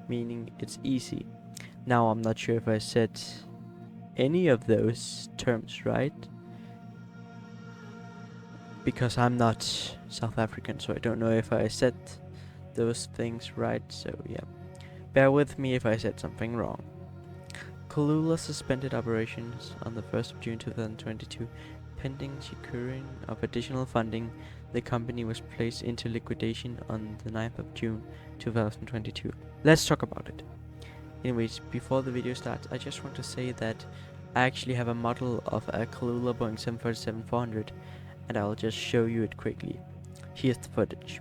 meaning it's easy. Now I'm not sure if I said any of those terms right, because I'm not South African, so I don't know if I said those things right, so yeah. Bear with me if I said something wrong. Kulula suspended operations on the 1st of June 2022. Pending securing of additional funding, the company was placed into liquidation on the 9th of June 2022. Let's talk about it. Anyways, before the video starts, I just want to say that I actually have a model of a Kulula Boeing 747-400, and I'll just show you it quickly. Here's the footage.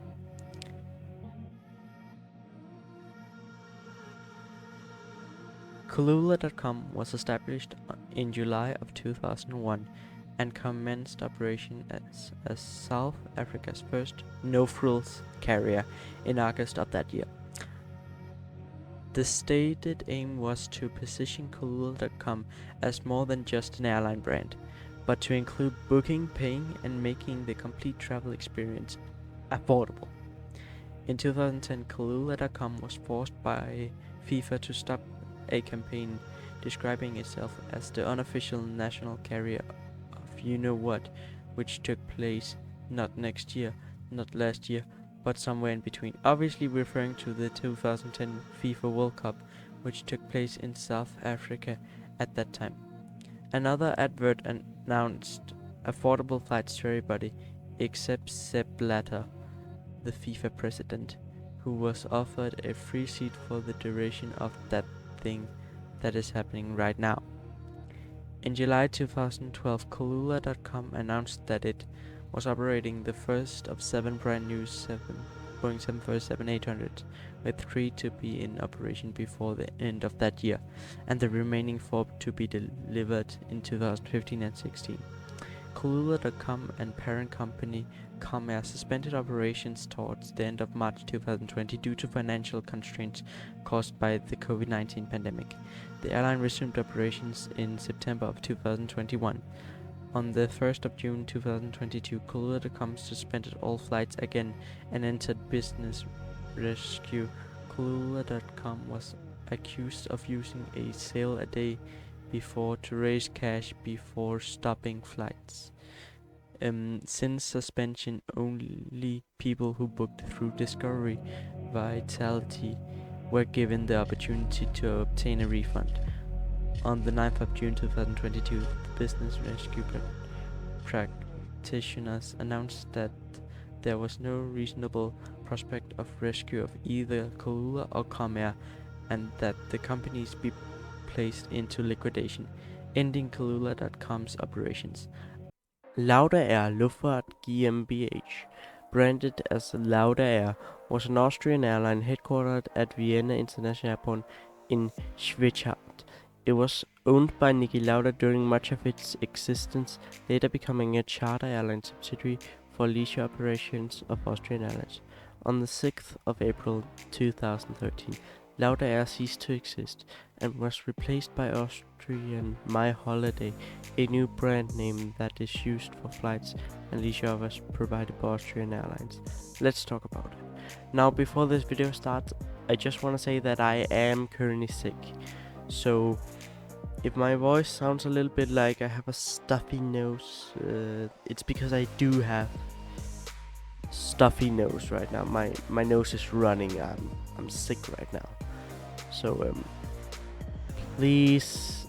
Kulula.com was established in July of 2001 and commenced operation as South Africa's first no-frills carrier in August of that year. The stated aim was to position Kulula.com as more than just an airline brand, but to include booking, paying, and making the complete travel experience affordable. In 2010, Kulula.com was forced by FIFA to stop a campaign describing itself as the unofficial national carrier of you-know-what, which took place not next year, not last year, but somewhere in between, obviously referring to the 2010 FIFA World Cup, which took place in South Africa at that time. Another advert announced affordable flights to everybody except Sepp Blatter, the FIFA president, who was offered a free seat for the duration of that thing that is happening right now. In July 2012, Kalula.com announced that it was operating the first of 7 brand new Boeing 747-800s, with 3 to be in operation before the end of that year, and the remaining 4 to be delivered in 2015 and 16. Kalula.com and parent company Comair suspended operations towards the end of March 2020 due to financial constraints caused by the COVID-19 pandemic. The airline resumed operations in September of 2021. On the 1st of June 2022, Kalula.com suspended all flights again and entered business rescue. Kalula.com was accused of using a sale a day before to raise cash before stopping flights. Since suspension, only people who booked through Discovery Vitality were given the opportunity to obtain a refund. On the 9th of June 2022, the business rescue practitioners announced that there was no reasonable prospect of rescue of either Kalula or Comair, and that the companies be placed into liquidation, ending Kalula.com's operations. Lauda Air Luftfahrt GmbH, branded as Lauda Air, was an Austrian airline headquartered at Vienna International Airport in Schwechat. It was owned by Niki Lauda during much of its existence, later becoming a charter airline subsidiary for leisure operations of Austrian Airlines. On the 6th of April 2013, Lauda Air ceased to exist and was replaced by Austrian My Holiday, a new brand name that is used for flights and leisure offers provided by Austrian Airlines. Let's talk about it. Now, before this video starts, I just want to say that I am currently sick. So, if my voice sounds a little bit like I have a stuffy nose, it's because I do have stuffy nose right now. My nose is running. I'm sick right now. So please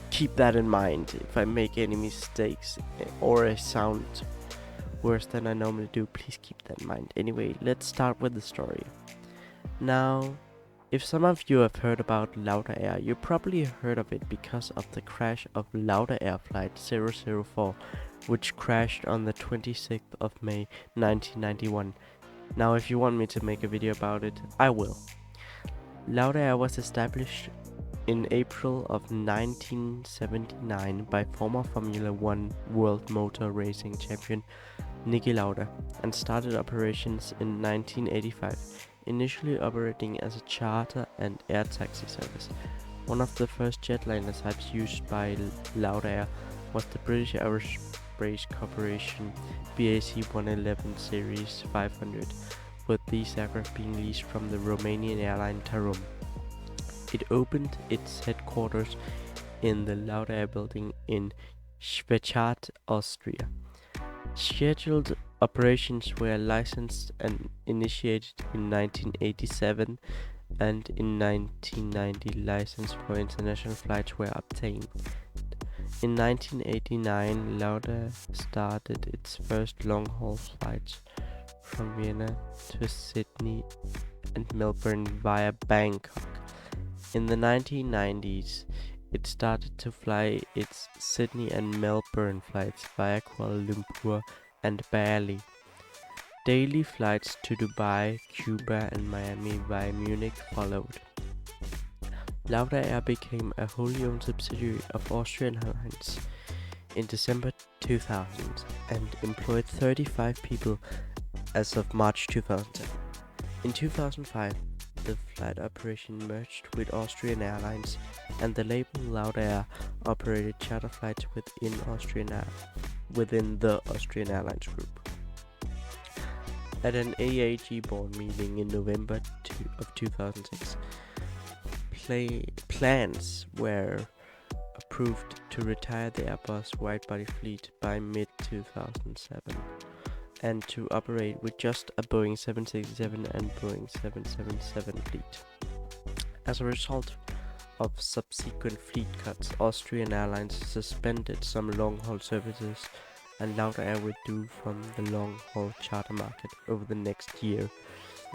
keep that in mind. If I make any mistakes or I sound worse than I normally do, please keep that in mind. Anyway, let's start with the story. Now, if some of you have heard about Lauda Air, you probably heard of it because of the crash of Lauda Air Flight 004, which crashed on the 26th of May 1991. Now, if you want me to make a video about it, I will. Lauda Air was established in April of 1979 by former Formula 1 World Motor Racing champion Niki Lauda and started operations in 1985, initially operating as a charter and air taxi service. One of the first jetliner types used by Lauda Air was the British Aerospace Corporation BAC 111 Series 500, with these aircraft being leased from the Romanian airline Tarom. It opened its headquarters in the Lauda Air building in Schwechat, Austria. Scheduled operations were licensed and initiated in 1987, and in 1990 license for international flights were obtained. In 1989, Lauda started its first long-haul flights from Vienna to Sydney and Melbourne via Bangkok. In the 1990s, it started to fly its Sydney and Melbourne flights via Kuala Lumpur and Bali. Daily flights to Dubai, Cuba and Miami via Munich followed. Lauda Air became a wholly owned subsidiary of Austrian Airlines in December 2000 and employed 35 people as of March 2007. In 2005, the flight operation merged with Austrian Airlines, and the label Lauda Air operated charter flights within the Austrian Airlines group. At an AAG board meeting in November of 2006, plans were approved to retire the Airbus widebody fleet by mid-2007 and to operate with just a Boeing 767 and Boeing 777 fleet. As a result of subsequent fleet cuts, Austrian Airlines suspended some long-haul services and Lauda Air withdrew from the long-haul charter market over the next year.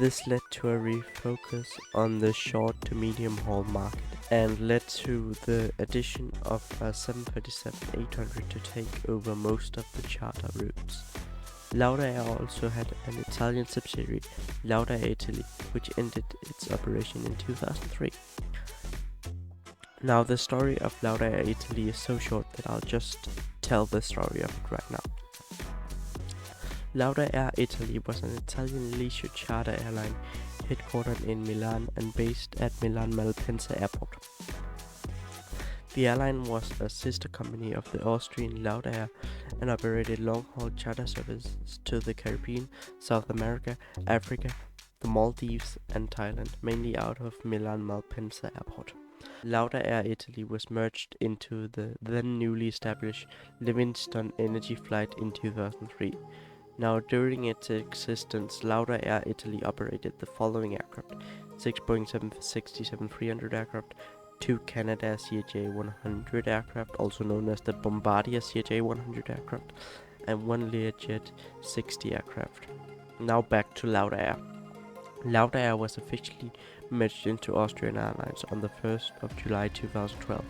This led to a refocus on the short to medium haul market and led to the addition of a 737-800 to take over most of the charter routes. Lauda Air also had an Italian subsidiary, Lauda Air Italy, which ended its operation in 2003. Now the story of Lauda Air Italy is so short that I'll just tell the story of it right now. Lauda Air Italy was an Italian leisure charter airline headquartered in Milan and based at Milan Malpensa Airport. The airline was a sister company of the Austrian Lauda Air and operated long-haul charter services to the Caribbean, South America, Africa, the Maldives and Thailand, mainly out of Milan Malpensa Airport. Lauda Air Italy was merged into the then newly established Livingston Energy Flight in 2003. Now, during its existence, Lauda Air Italy operated the following aircraft: 6 Boeing 767-300 aircraft, 2 Canada CJ-100 aircraft, also known as the Bombardier CJ-100 aircraft, and 1 Learjet 60 aircraft. Now back to Lauda Air. Lauda Air was officially merged into Austrian Airlines on the 1st of July 2012.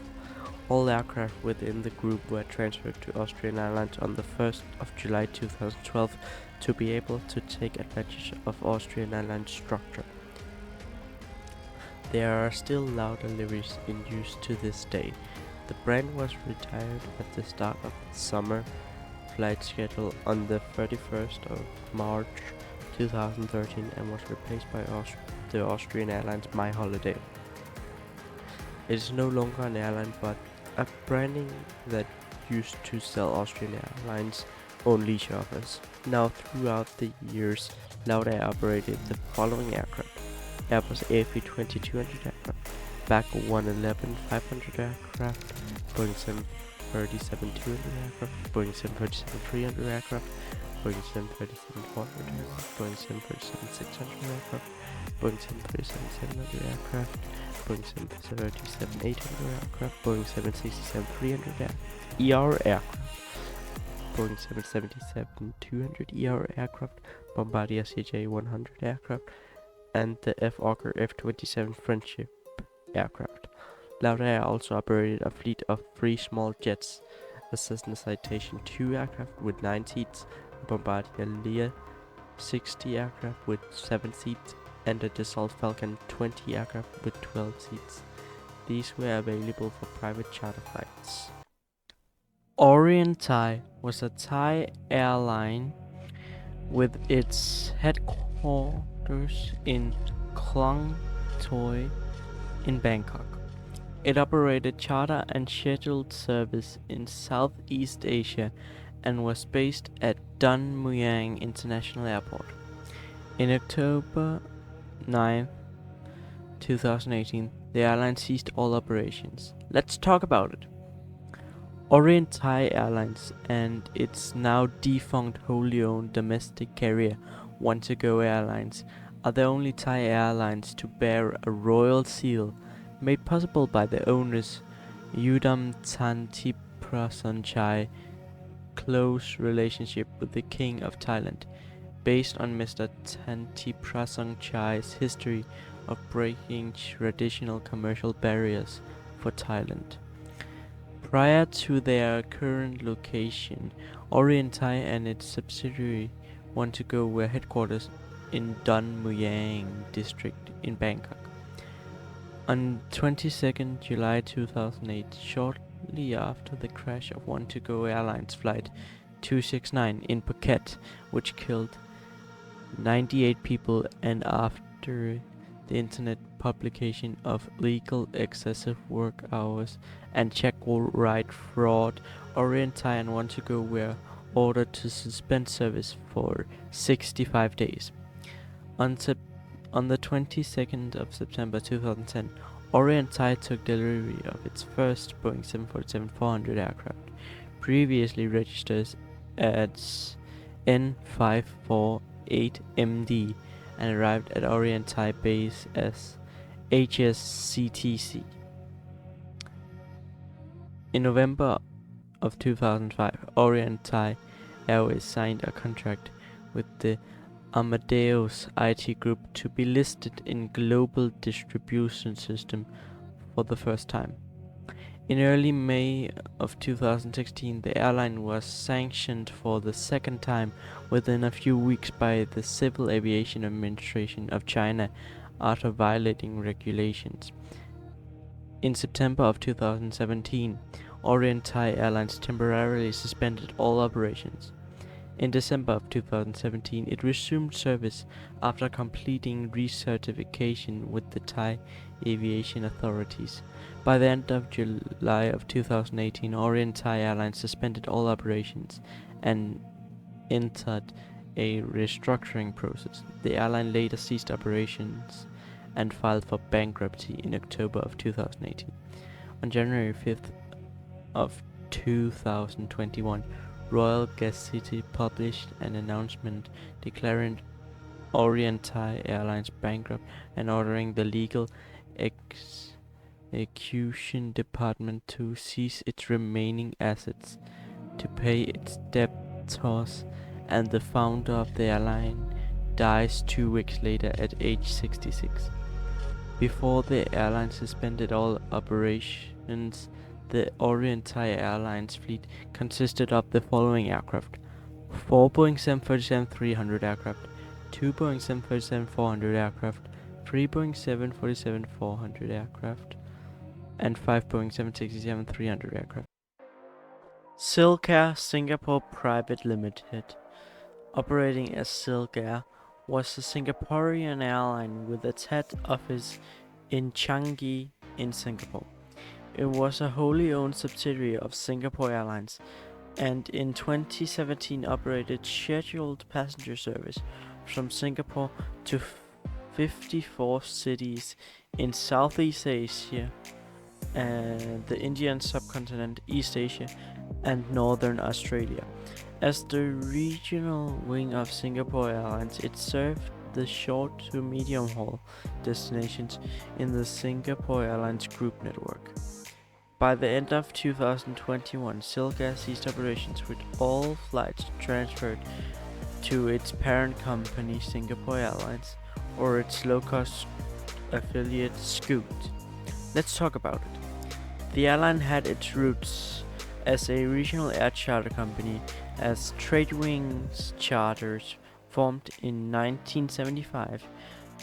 All aircraft within the group were transferred to Austrian Airlines on the 1st of July 2012 to be able to take advantage of Austrian Airlines structure. There are still Lauda liveries in use to this day. The brand was retired at the start of the summer flight schedule on the 31st of March 2013 and was replaced by the Austrian Airlines My Holiday. It is no longer an airline but a branding that used to sell Austrian Airlines own leisure offers. Now throughout the years, Lauda Air operated the following aircraft: Airbus A320-200 aircraft, BAC 111-500 aircraft, Boeing 737-200 aircraft, Boeing 737-300 aircraft, Boeing 737-400 aircraft, Boeing 737-600 aircraft, Boeing 737-700 aircraft, Boeing 737-800 aircraft, Boeing 767-300 ER aircraft, Boeing 777-200 ER aircraft, Bombardier CJ-100 aircraft, and the Fokker F-27 Friendship aircraft. Lauda Air also operated a fleet of 3 small jets, a Cessna Citation II aircraft with 9 seats, a Bombardier Lear 60 aircraft with 7 seats, and a Dassault Falcon 20 aircraft with 12 seats. These were available for private charter flights. Orient Thai was a Thai airline with its headquarters in Klong Toi in Bangkok. It operated charter and scheduled service in Southeast Asia and was based at Don Mueang International Airport. In October 9, 2018, the airline ceased all operations. Let's talk about it. Orient Thai Airlines and its now defunct wholly owned domestic carrier Want2Go Airlines are the only Thai airlines to bear a royal seal made possible by the owners Udam Thantiprakasonchai close relationship with the King of Thailand, based on Mr. Thantiprakasonchai's history of breaking traditional commercial barriers for Thailand. Prior to their current location, Orient Thai and its subsidiary Want2Go were headquarters in Don Mueang district in Bangkok. On 22nd July 2008, shortly after the crash of Want2Go Airlines Flight 269 in Phuket, which killed 98 people, and after the internet publication of legal excessive work hours and check ride fraud, Orient Thai and Want2Go were ordered to suspend service for 65 days. On the 22nd of September 2010, Orient Thai took delivery of its first Boeing 747-400 aircraft, previously registered as N548MD, and arrived at Orient Thai base as HSCTC. In November of 2005, Orient Thai Airways signed a contract with the Amadeus IT Group to be listed in global distribution system for the first time. In early May of 2016, the airline was sanctioned for the second time within a few weeks by the Civil Aviation Administration of China after violating regulations. In September of 2017, Orient Thai Airlines temporarily suspended all operations. In December of 2017, it resumed service after completing recertification with the Thai aviation authorities. By the end of July of 2018, Orient Thai Airlines suspended all operations and entered a restructuring process. The airline later ceased operations and filed for bankruptcy in October of 2018. On January 5th of 2021, Royal Gazette published an announcement declaring Orient Thai Airlines bankrupt and ordering the legal execution department to seize its remaining assets, to pay its debtors, and the founder of the airline dies 2 weeks later at age 66. Before the airline suspended all operations, the Orient Thai Airlines fleet consisted of the following aircraft: 4 Boeing 737-300 aircraft, 2 Boeing 737-400 aircraft, 3 Boeing 747-400 aircraft, and 5 Boeing 767-300 aircraft. SilkAir Singapore Private Limited, operating as SilkAir, was a Singaporean airline with its head office in Changi in Singapore. It was a wholly owned subsidiary of Singapore Airlines, and in 2017 operated scheduled passenger service from Singapore to 54 cities in Southeast Asia, the Indian subcontinent, East Asia, and Northern Australia. As the regional wing of Singapore Airlines, it served the short to medium haul destinations in the Singapore Airlines Group network. By the end of 2021, SilkAir ceased operations with all flights transferred to its parent company Singapore Airlines or its low-cost affiliate Scoot. Let's talk about it. The airline had its roots as a regional air charter company as Tradewings Charters formed in 1975,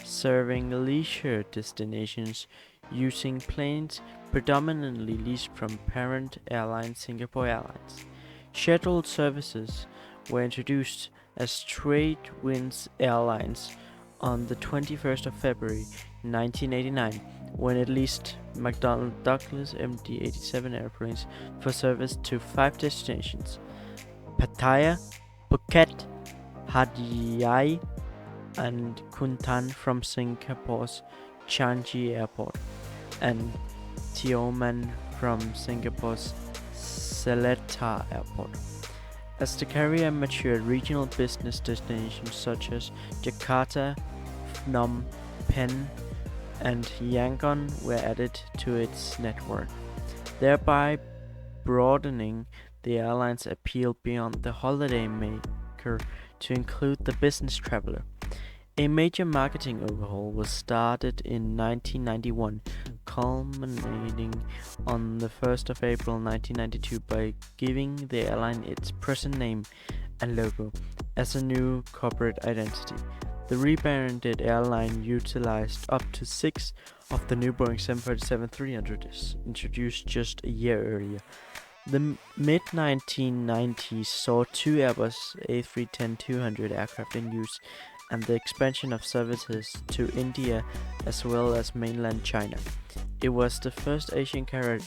serving leisure destinations using planes predominantly leased from parent airline Singapore Airlines. Scheduled services were introduced as Tradewings Airlines on the 21st of February 1989, when it leased McDonnell Douglas MD-87 airplanes for service to 5 destinations: Pattaya, Phuket, Hat Yai, and Kuntan from Singapore's Changi Airport, and Tioman from Singapore's Seletar Airport. As the carrier matured, regional business destinations such as Jakarta, Phnom Penh, and Yangon were added to its network, thereby broadening the airline's appeal beyond the holidaymaker to include the business traveler. A major marketing overhaul was started in 1991, culminating on the 1st of April 1992 by giving the airline its present name and logo as a new corporate identity. The rebranded airline utilized up to 6 of the new Boeing 737-300s introduced just a year earlier. The mid-1990s saw 2 Airbus A310-200 aircraft in use, and the expansion of services to India as well as mainland China. It was the first Asian carrier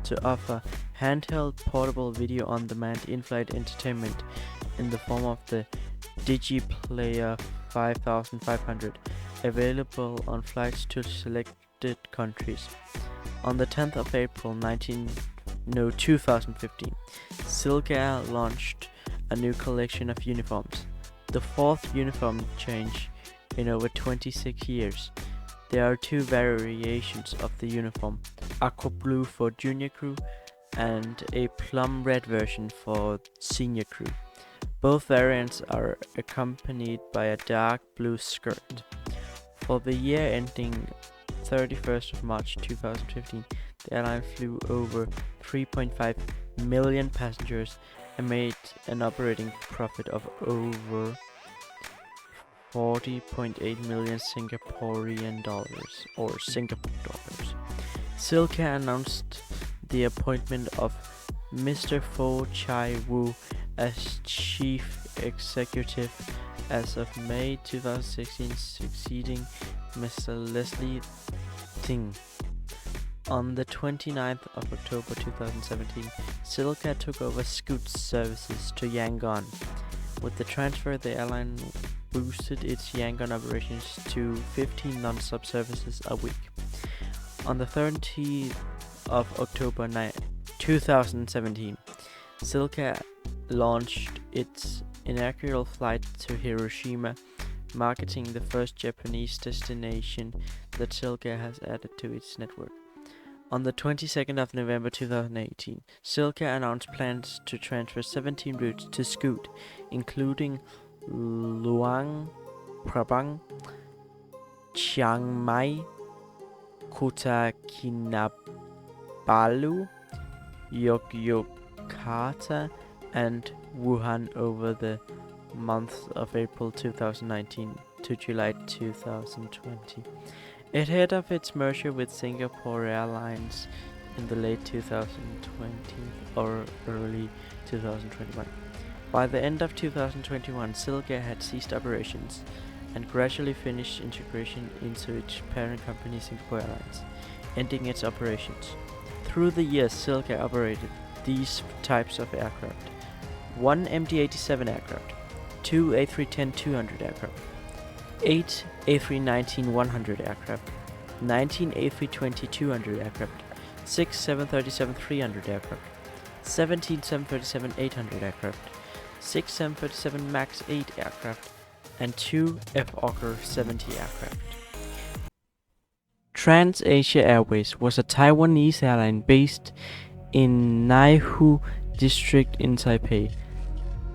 to offer handheld portable video on-demand in-flight entertainment in the form of the DigiPlayer 5500, available on flights to selected countries. On the 10th of April 2015, SilkAir launched a new collection of uniforms, the 4th uniform change in over 26 years. There are 2 variations of the uniform: aqua blue for junior crew and a plum red version for senior crew. Both variants are accompanied by a dark blue skirt. For the year ending 31st of March 2015, the airline flew over 3.5 million passengers and made an operating profit of over 40.8 million Singaporean dollars or Singapore dollars. SilkAir announced the appointment of Mr. Fo Chai Woo as chief executive as of May 2016, succeeding Mr. Leslie Ting. On the 29th of October 2017, SilkAir took over Scoot services to Yangon. With the transfer, the airline boosted its Yangon operations to 15 non-stop services a week. On the 30th of October 2017, SilkAir launched its inaugural flight to Hiroshima, marking the first Japanese destination that SilkAir has added to its network. On the 22nd of November 2018, SilkAir announced plans to transfer 17 routes to Scoot, including Luang Prabang, Chiang Mai, Kota Kinabalu, Yogyakarta, and Wuhan over the months of April 2019 to July 2020. Ahead of its merger with Singapore Airlines in the late 2020 or early 2021. By the end of 2021, SilkAir had ceased operations and gradually finished integration into its parent company Singapore Airlines, ending its operations. Through the years, SilkAir operated these types of aircraft: 1 MD-87 aircraft, 2 A310-200 aircraft, 8 A319-100 aircraft, 19 A320-200 aircraft, 6 737-300 aircraft, 17 737-800 aircraft, 6 737 MAX 8 aircraft, and 2 Fokker 70 aircraft. TransAsia Airways was a Taiwanese airline based in Naihu district in Taipei.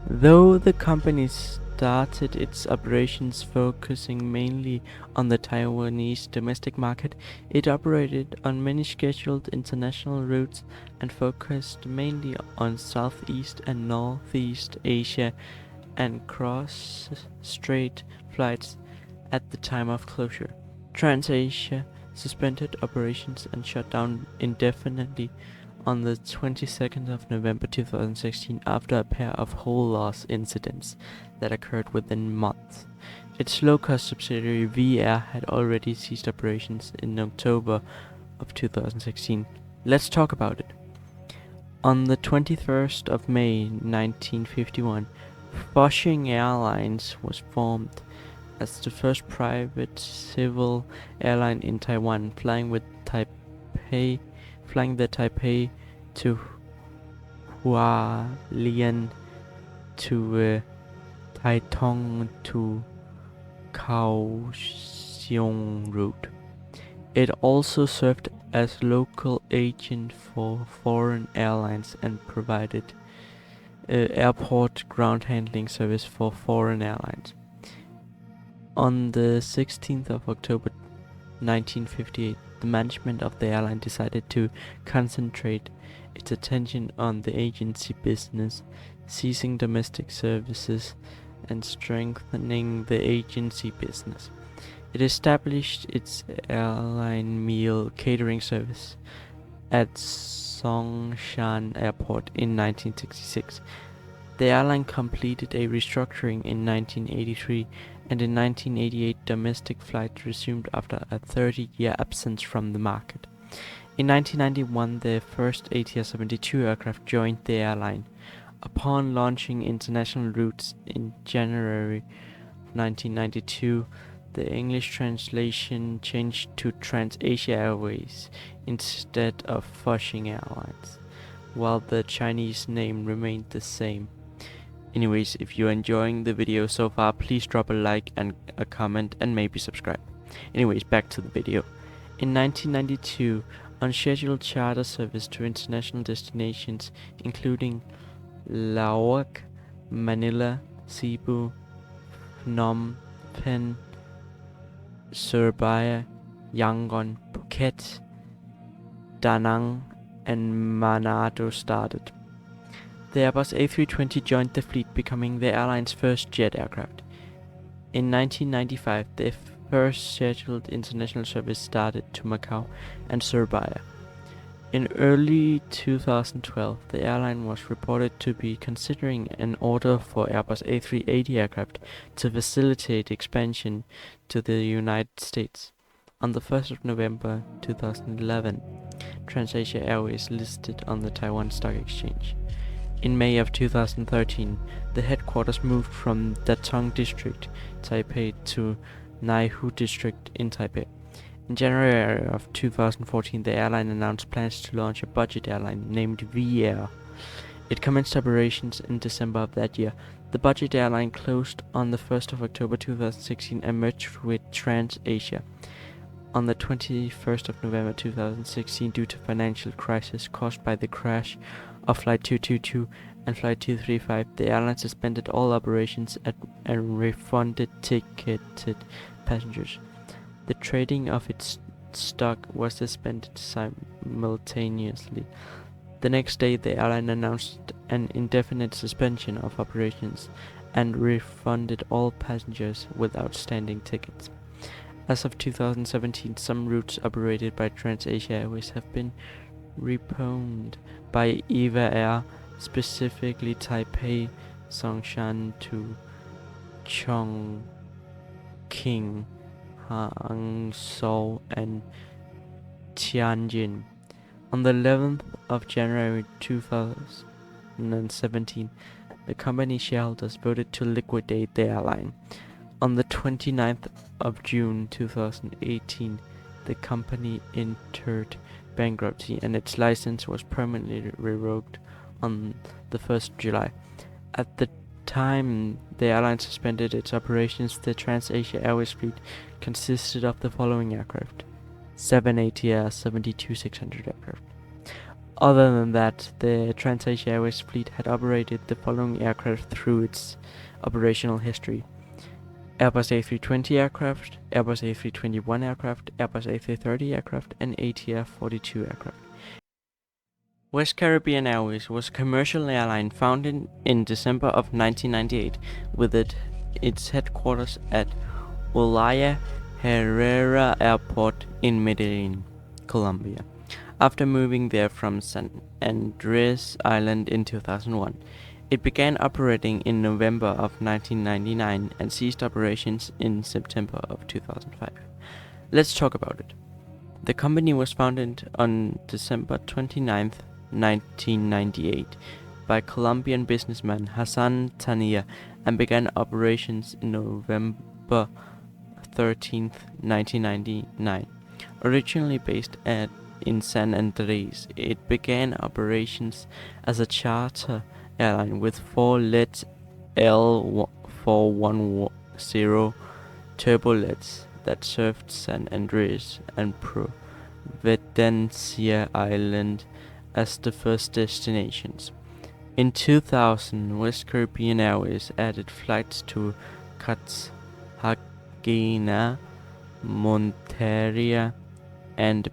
Though the company started its operations focusing mainly on the Taiwanese domestic market, it operated on many scheduled international routes and focused mainly on Southeast and Northeast Asia and cross-strait flights at the time of closure. TransAsia suspended operations and shut down indefinitely on the 22nd of November 2016 after a pair of hull loss incidents that occurred within months. Its low-cost subsidiary V-Air had already ceased operations in October of 2016. Let's talk about it. On the 21st of May 1951, Hughes Airlines was formed as the first private civil airline in Taiwan, flying the Taipei to Hualien to Taitung to Kaohsiung route. It also served as local agent for foreign airlines and provided airport ground handling service for foreign airlines. On the 16th of October 1958, the management of the airline decided to concentrate its attention on the agency business, ceasing domestic services and strengthening the agency business. It established its airline meal catering service at Songshan Airport in 1966. The airline completed a restructuring in 1983, and in 1988 domestic flights resumed after a 30-year absence from the market. In 1991, the first ATR-72 aircraft joined the airline. Upon launching international routes in January 1992, the English translation changed to TransAsia Airways instead of Hughes Airlines, while the Chinese name remained the same. Anyways, if you're enjoying the video so far, please drop a like and a comment and maybe subscribe. Anyways, back to the video. In 1992, unscheduled charter service to international destinations, including Lauda Manila, Cebu, Phnom Penh, Surabaya, Yangon, Phuket, Da Nang, and Manado started. The Airbus A320 joined the fleet, becoming the airline's first jet aircraft. In 1995, the first scheduled international service started to Macau and Surabaya. In early 2012, the airline was reported to be considering an order for Airbus A380 aircraft to facilitate expansion to the United States. On the 1st of November 2011, TransAsia Airways listed on the Taiwan Stock Exchange. In May of 2013, the headquarters moved from Datong District, Taipei to Naihu District in Taipei. In January of 2014, the airline announced plans to launch a budget airline named Air. It commenced operations in December of that year. The budget airline closed on the 1st of October 2016 and merged with TransAsia on the 21st of November 2016 due to financial crisis caused by the crash of Flight 222 and Flight 235. The airline suspended all operations and refunded ticketed passengers. The trading of its stock was suspended simultaneously. The next day, the airline announced an indefinite suspension of operations and refunded all passengers with outstanding tickets. As of 2017, some routes operated by TransAsia Airways have been repoed by Eva Air, specifically Taipei, Songshan to Chongqing, Hangzhou, and Tianjin. On the 11th of January 2017, the company shareholders voted to liquidate the airline. On the 29th of June 2018, the company entered bankruptcy and its license was permanently revoked on the 1st of July. At the time the airline suspended its operations, the TransAsia Airways fleet consisted of the following aircraft: 7 ATR 72-600 aircraft. Other than that, the TransAsia Airways fleet had operated the following aircraft through its operational history: Airbus A320 aircraft, Airbus A321 aircraft, Airbus A330 aircraft, and ATR 42 aircraft. West Caribbean Airways was a commercial airline founded in December of 1998 with its headquarters at Olaya Herrera Airport in Medellin, Colombia, after moving there from San Andreas Island in 2001. It began operating in November of 1999 and ceased operations in September of 2005. Let's talk about it. The company was founded on December 29th, 1998 by Colombian businessman Hassan Tania and began operations in November 13th, 1999. Originally based in San Andreas, it began operations as a charter airline with 4 LET L410 turbojets that served San Andreas and Providencia Island as the first destinations. In 2000, West Caribbean Airways added flights to Cartagena, Monteria, and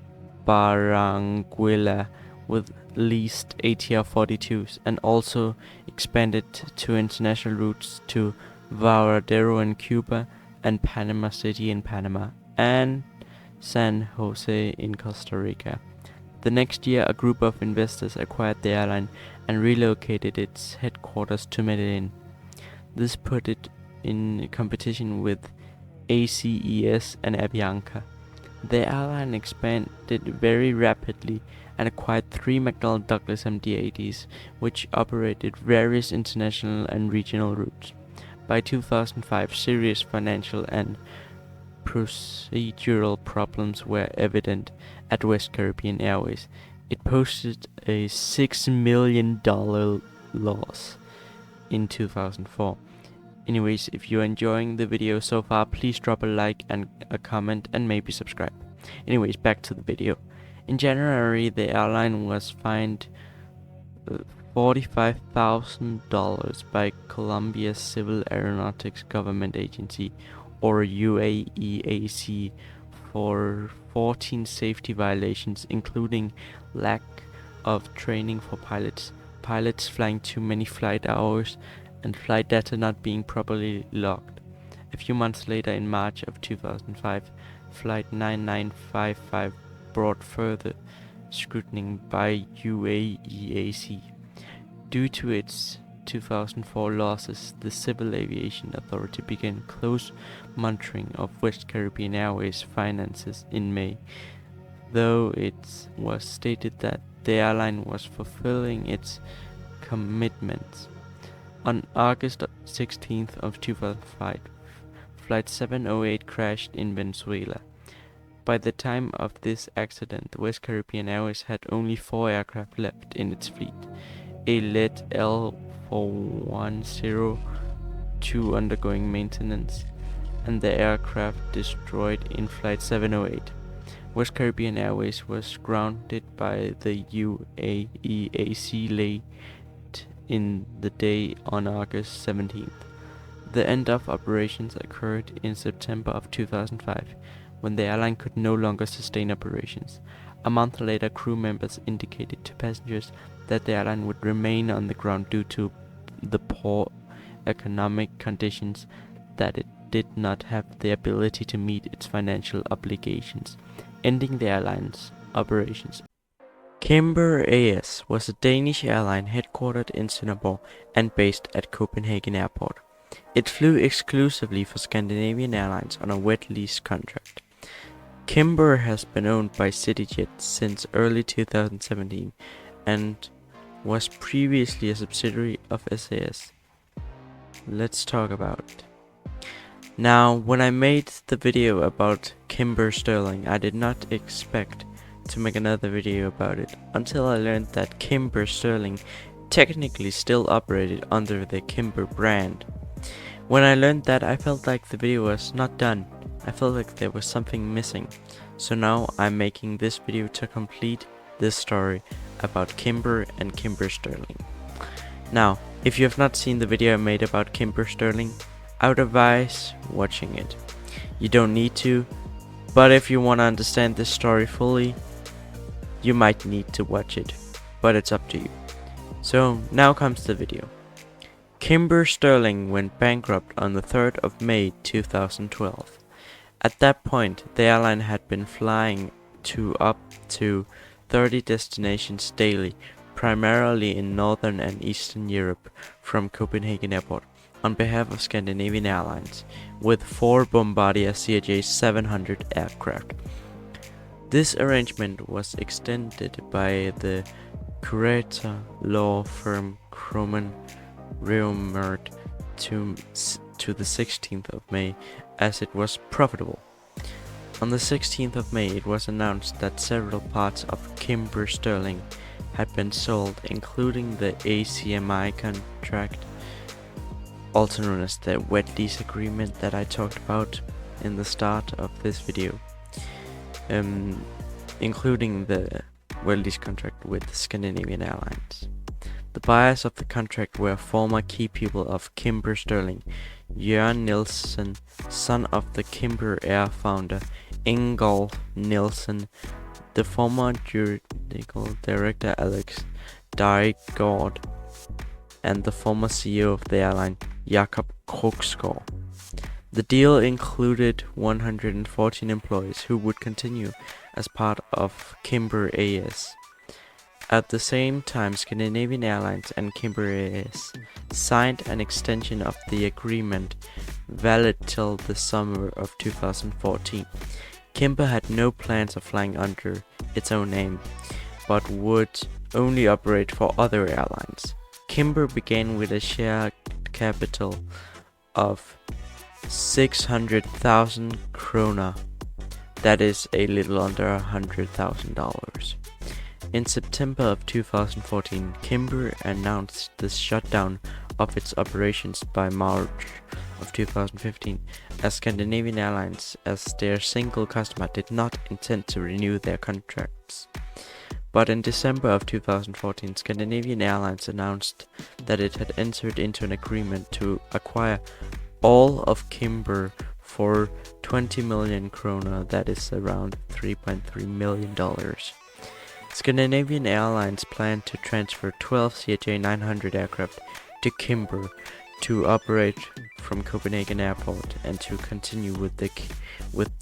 Barranquilla with leased ATR 42s, and also expanded to international routes to Varadero in Cuba and Panama City in Panama and San Jose in Costa Rica. The next year, a group of investors acquired the airline and relocated its headquarters to Medellin. This put it in competition with ACES and Avianca. The airline expanded very rapidly and acquired 3 McDonnell Douglas MD-80s, which operated various international and regional routes. By 2005, serious financial and procedural problems were evident at West Caribbean Airways. It posted a $6 million loss in 2004. Anyways, if you're enjoying the video so far, please drop a like and a comment and maybe subscribe. Anyways, back to the video. In January, the airline was fined $45,000 by Colombia's Civil Aeronautics Government Agency, or UAEAC, for 14 safety violations, including lack of training for pilots flying too many flight hours, and flight data not being properly logged. A few months later, in March of 2005, Flight 9955 brought further scrutiny by UAEAC. Due to its 2004 losses, the Civil Aviation Authority began close monitoring of West Caribbean Airways' finances in May, though it was stated that the airline was fulfilling its commitments. On August 16th of 2005, Flight 708 crashed in Venezuela. By the time of this accident, West Caribbean Airways had only 4 aircraft left in its fleet: a lead L410, 2 undergoing maintenance, and the aircraft destroyed in Flight 708. West Caribbean Airways was grounded by the UAEAC late in the day on August 17th. The end of operations occurred in September of 2005, when the airline could no longer sustain operations. A month later, crew members indicated to passengers that the airline would remain on the ground due to the poor economic conditions, that it did not have the ability to meet its financial obligations, ending the airline's operations. Cimber Air was a Danish airline headquartered in Singapore and based at Copenhagen Airport. It flew exclusively for Scandinavian Airlines on a wet lease contract. Cimber has been owned by CityJet since early 2017 and was previously a subsidiary of SAS. Let's talk about it. Now, when I made the video about Cimber Sterling, I did not expect to make another video about it until I learned that Cimber Sterling technically still operated under the Cimber brand. When I learned that, I felt like the video was not done. I felt like there was something missing. So now I'm making this video to complete this story about Cimber and Cimber Sterling. Now, if you have not seen the video I made about Cimber Sterling, I would advise watching it. You don't need to, but if you want to understand this story fully, you might need to watch it, but it's up to you. So now comes the video. Cimber Sterling went bankrupt on the 3rd of May 2012. At that point, the airline had been flying to up to 30 destinations daily, primarily in Northern and Eastern Europe from Copenhagen Airport, on behalf of Scandinavian Airlines, with 4 Bombardier CRJ 700 aircraft. This arrangement was extended by the curator law firm Kromann Reumert to the 16th of May, as it was profitable. On the 16th of May, it was announced that several parts of Cimber Sterling had been sold, including the ACMI contract, also known as the wet lease agreement that I talked about in the start of this video, including the wet lease contract with Scandinavian Airlines. The buyers of the contract were former key people of Cimber Sterling: Jørgen Nielsen, son of the Cimber Air founder Ingolf Nielsen, the former juridical director Alex Dygaard, and the former CEO of the airline Jakob Krogsgaard. The deal included 114 employees who would continue as part of Cimber AS. At the same time, Scandinavian Airlines and Cimber AS signed an extension of the agreement, valid till the summer of 2014. Cimber had no plans of flying under its own name, but would only operate for other airlines. Cimber began with a share capital of 600,000 krona, that is a little under $100,000. In September of 2014, Cimber announced the shutdown of its operations by March of 2015, as Scandinavian Airlines, as their single customer, did not intend to renew their contracts. But in December of 2014, Scandinavian Airlines announced that it had entered into an agreement to acquire all of Cimber for 20 million kroner, that is around $3.3 million. Scandinavian Airlines planned to transfer 12 CRJ900 aircraft to Cimber to operate from Copenhagen Airport and to continue with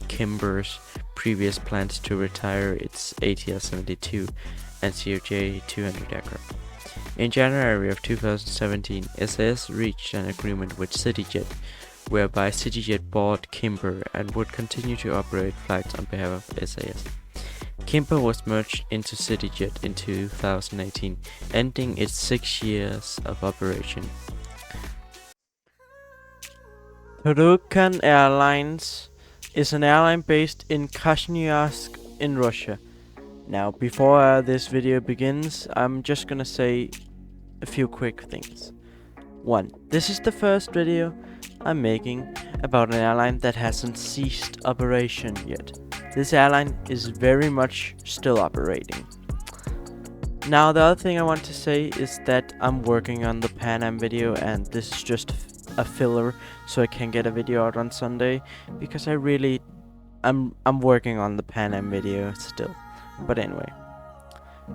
Cimber's previous plans to retire its ATR-72 and CRJ200 aircraft. In January of 2017, SAS reached an agreement with CityJet, whereby CityJet bought Cimber and would continue to operate flights on behalf of SAS. Cimber was merged into CityJet in 2018, ending its 6 years of operation. Turan Airlines is an airline based in Krasnoyarsk in Russia. Now, before this video begins, I'm just gonna say a few quick things. 1. This is the first video I'm making about an airline that hasn't ceased operation yet. This airline is very much still operating. Now, the other thing I want to say is that I'm working on the Pan Am video, and this is just a filler so I can get a video out on Sunday, because I'm working on the Pan Am video still. But anyway,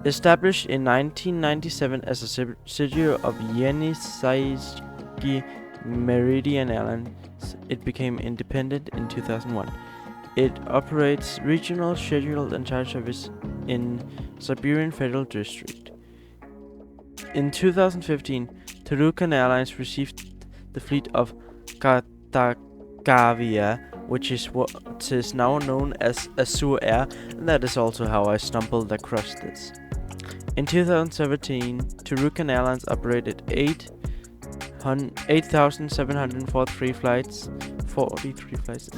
established in 1997 as a subsidiary of Yeniseiski Meridian Airlines, it became independent in 2001. It operates regional scheduled and charter service in Siberian Federal District. In 2015, Turan Airlines received the fleet of Katagavia, which is what is now known as Azure Air, and that is also how I stumbled across this. In 2017, Turan Airlines operated 8,743 flights,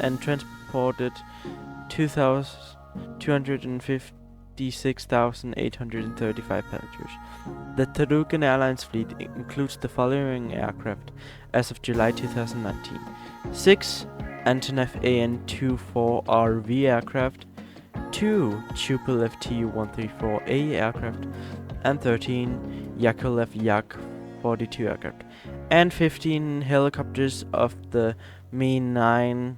and transported 256,835 passengers. The Turan Airlines fleet includes the following aircraft as of July 2019: 6 Antonov AN-24RV aircraft, 2 Tupolev Tu-134A aircraft, and 13 Yakolev Yak-42 aircraft, and 15 helicopters of the Mi-9,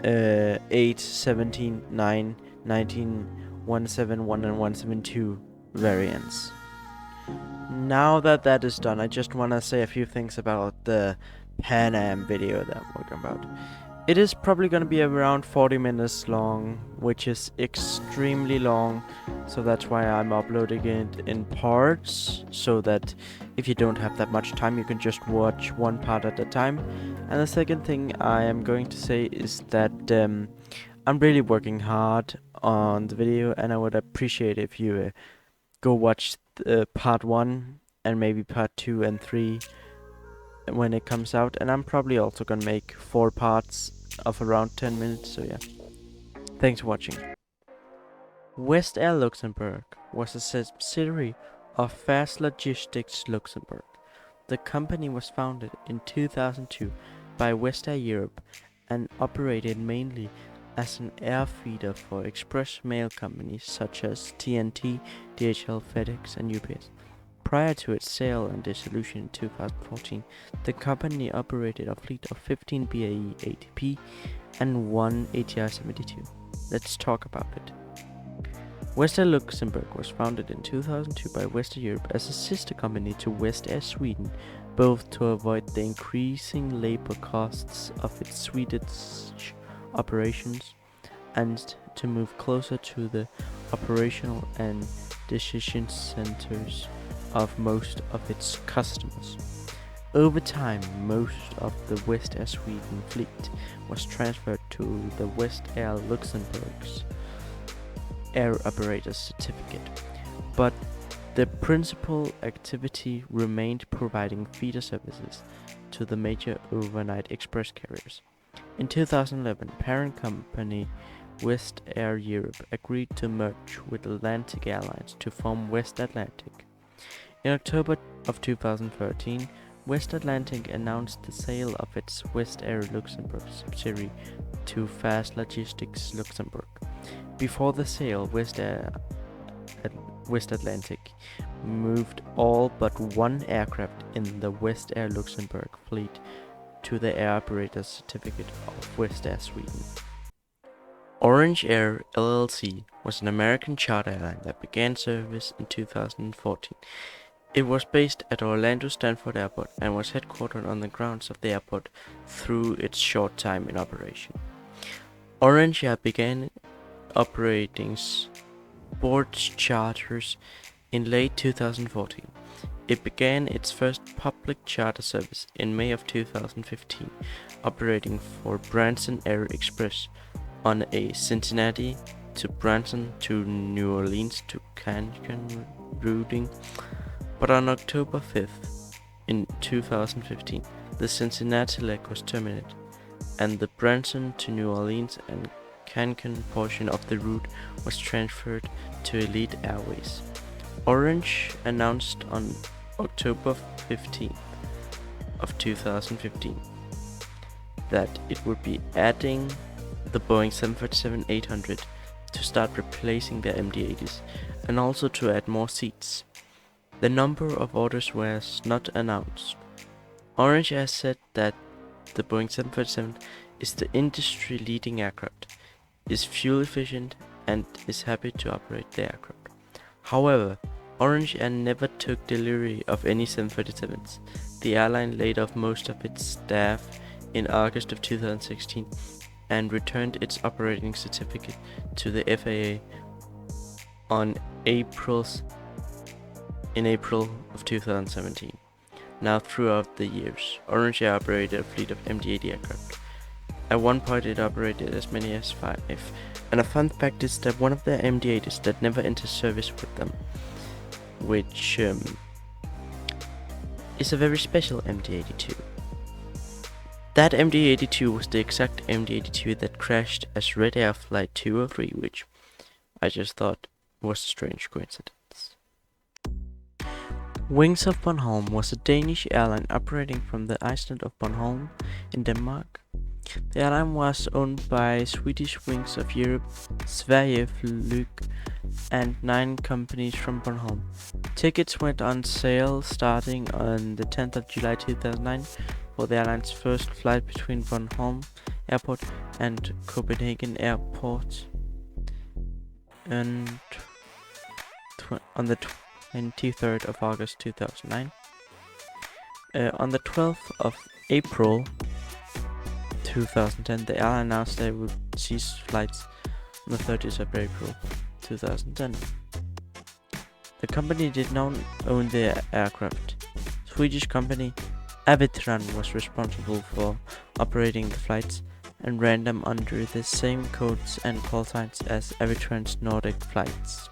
8, 17, 9, 19, 171 and 172 variants. Now that is done, I just want to say a few things about the Pan Am video that I'm working about. It is probably going to be around 40 minutes long, which is extremely long, so that's why I'm uploading it in parts, so that if you don't have that much time, you can just watch one part at a time. And the second thing I am going to say is that I'm really working hard on the video, and I would appreciate if you go watch part 1 and maybe part 2 and 3 when it comes out, and I'm probably also gonna make 4 parts of around 10 minutes, so yeah. Thanks for watching. West Air Luxembourg was a subsidiary of Fast Logistics Luxembourg. The company was founded in 2002 by West Air Europe and operated mainly as an air feeder for express mail companies such as TNT, DHL, FedEx, and UPS. Prior to its sale and dissolution in 2014, the company operated a fleet of 15 BAE ATP and 1 ATR-72. Let's talk about it. West Air Luxembourg was founded in 2002 by West Air Europe as a sister company to West Air Sweden, both to avoid the increasing labor costs of its Swedish operations and to move closer to the operational and decision centers of most of its customers. Over time, most of the West Air Sweden fleet was transferred to the West Air Luxembourg's Air Operator Certificate, but the principal activity remained providing feeder services to the major overnight express carriers. In 2011, parent company West Air Europe agreed to merge with Atlantic Airlines to form West Atlantic. In October of 2013, West Atlantic announced the sale of its West Air Luxembourg subsidiary to Fast Logistics Luxembourg. Before the sale, West West Atlantic moved all but one aircraft in the West Air Luxembourg fleet to the Air Operator's Certificate of West Air Sweden. Orange Air LLC was an American charter airline that began service in 2014. It was based at Orlando Stanford Airport and was headquartered on the grounds of the airport through its short time in operation. Orange Air began operating sports charters in late 2014. It began its first public charter service in May of 2015, operating for Branson Air Express on a Cincinnati to Branson to New Orleans to Cancun routing. But on October 5th in 2015, the Cincinnati leg was terminated, and the Branson to New Orleans and Cancun portion of the route was transferred to Elite Airways. Orange announced on October 15th of 2015 that it would be adding the Boeing 747-800 to start replacing their MD-80s and also to add more seats. The number of orders was not announced. Orange has said that the Boeing 747 is the industry-leading aircraft, is fuel efficient, and is happy to operate the aircraft. However, Orange Air never took delivery of any 747s. The airline laid off most of its staff in August of 2016 and returned its operating certificate to the FAA in April of 2017. Now throughout the years, Orange Air operated a fleet of MD-80 aircraft. At one point it operated as many as 5, and a fun fact is that one of their MD-80s that never entered service with them, which is a very special MD-82. That MD-82 was the exact MD-82 that crashed as Red Air Flight 203, which I just thought was a strange coincidence. Wings of Bornholm was a Danish airline operating from the island of Bornholm in Denmark. The airline was owned by Swedish Wings of Europe, Sverige Flyg, and 9 companies from Bornholm. Tickets went on sale starting on the 10th of July 2009 for the airline's first flight between Bornholm Airport and Copenhagen Airport, and on the 23rd of August 2009. On the 12th of April 2010, the airline announced they would cease flights on the 30th of April 2010. The company did not own the aircraft. Swedish company Aviation was responsible for operating the flights and ran them under the same codes and call signs as Aviation's Nordic flights.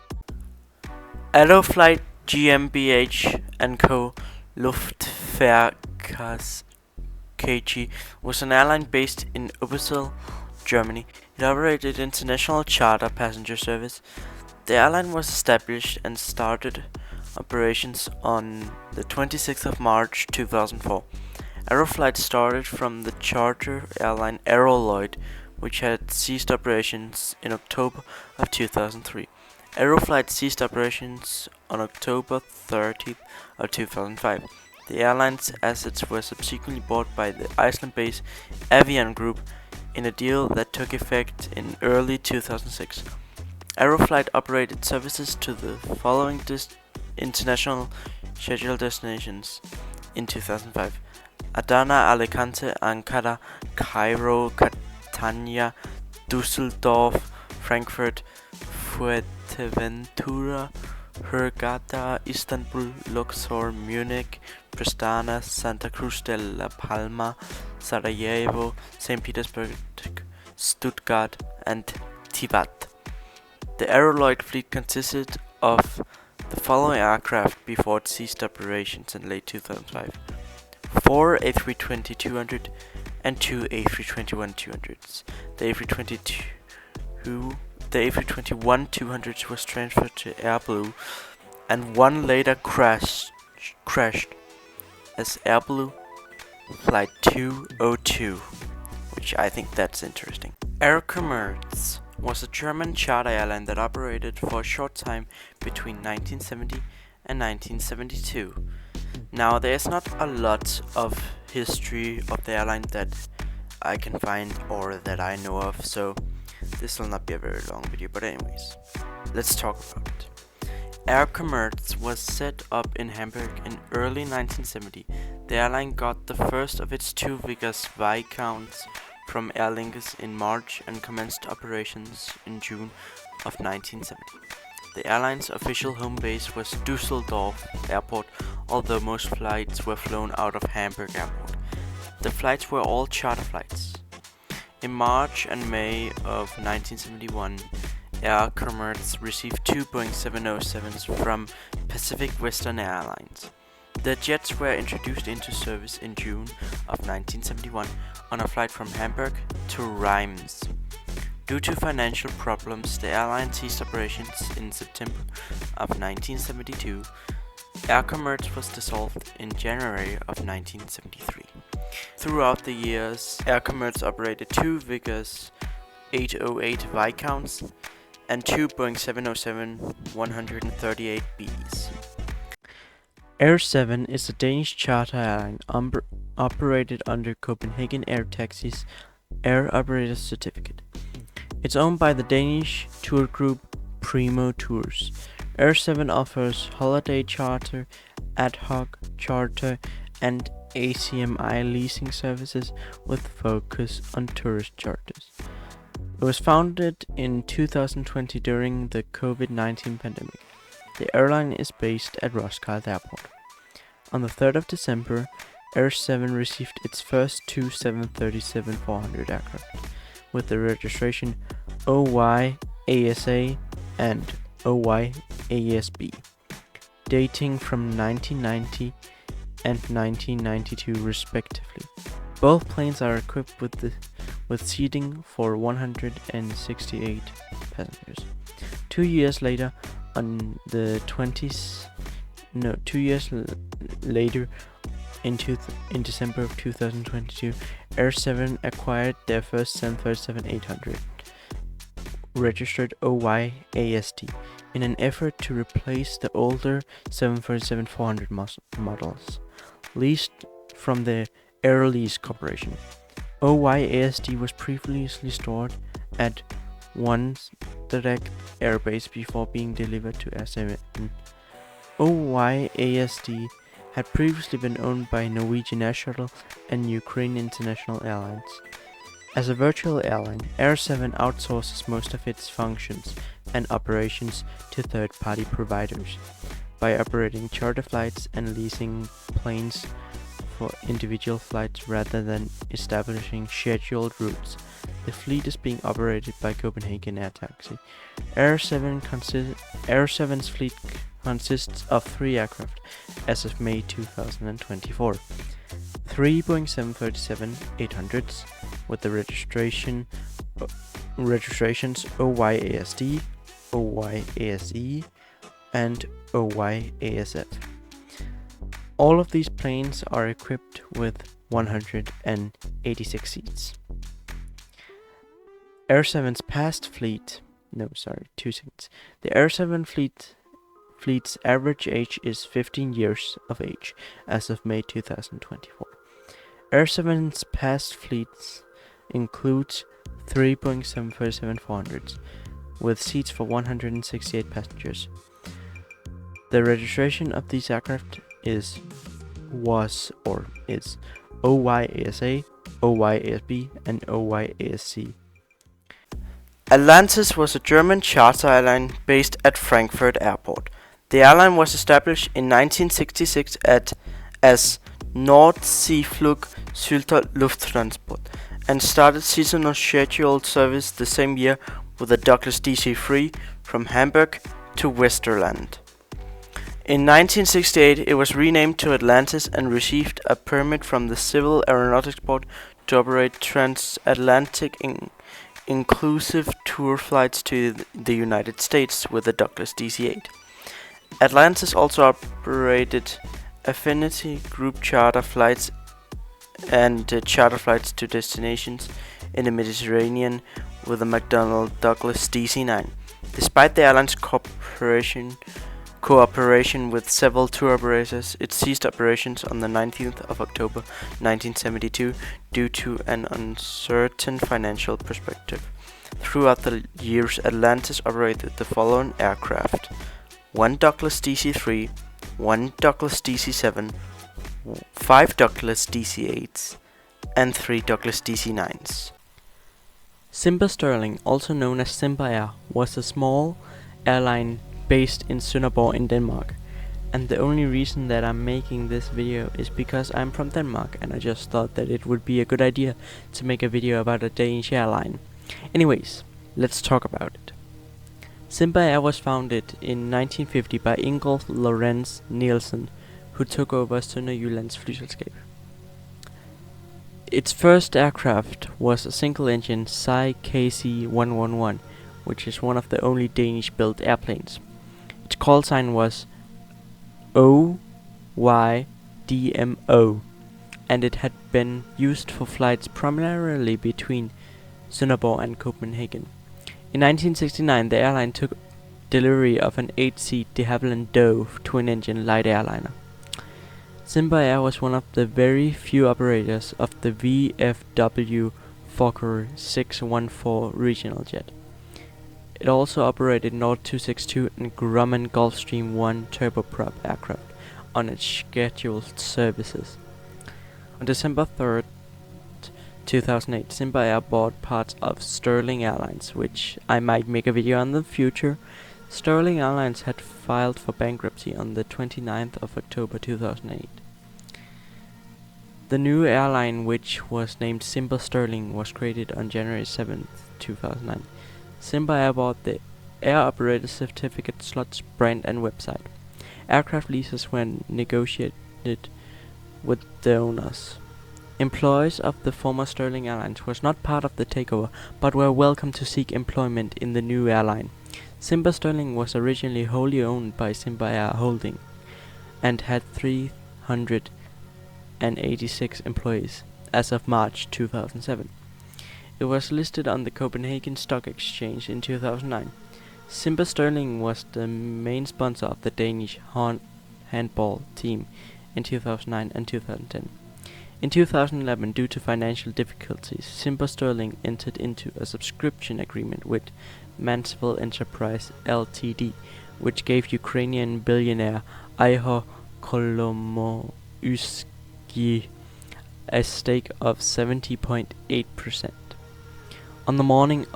Aeroflight GmbH & Co. Luftverkehrs KG was an airline based in Obersel, Germany. It operated international charter passenger service. The airline was established and started operations on the 26th of March 2004. Aeroflight started from the charter airline Aeroflight, which had ceased operations in October of 2003. Aeroflight ceased operations on October 30th of 2005. The airline's assets were subsequently bought by the Iceland-based Avian Group in a deal that took effect in early 2006. Aeroflight operated services to the following international scheduled destinations in 2005: Adana, Alicante, Ankara, Cairo, Catania, Düsseldorf, Frankfurt, Fuerteventura, Hurghada, Istanbul, Luxor, Munich, Prestana, Santa Cruz de la Palma, Sarajevo, St. Petersburg, Stuttgart, and Tivat. The Aeroflight fleet consisted of the following aircraft before it ceased operations in late 2005: 4 A320-200 and 2 A321-200s. The A321-200 was transferred to AirBlue, and one later crashed as AirBlue Flight 202, which I think that's interesting. Air Commerce was a German charter airline that operated for a short time between 1970 and 1972. Now, there's not a lot of history of the airline that I can find or that I know of, so this will not be a very long video, but anyways, let's talk about it. Air Commerz was set up in Hamburg in early 1970. The airline got the first of its two Viscounts from Aer Lingus in March and commenced operations in June of 1970. The airline's official home base was Düsseldorf Airport, although most flights were flown out of Hamburg Airport. The flights were all charter flights. In March and May of 1971, Air Commerz received two Boeing 707s from Pacific Western Airlines. The jets were introduced into service in June of 1971 on a flight from Hamburg to Reims. Due to financial problems, the airline ceased operations in September of 1972. Air Commerz was dissolved in January of 1973. Throughout the years, Air Commerz operated two Vickers 808 Viscounts and two Boeing 707-138Bs. Air 7 is a Danish charter airline operated under Copenhagen Air Taxi's Air Operator Certificate. It's owned by the Danish tour group Primo Tours. Air 7 offers holiday charter, ad hoc charter, and ACMI leasing services with focus on tourist charters. It was founded in 2020 during the COVID-19 pandemic. The airline is based at Roskilde Airport. On the 3rd of December, Air 7 received its first two 737-400 aircraft, with the registration OYASA and OYASB, dating from 1990 and 1992 respectively. Both planes are equipped with seating for 168 passengers. 2 years later, in December of 2022, Air 7 acquired their first 737-800, registered OYASD, in an effort to replace the older 737-400 models, leased from the Air Lease Corporation. OYASD was previously stored at one direct airbase before being delivered to Air 7. OYASD had previously been owned by Norwegian National and Ukraine International Airlines. As a virtual airline, Air 7 outsources most of its functions and operations to third-party providers by operating charter flights and leasing planes for individual flights rather than establishing scheduled routes. The fleet is being operated by Copenhagen Air Taxi. Air 7's fleet consists of 3 aircraft as of May 2024. 3 Boeing 737-800s with the registrations OYASD, OYASE, and OYASF. All of these planes are equipped with 186 seats. Air 7's past fleet, The Air 7 fleet's average age is 15 years of age as of May 2024. Air 7's past fleets includes 3 Boeing 737-400s with seats for 168 passengers. The registration of these aircraft is OYASA, OYASB, and OYASC. Atlantis was a German charter airline based at Frankfurt Airport. The airline was established in 1966 as Nordseeflug Sylter Lufttransport and started seasonal scheduled service the same year with a Douglas DC-3 from Hamburg to Westerland. In 1968 it was renamed to Atlantis and received a permit from the Civil Aeronautics Board to operate transatlantic inclusive tour flights to the United States with the Douglas DC-8. Atlantis also operated affinity group charter flights and charter flights to destinations in the Mediterranean with the McDonnell Douglas DC-9. Despite the airline's cooperation with several tour operators, it ceased operations on the 19th of October 1972 due to an uncertain financial perspective. Throughout the years, Atlantis operated the following aircraft: 1 Douglas DC-3, 1 Douglas DC-7, 5 Douglas DC-8s, and 3 Douglas DC-9s. Cimber Sterling, also known as Cimber Air, was a small airline based in Sønderborg in Denmark. And the only reason that I'm making this video is because I'm from Denmark, and I just thought that it would be a good idea to make a video about a Danish airline. Anyways, let's talk about it. Cimber Air was founded in 1950 by Ingolf Lorenz Nielsen, who took over Sønderjyllands Flyselskab. Its first aircraft was a single-engine Psy KC-111, which is one of the only Danish-built airplanes. Its call sign was OYDMO, and it had been used for flights primarily between Sønderborg and Copenhagen. In 1969, the airline took delivery of an 8-seat de Havilland Dove twin-engine light airliner. Cimber Air was one of the very few operators of the VFW Fokker 614 regional jet. It also operated Nord 262 and Grumman Gulfstream 1 turboprop aircraft on its scheduled services. On December 3rd, 2008, Cimber Air bought parts of Sterling Airlines, which I might make a video on in the future. Sterling Airlines had filed for bankruptcy on the 29th of October 2008. The new airline, which was named Cimber Sterling, was created on January 7th, 2009. Cimber Air bought the Air Operator Certificate, slots, brand and website. Aircraft leases were negotiated with the owners. Employees of the former Sterling Airlines was not part of the takeover, but were welcome to seek employment in the new airline. Cimber Sterling was originally wholly owned by Cimber Air Holding and had 386 employees as of March 2007. It was listed on the Copenhagen Stock Exchange in 2009. Cimber Sterling was the main sponsor of the Danish handball team in 2009 and 2010. In 2011, due to financial difficulties, Cimber Sterling entered into a subscription agreement with Mansfield Enterprise Ltd, which gave Ukrainian billionaire Ihor Kolomoisky a stake of 70.8%. On the morning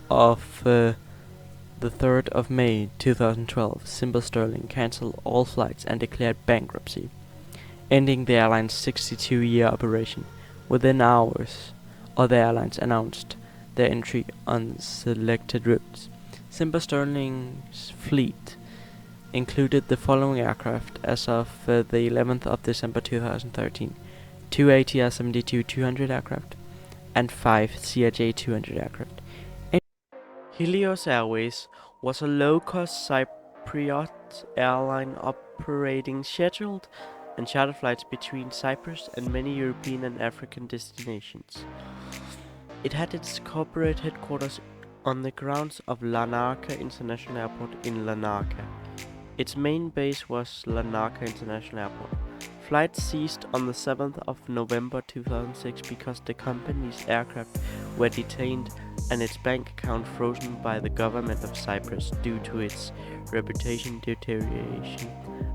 of the 3rd of May 2012, Cimber Sterling cancelled all flights and declared bankruptcy, ending the airline's 62-year operation. Within hours, other airlines announced their entry on selected routes. Cimber Sterling's fleet included the following aircraft as of the 11th of December 2013: 2 ATR 72-200 aircraft and 5 CRJ-200 aircraft. Helios Airways was a low-cost Cypriot airline operating scheduled and charter flights between Cyprus and many European and African destinations. It had its corporate headquarters on the grounds of Larnaca International Airport in Larnaca. Its main base was Larnaca International Airport. Flights ceased on the 7th of November 2006 because the company's aircraft were detained and its bank account frozen by the government of Cyprus due to its reputation deterioration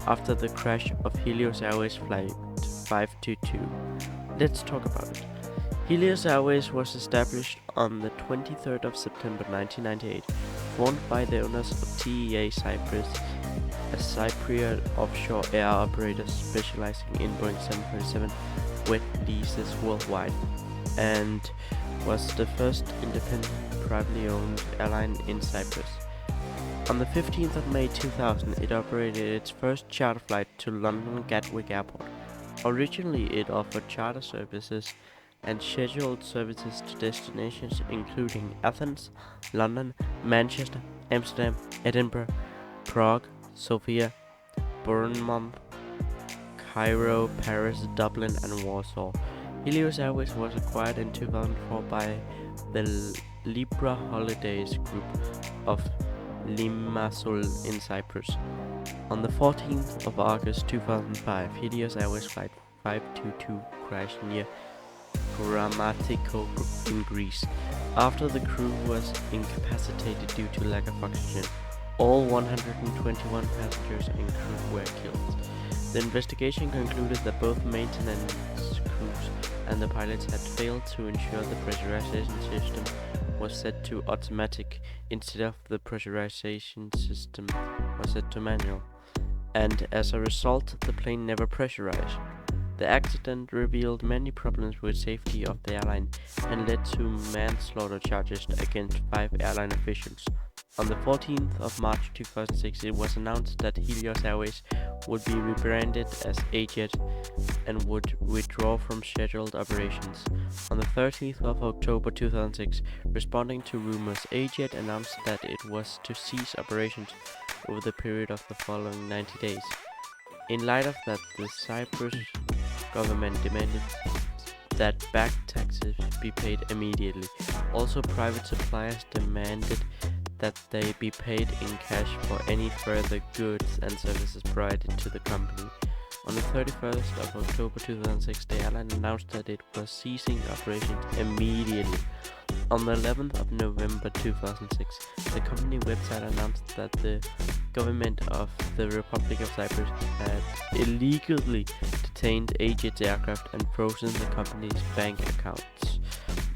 after the crash of Helios Airways Flight 522. Let's talk about it. Helios Airways was established on the 23rd of September 1998, formed by the owners of TEA Cyprus, a Cypriot offshore air operator specializing in Boeing 737 wet leases worldwide, and was the first independent, privately owned airline in Cyprus. On the 15th of May 2000, it operated its first charter flight to London Gatwick Airport. Originally, it offered charter services and scheduled services to destinations including Athens, London, Manchester, Amsterdam, Edinburgh, Prague, Sofia, Bournemouth, Cairo, Paris, Dublin and Warsaw. Helios Airways was acquired in 2004 by the Libra Holidays group of Limassol in Cyprus. On the 14th of August 2005, Helios Airways Flight 522 crashed near Grammatiko in Greece. After the crew was incapacitated due to lack of oxygen, all 121 passengers and crew were killed. The investigation concluded that both maintenance crews and the pilots had failed to ensure the pressurization system was set to automatic instead of the pressurization system was set to manual, and as a result the plane never pressurized. The accident revealed many problems with safety of the airline and led to manslaughter charges against 5 airline officials. On the 14th of March 2006, it was announced that Helios Airways would be rebranded as AJet and would withdraw from scheduled operations. On the 13th of October 2006, responding to rumors, AJet announced that it was to cease operations over the period of the following 90 days. In light of that, the Cyprus government demanded that back taxes be paid immediately. Also, private suppliers demanded that they be paid in cash for any further goods and services provided to the company. On the 31st of October 2006, the airline announced that it was ceasing operations immediately. On the 11th of November 2006, the company website announced that the government of the Republic of Cyprus had illegally detained AJet's aircraft and frozen the company's bank accounts,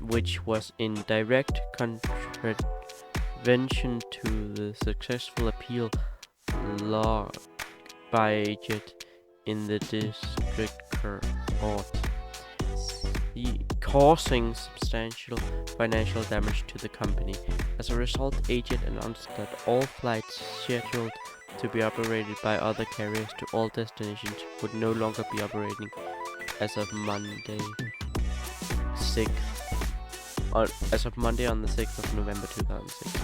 which was in direct contravention to the successful appeal lodged by AJet in the district court, causing substantial financial damage to the company. As a result, AJet announced that all flights scheduled to be operated by other carriers to all destinations would no longer be operating as of Monday on the 6th of November 2006,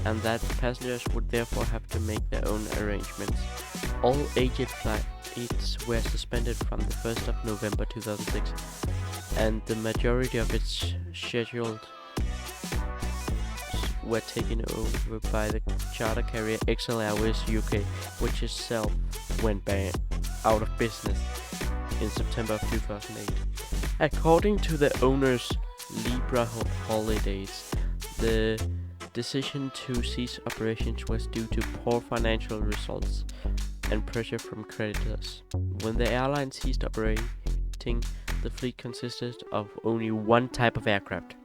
and that passengers would therefore have to make their own arrangements. All AJet flights were suspended from the 1st of November 2006, and the majority of its scheduled were taken over by the charter carrier XL Airways UK, which itself went out of business in September of 2008. According to the owners, Libra Holidays, the decision to cease operations was due to poor financial results and pressure from creditors. When the airline ceased operating, the fleet consisted of only one type of aircraft,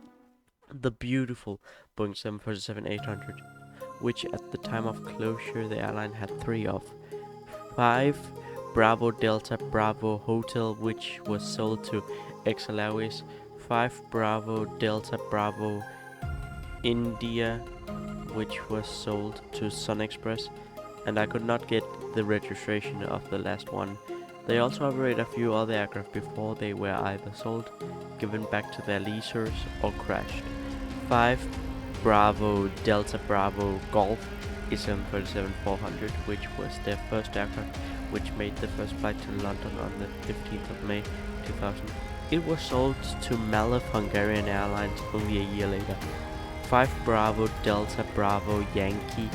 the beautiful Boeing 747-800, which at the time of closure the airline had 3 of. 5 Bravo Delta Bravo Hotel, which was sold to XL Airways, 5 Bravo Delta Bravo India, which was sold to Sun Express, and I could not get the registration of the last one. They also operate a few other aircraft before they were either sold, given back to their leasers, or crashed. 5 Bravo Delta Bravo Golf is 737-400, which was their first aircraft, which made the first flight to London on the 15th of May 2000. It was sold to Albanian Airlines only a year later. 5 Bravo Delta Bravo Yankee,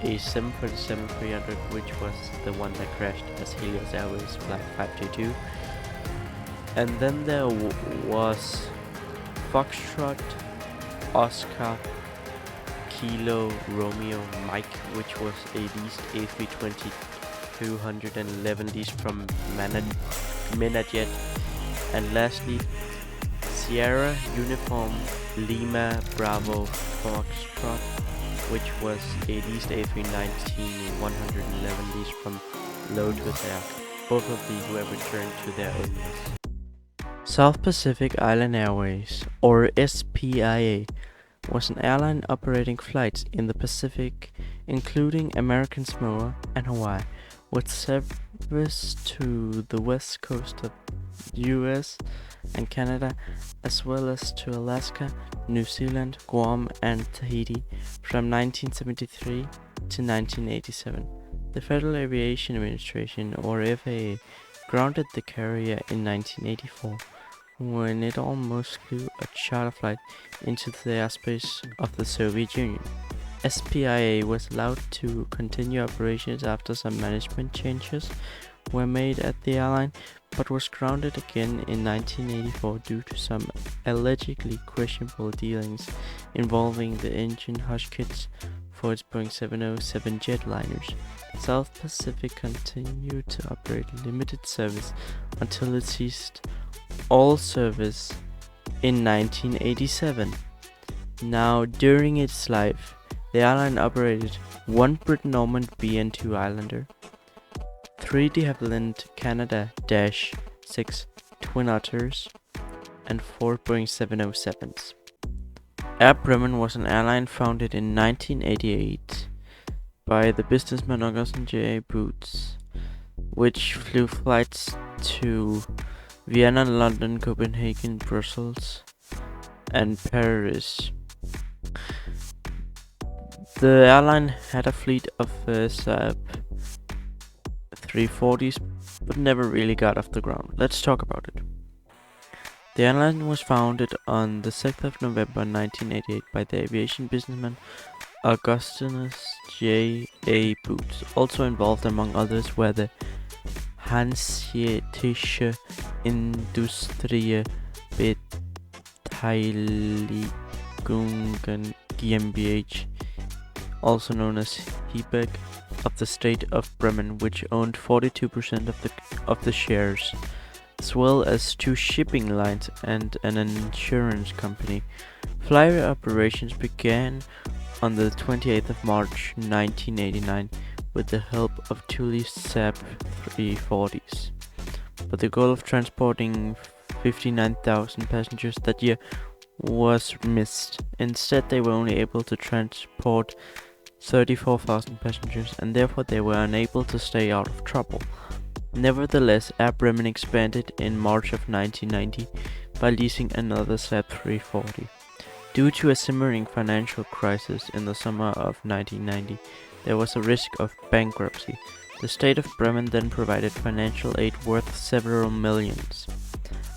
a 747-300, which was the one that crashed as Helios Airways Flight 522. And then there was Foxtrot Oscar Kilo Romeo Mike, which was a leased A320-211 leased from Menajet. And lastly, Sierra Uniform Lima Bravo Foxtrot, which was a leased A319-111 leased from Lotus Air. Both of these were returned to their owners. South Pacific Island Airways, or SPIA, was an airline operating flights in the Pacific, including American Samoa and Hawaii, with service to the west coast of US and Canada, as well as to Alaska, New Zealand, Guam, and Tahiti from 1973 to 1987. The Federal Aviation Administration, or FAA, grounded the carrier in 1984. when it almost flew a charter flight into the airspace of the Soviet Union. SPIA was allowed to continue operations after some management changes were made at the airline, but was grounded again in 1984 due to some allegedly questionable dealings involving the engine hush kits for its Boeing 707 jetliners. South Pacific continued to operate limited service until it ceased all service in 1987. Now, during its life, the airline operated one Brit-Normand BN2 Islander, 3 de Havilland Canada-6 Twin Otters, and 4 Boeing 707s. Air Bremen was an airline founded in 1988 by the businessman Augustin J. Boots, which flew flights to Vienna, London, Copenhagen, Brussels, and Paris. The airline had a fleet of Saab 340s, but never really got off the ground. Let's talk about it. The airline was founded on the 6th of November 1988 by the aviation businessman Augustinus J. A. Boots. Also involved, among others, were the Hanseatische Industrie Beteiligungen GmbH, also known as HEBEG, of the state of Bremen, which owned 42% of the shares, as well as 2 shipping lines and an insurance company. Flyer operations began on the 28th of March 1989 with the help of 2 leased Saab 340s. But the goal of transporting 59,000 passengers that year was missed. Instead, they were only able to transport 34,000 passengers, and therefore they were unable to stay out of trouble. Nevertheless, Air Bremen expanded in March of 1990 by leasing another Saab 340. Due to a simmering financial crisis in the summer of 1990, there was a risk of bankruptcy. The state of Bremen then provided financial aid worth several millions.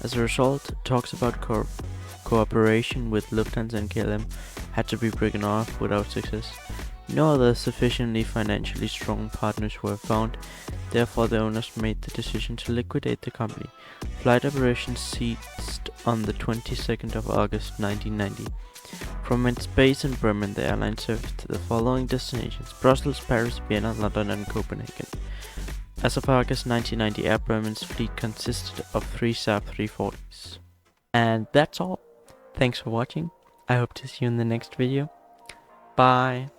As a result, talks about cooperation with Lufthansa and KLM had to be broken off without success. No other sufficiently financially strong partners were found, therefore the owners made the decision to liquidate the company. Flight operations ceased on the 22nd of August 1990. From its base in Bremen, the airline served the following destinations: Brussels, Paris, Vienna, London, and Copenhagen. As of August 1990, Air Bremen's fleet consisted of 3 Saab 340s. And that's all. Thanks for watching. I hope to see you in the next video. Bye.